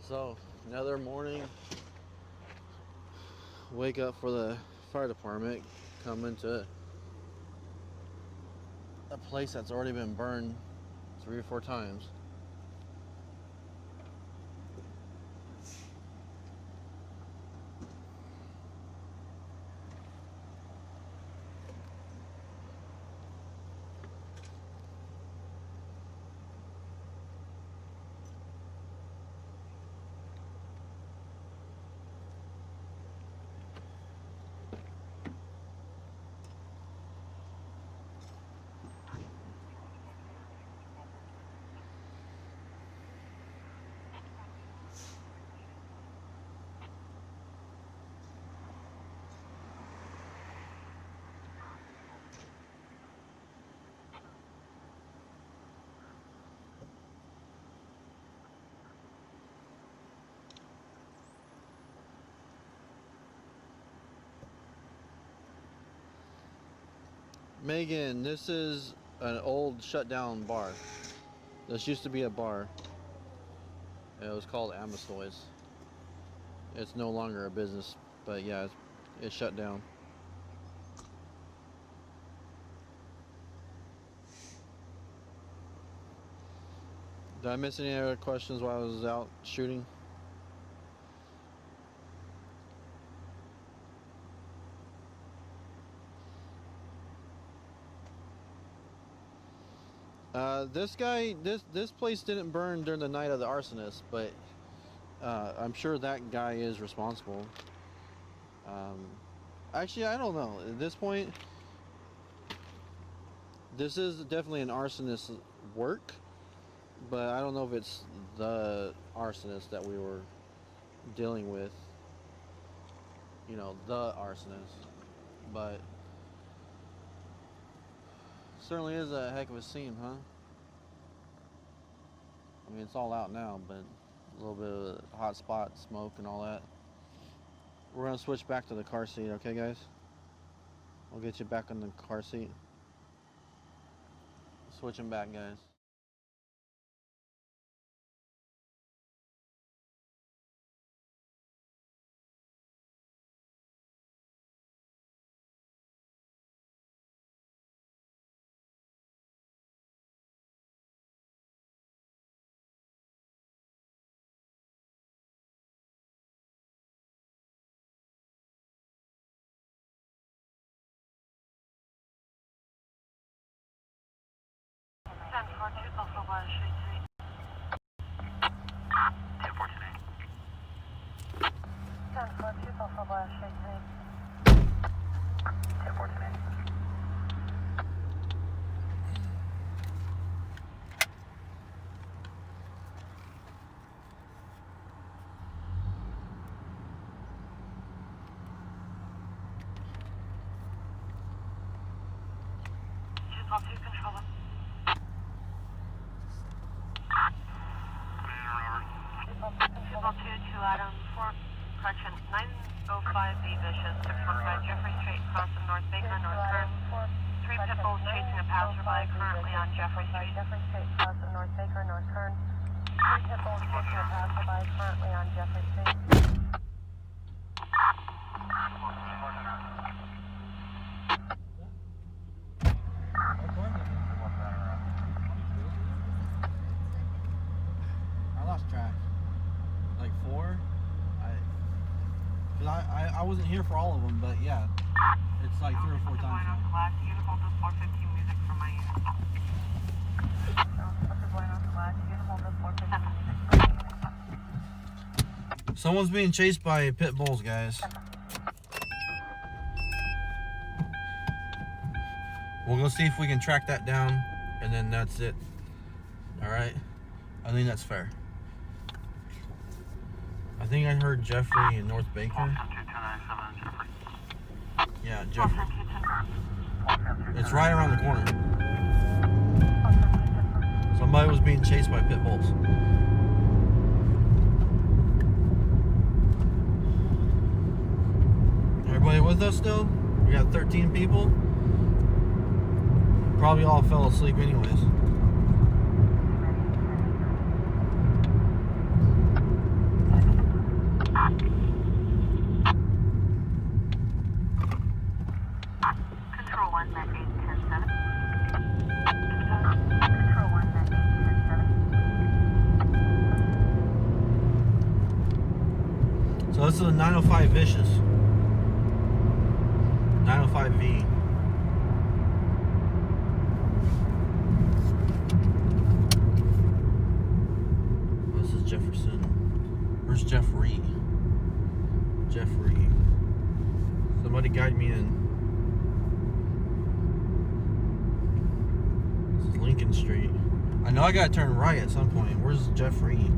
So, another morning, wake up for the fire department, come into a place that's already been burned 3 or 4 times. Megan, this is an old shut down bar. This used to be a bar. It was called Amistoys. It's no longer a business, but yeah, it's shut down. Did I miss any other questions while I was out shooting? This place didn't burn during the night of the arsonist, but I'm sure that guy is responsible. Actually, I don't know. At this point, this is definitely an arsonist's work, but I don't know if it's the arsonist that we were dealing with. You know, the arsonist. But certainly is a heck of a scene, huh? I mean, it's all out now, but a little bit of hot spot, smoke, and all that. We're gonna switch back to the car seat, okay, guys? We'll get you back in the car seat. Switching back, guys. Adam, 4, correction, 905B Vicious, 615 Jeffrey Street, crossing North Baker, North Kern. 3 pit bulls chasing a passerby currently on Jeffrey Street. Jeffrey Street, crossing North Baker, North Kern. 3 pit bulls chasing a passerby currently on Jeffrey Street. I lost track. Like 4? I wasn't here for all of them, but yeah. It's like 3 or 4 times now. Uniform to 415 music from my unit. Someone's being chased by pit bulls, guys. We'll go see if we can track that down, and then that's it. Alright? I think that's fair. I think I heard Jeffrey in North Baker. Yeah, Jeffrey. It's right around the corner. Somebody was being chased by pit bulls. Everybody with us still? We got 13 people. Probably all fell asleep anyways. Control 1, Met 810-7. Control 1, Met 810-7. So this is a 905 Vicious. 905V. This is Jefferson. Where's Jeffrey? Jeffrey. Somebody guide me in. This is Lincoln Street. I know I gotta turn right at some point. Where's Jeffrey?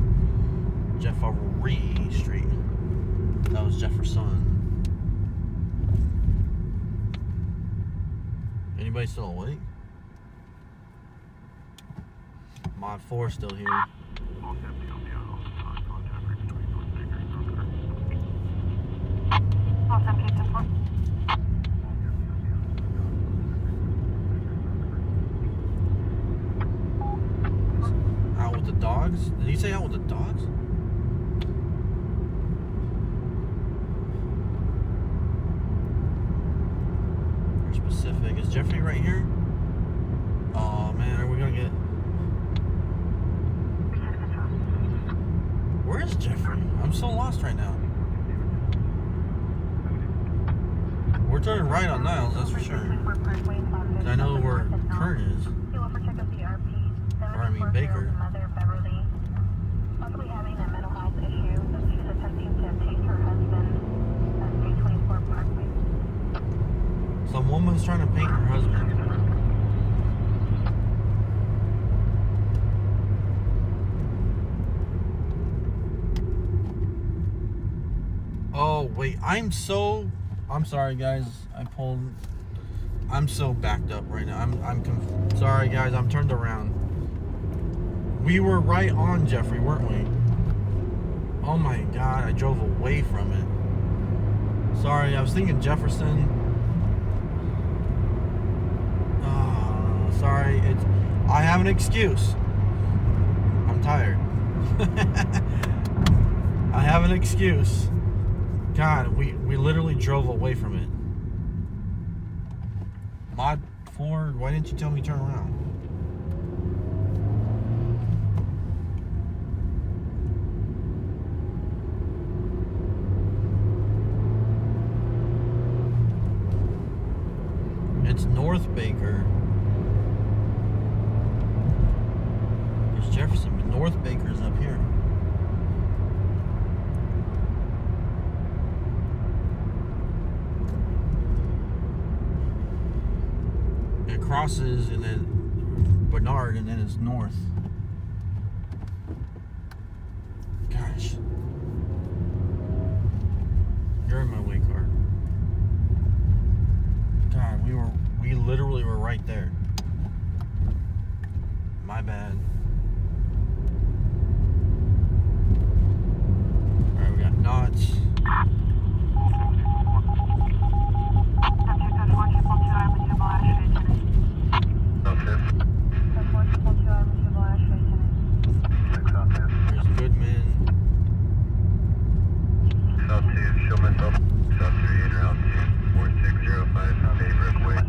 Jeffrey Street. That was Jefferson. Anybody still awake? Mod 4 still here. Out with the dogs? Did he say out with the dogs? Specific. Is Jeffrey right here? Oh man, are we gonna get... Where is Jeffrey? I'm so lost right now. We're turning right on Niles, that's for sure. I know where Kern is. Or I mean Baker. Possibly having a mental health issue. She's attempting to obtain her husband at 324 Parkway. Some woman's trying to paint her husband. Oh wait, I'm sorry guys. I'm so backed up right now. Sorry guys, I'm turned around. We were right on Jeffrey, weren't we? Oh my god, I drove away from it. Sorry, I was thinking Jefferson. Sorry, I have an excuse. I'm tired. I have an excuse. God, we literally drove away from it. Mod 4, why didn't you tell me to turn around? It's North Baker. There's Jefferson, but North Baker's up here. It crosses and then Bernard and then it's north. Gosh. You're in my way car. God, we literally were right there. My bad. Alright,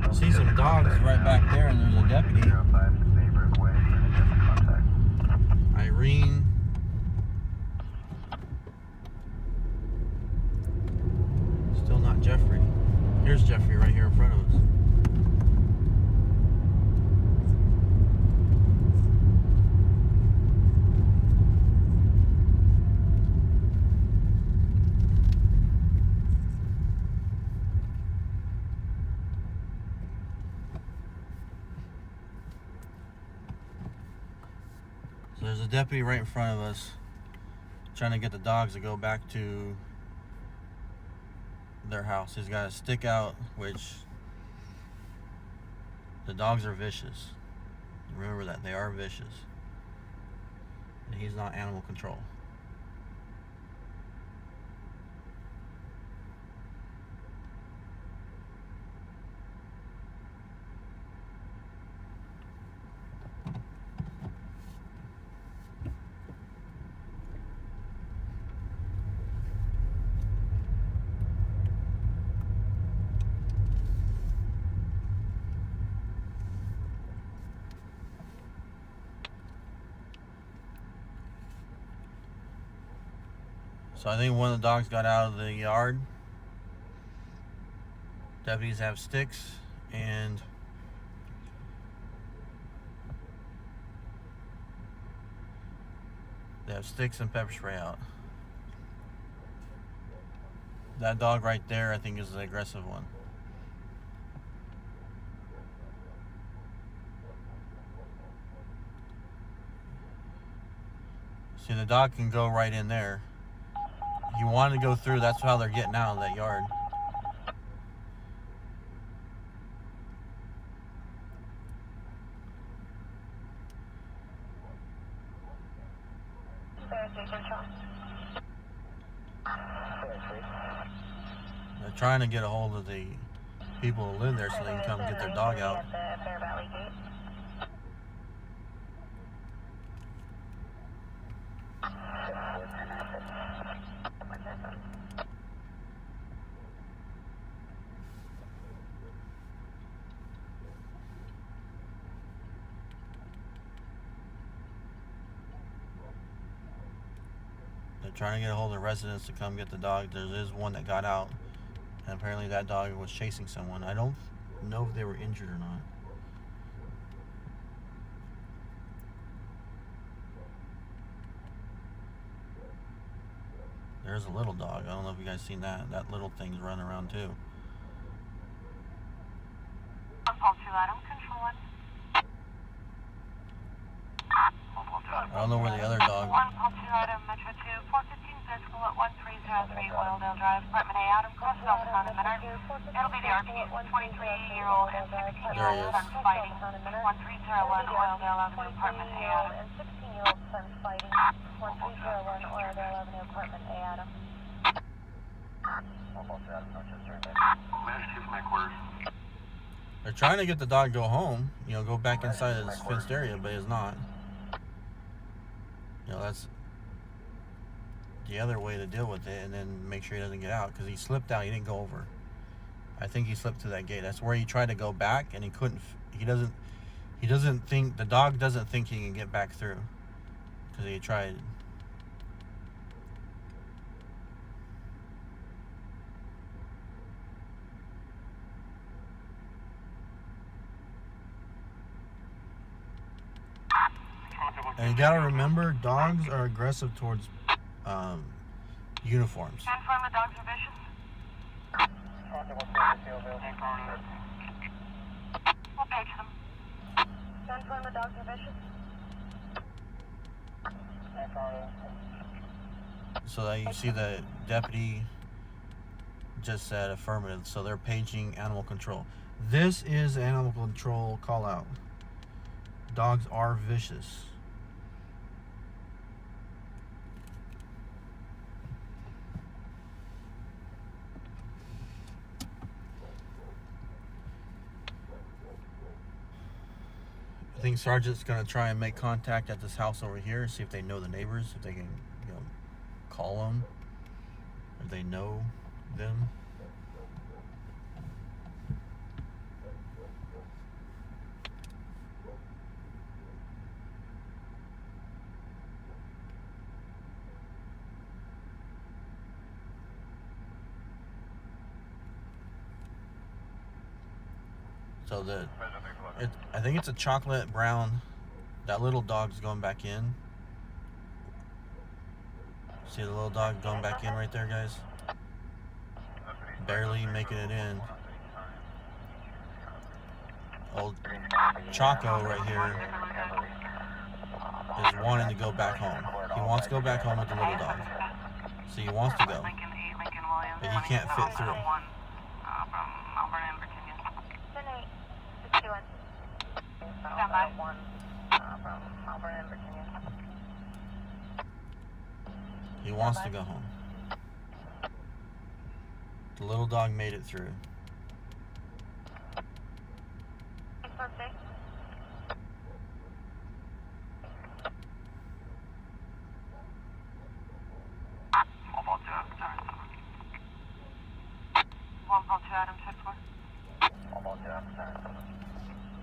I see some dogs right back there, and there's a deputy. 05 Baybrook Way, contact. Irene. Still not Jeffrey. Here's Jeffrey right here in front of us. So there's a deputy right in front of us trying to get the dogs to go back to their house. He's got a stick out, which the dogs are vicious. Remember that, they are vicious. And he's not animal control. So I think one of the dogs got out of the yard. Deputies have sticks and they have sticks and pepper spray out. That dog right there, I think, is the aggressive one. See, the dog can go right in there. He wanted to go through, that's how they're getting out of that yard. They're trying to get a hold of the people who live there so they can come get their dog out. They're trying to get a hold of residents to come get the dog. There is one that got out, and apparently that dog was chasing someone. I don't know if they were injured or not. There's a little dog. I don't know if you guys seen that. That little thing's running around too. I don't know where the other dog. It'll be the RP's 23-year-old and 16-year-old son fighting. 1301 Oildale Avenue, Apartment A, Adam. And 16-year-old son fighting. 1301 Oildale Avenue, Apartment A, Adam. They're trying to get the dog to go home, you know, go back inside his fenced area, but he's not. You know, that's the other way to deal with it, and then make sure he doesn't get out, because he slipped out. He didn't go over. I think he slipped through that gate. That's where he tried to go back, and he couldn't. He doesn't think, the dog doesn't think he can get back through, because he tried. And you gotta remember, dogs are aggressive towards uniforms. Confirm the dogs are vicious. We'll page them. Confirm the dogs are vicious. So that you see the deputy just said affirmative, so they're paging animal control. This is animal control call out. Dogs are vicious. I think Sergeant's gonna try and make contact at this house over here and see if they know the neighbors, if they can, you know, call them, if they know them. So I think it's a chocolate brown. That little dog's going back in. See the little dog going back in right there, guys? Barely making it in. Old Choco right here is wanting to go back home. He wants to go back home with the little dog. So he wants to go. But he can't fit through. He wants to go home. The little dog made it through.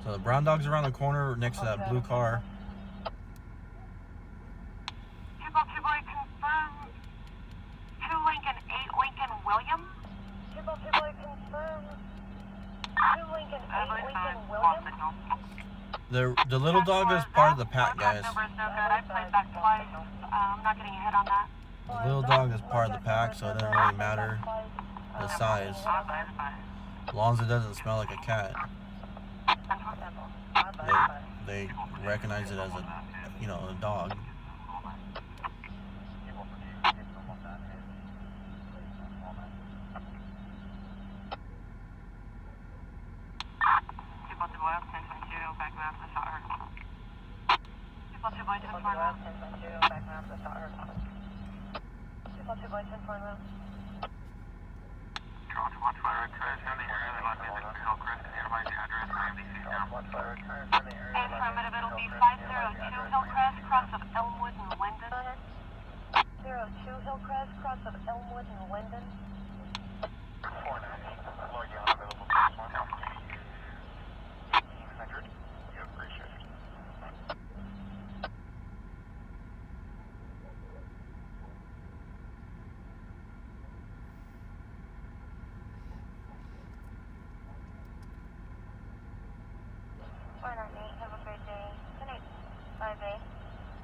So the brown dog's around the corner next to that blue car. The little dog is part of the pack, guys. The little dog is part of the pack, so it doesn't really matter the size, as long as it doesn't smell like a cat. They recognize it as a dog. Affirmative, it'll be 502 Hillcrest, cross of Elmwood and Linden. 02 Hillcrest, cross of Elmwood and Linden. 490, logging on available class 1, altitude 1800, you appreciate it. Have a great day. Good night. Bye, babe.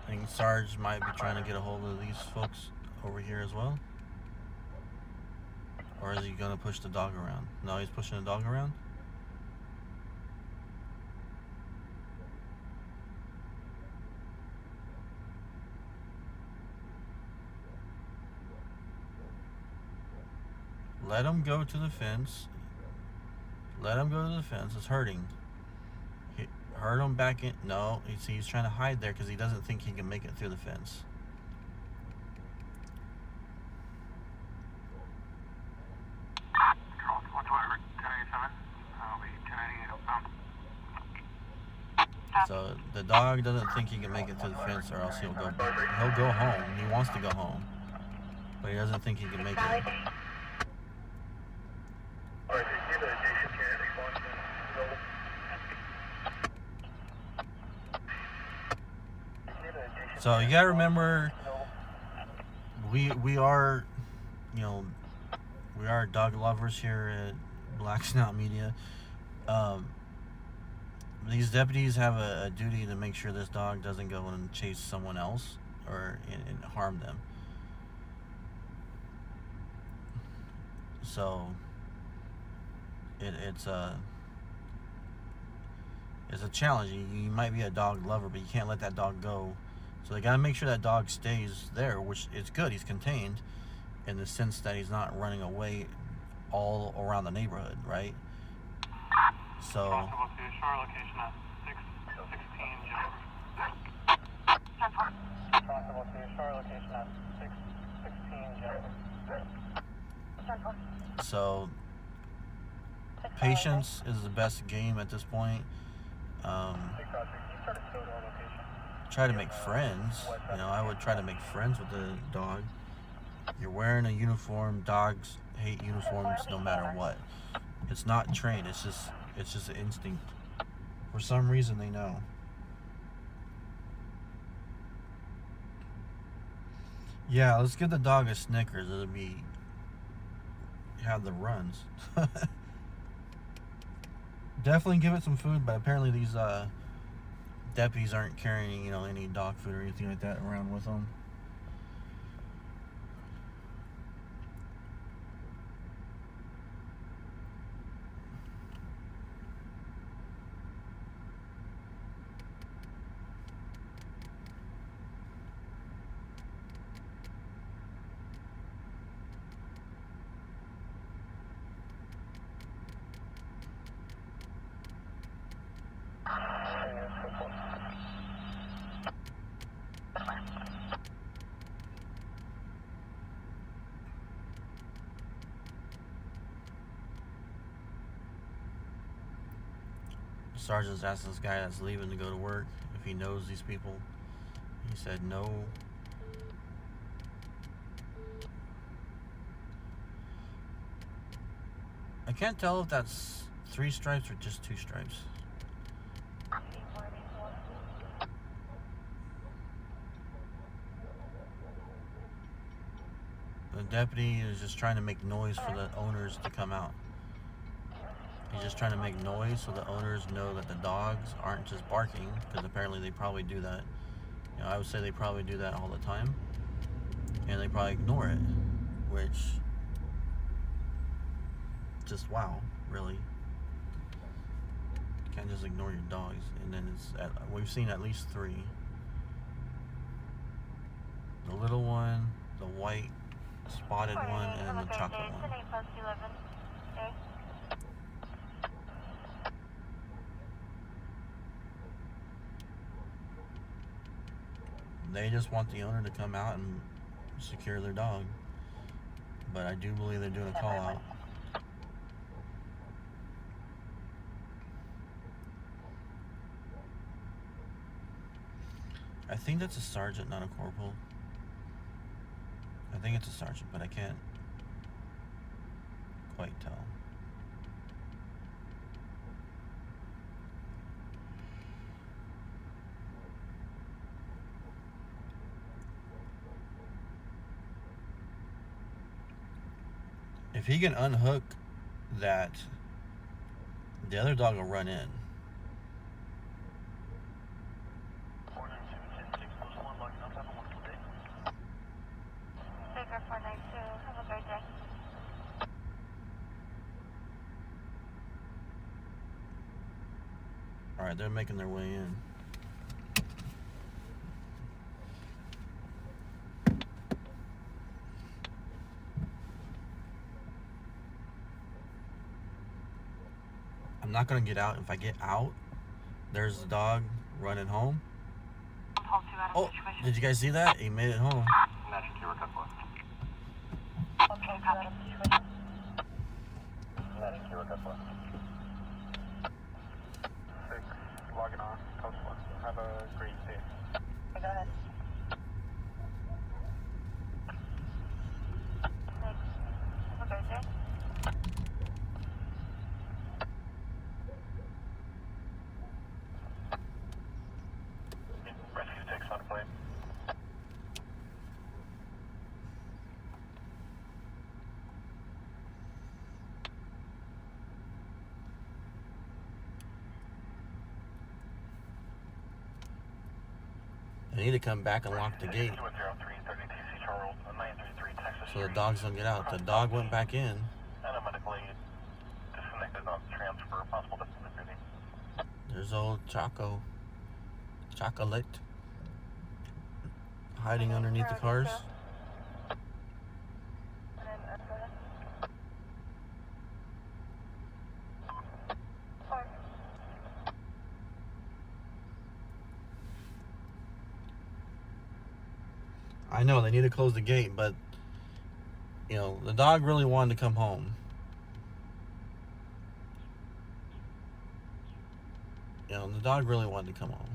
I think Sarge might be trying to get a hold of these folks over here as well. Or is he going to push the dog around? No, he's pushing the dog around? Let him go to the fence. Let him go to the fence. It's hurting. Hurt him back in. No, he's trying to hide there because he doesn't think he can make it through the fence. So the dog doesn't think he can make it through the fence, or else he'll go home. He wants to go home, but he doesn't think he can make it. So you gotta remember, we are, we are dog lovers here at Black Snout Media. These deputies have a duty to make sure this dog doesn't go and chase someone else or and harm them. So it's a challenge. You might be a dog lover, but you can't let that dog go. So they gotta make sure that dog stays there, which is good. He's contained in the sense that he's not running away all around the neighborhood, right? So Possible to shore location at 616 Possible to shore location at 616 So patience is the best game at this point. Try to make friends. I would try to make friends with the dog. You're wearing a uniform. Dogs hate uniforms no matter what. It's not trained. It's just an instinct. For some reason, they know. Yeah, let's give the dog a Snickers. It'll have the runs. Definitely give it some food, but apparently these deputies aren't carrying, you know, any dog food or anything like that around with them. Sergeant's asked this guy that's leaving to go to work if he knows these people. He said no. I can't tell if that's 3 stripes or just 2 stripes. The deputy is just trying to make noise for the owners to come out. He's just trying to make noise so the owners know that the dogs aren't just barking, because apparently they probably do that. You know, I would say they probably do that all the time, and they probably ignore it, which, just wow, really. You can't just ignore your dogs. And then we've seen at least 3. The little one, the white spotted one, and then the chocolate one. They just want the owner to come out and secure their dog. But I do believe they're doing a call out. I think that's a sergeant, not a corporal. I think it's a sergeant, but I can't quite tell. If he can unhook that, the other dog will run in. Baker 492, have a great day. Alright, they're making their way in. I'm not gonna get out. If I get out, there's the dog running home. Oh, did you guys see that? He made it home. Logging on. Code 1. Have a great day. Go ahead. Have a great day. Rescue takes on plane. They need to come back and lock the gate so the dogs don't get out. The dog went back in. There's old Chocolate hiding underneath the cars. I know they need to close the gate, but you know, the dog really wanted to come home. You know, the dog really wanted to come home.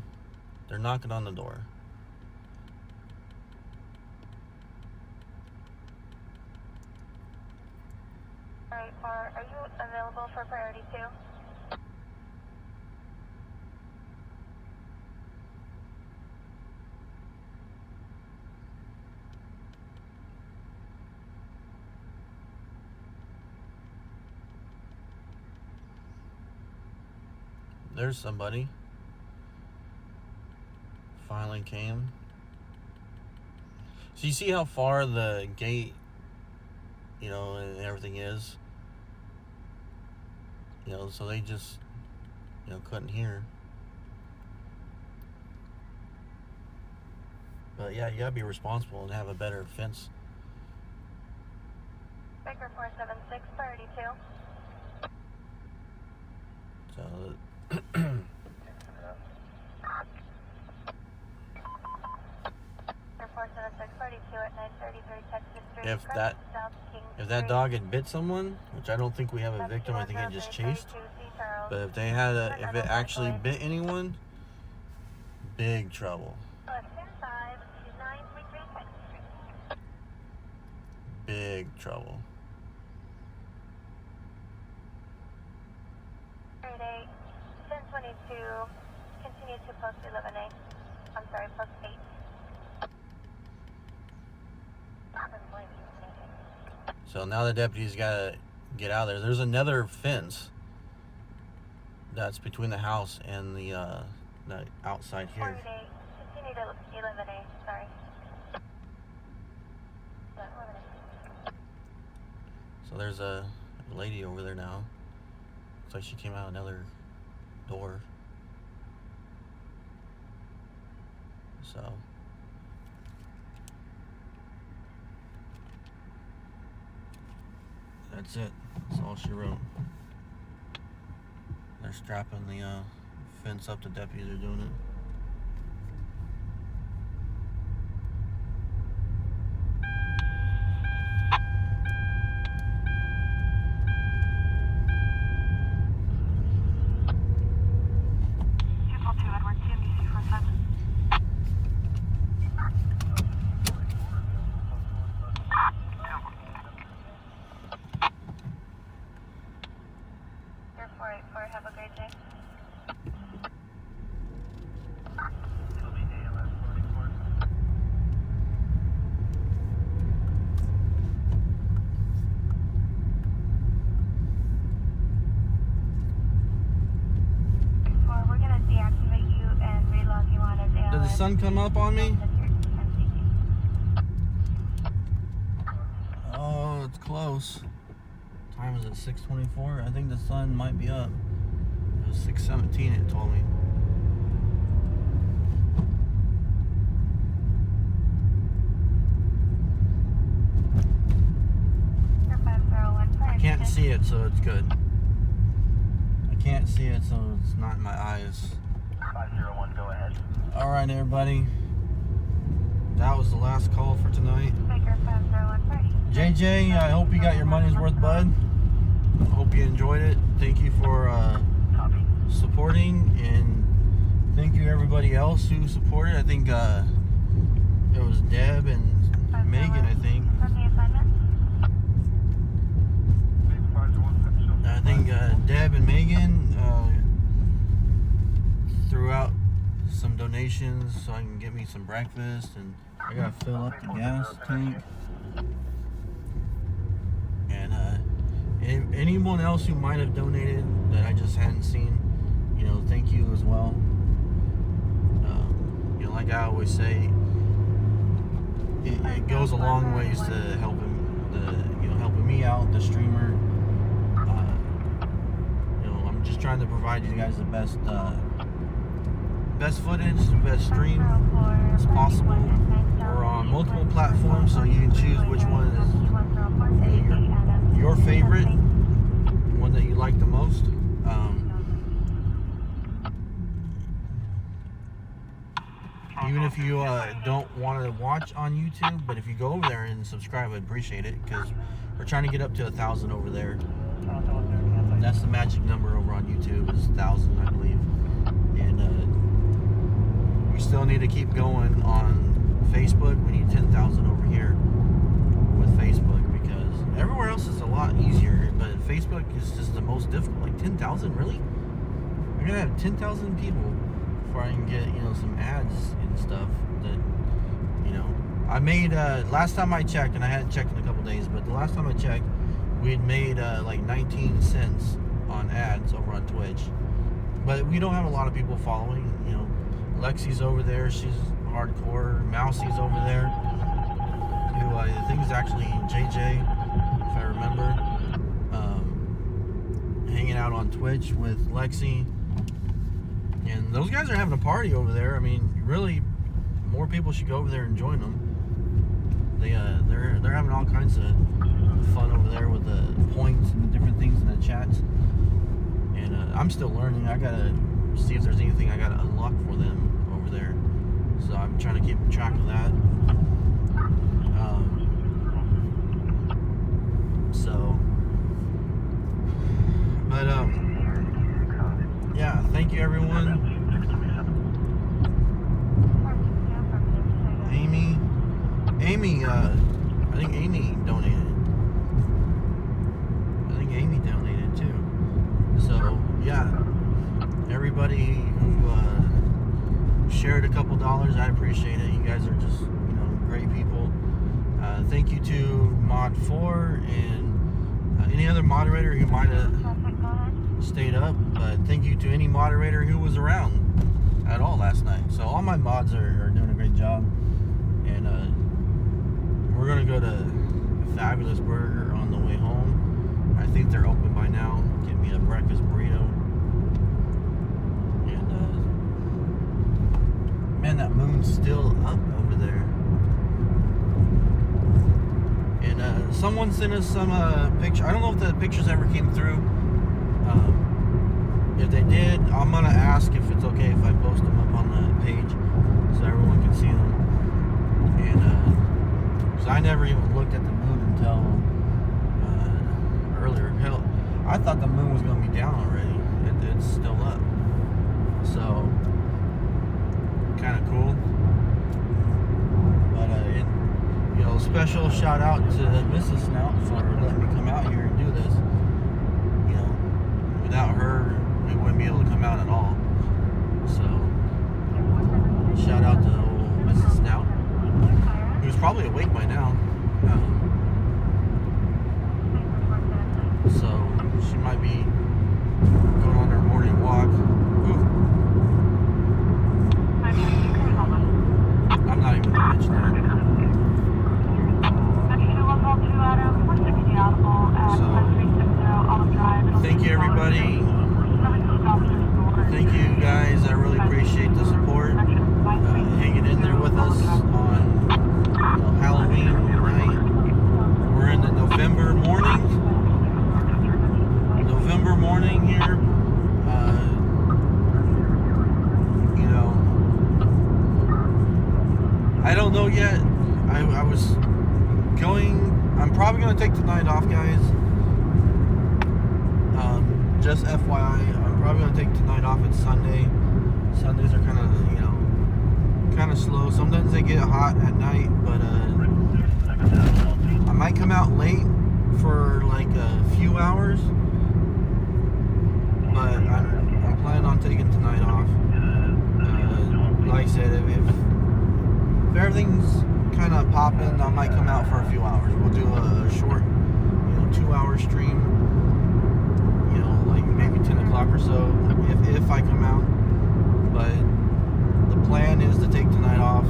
They're knocking on the door. Alright, are you available for priority 2? there's somebody. Finally came. So you see how far the gate, you know, and everything is? You know, so they just, you know, couldn't hear. But yeah, you gotta be responsible and have a better fence. Baker 476, priority 2. So Baker 476, priority 2 at 933 Texas Street. if that dog had bit someone, which I don't think we have a victim, I think it just chased. But if they had if it actually bit anyone, big trouble. Big trouble. 38, 1022, continue to post 11A. I'm sorry, post 8. So now the deputy's gotta get out of there. There's another fence that's between the house and the outside here. 48, continue to 11A, sorry. So there's a lady over there now. Looks like she came out another door. So that's it. That's all she wrote. They're strapping the fence up. The deputies are doing it. Have a great day. We're going to deactivate you and relog you on as ALS. Did the sun come up on me? Oh, it's close. Time is at 6:24. I think the sun might be up. It was 6:17. It told me. I can't see it, so it's good. I can't see it, so it's not in my eyes. 501, go ahead. All right, everybody. That was the last call for tonight. Baker 501, party. JJ, I hope you got your money's worth, bud. I hope you enjoyed it. Thank you for supporting, and thank you everybody else who supported. I think it was Deb and Megan, I think. I think Deb and Megan threw out some donations so I can get me some breakfast, and I gotta fill up the gas tank. And anyone else who might have donated that I just hadn't seen, you know, thank you as well. You know, like I always say, it goes a long ways to helping me out, the streamer. You know, I'm just trying to provide you guys the best footage, the best stream as possible. We're on multiple platforms, so you can choose which one is your favorite, one that you like the most. Even if you don't want to watch on YouTube, but if you go over there and subscribe, I'd appreciate it, because we're trying to get up to 1,000 over there. That's the magic number over on YouTube, is 1,000, I believe. And we still need to keep going on Facebook. We need 10,000 over here with Facebook, because everywhere else is a lot easier, but Facebook is just the most difficult. Like 10,000, really? We're gonna have 10,000 people before I can get, you know, some ads and stuff that, you know, I made last time I checked, and I hadn't checked in a couple days, but the last time I checked, we had made like 19 cents on ads over on Twitch. but we don't have a lot of people following. You know, Lexi's over there. She's hardcore. Mousie's over there. Who I think is actually JJ, if I remember. Hanging out on Twitch with Lexi. And those guys are having a party over there. I mean, really, more people should go over there and join them. They're having all kinds of fun over there with the points and different things in the chats. And I'm still learning. I gotta see if there's anything I gotta unlock for them over there. So I'm trying to keep track of that. Yeah, thank you everyone. Amy, I think Amy donated. Too. So, yeah, everybody who shared a couple dollars, I appreciate it. You guys are just, great people. Thank you to Mod 4 and any other moderator who might have stayed up. But thank you to any moderator who was around at all last night. So all my mods are doing a great job. And we're going to go to Fabulous Burger on the way home. I think they're open by now. Get me a breakfast burrito. And, man, that moon's still up over there. And someone sent us some picture. I don't know if the pictures ever came through. If they did, I'm going to ask if it's okay if I post them up on the page so everyone can see them. And, because I never even looked at the moon until earlier. Hell, I thought the moon was going to be down already. It's still up. So, kind of cool. But, special shout out to Mrs. Snout for letting me come out here and do this. Without her, we wouldn't be able to come out at all. So, shout out to old Mrs. Snout, who's probably awake by now. So, she might be going on her morning walk. Ooh. I'm not even gonna mention that. So, thank you everybody. Thank you guys. I really appreciate the support. Hanging in there with us on Halloween night. We're in the November morning here. I don't know yet. I was going. I'm probably going to take tonight off, guys. Just FYI, I'm probably going to take tonight off. It's Sunday. Sundays are kind of slow. Sometimes they get hot at night, but I might come out late for like a few hours. But I'm planning on taking tonight off. Like I said, if everything's kind of popping, I might come out for a few hours. We'll do a short, 2-hour stream, like maybe 10 o'clock or so, if I come out. But the plan is to take tonight off.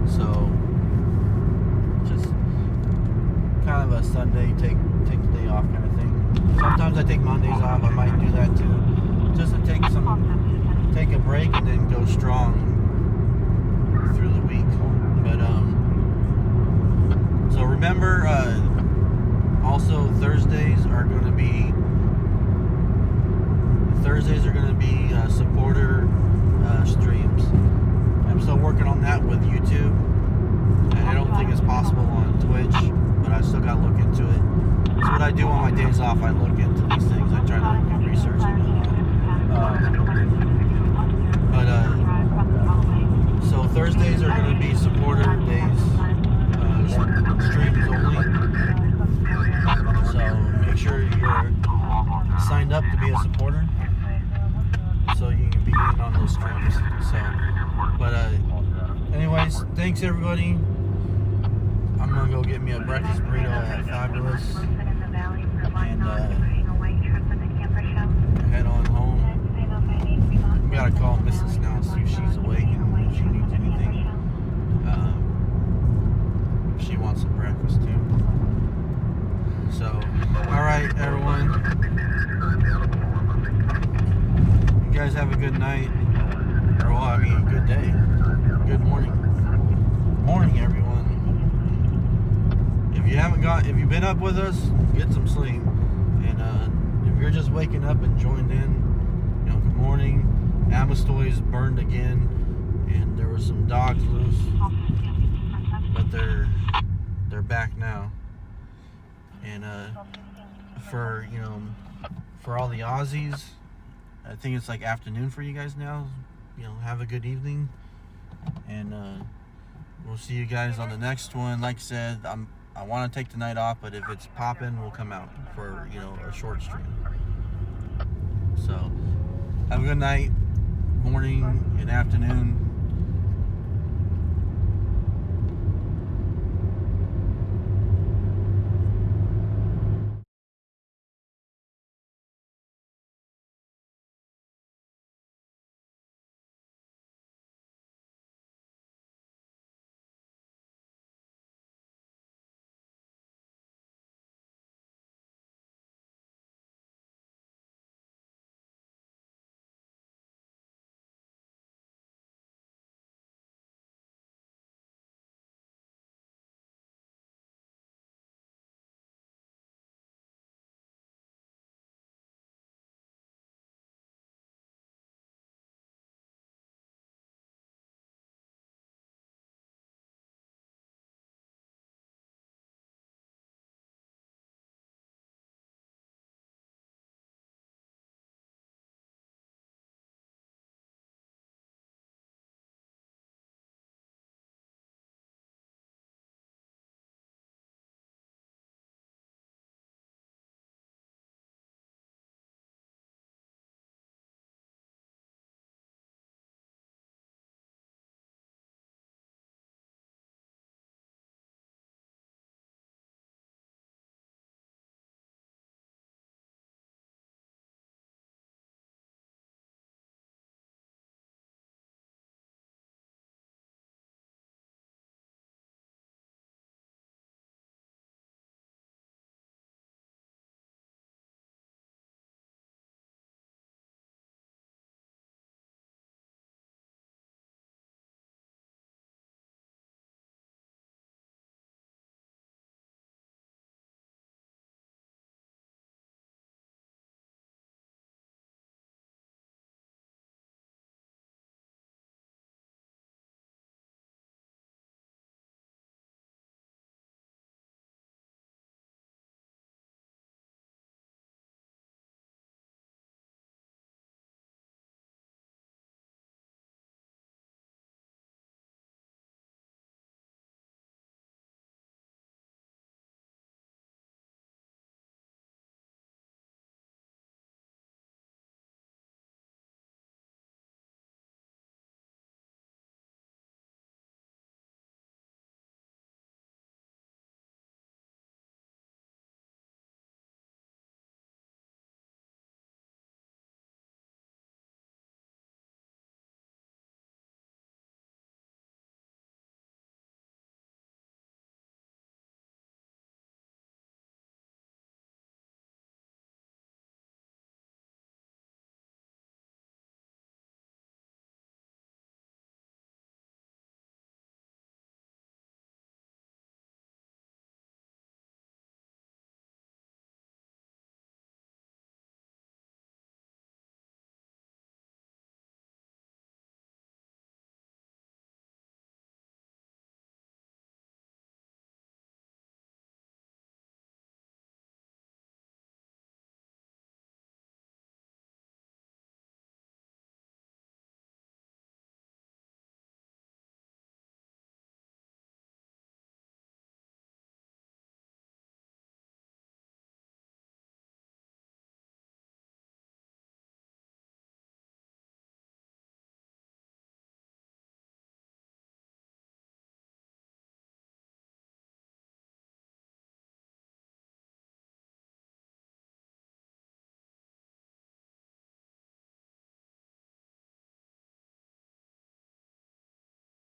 So just kind of a Sunday, take the day off kind of thing. Sometimes I take Mondays off. I might do that too, just to take a break and then go strong through the week. But so remember, also Thursdays are going to be supporter streams. I'm still working on that with YouTube, and I don't think it's possible on Twitch, but I still got to look into it. That's what I do on my days off. I look into these things. I try to do research and so Thursdays are going to be supporter days, streams only. So make sure you're signed up to be a supporter, so you can be in on those streams. So, but anyways, thanks everybody. I'm gonna go get me a breakfast burrito at Fabulous, and head on home. We gotta call Mrs. Snout, see if she's awake and if she needs anything. If she wants some breakfast too. So, alright everyone. You guys have a good night. Or well, I mean, good day. Good morning. Morning everyone. If you've been up with us, get some sleep. And if you're just waking up and joined in, you know, good morning. Amistoy's burned again, and there were some dogs loose, but they're back now. And for all the Aussies, I think it's like afternoon for you guys now. You know, have a good evening, and we'll see you guys on the next one. Like I said, I want to take the night off, but if it's popping, we'll come out for a short stream. So have a good night, morning, and afternoon.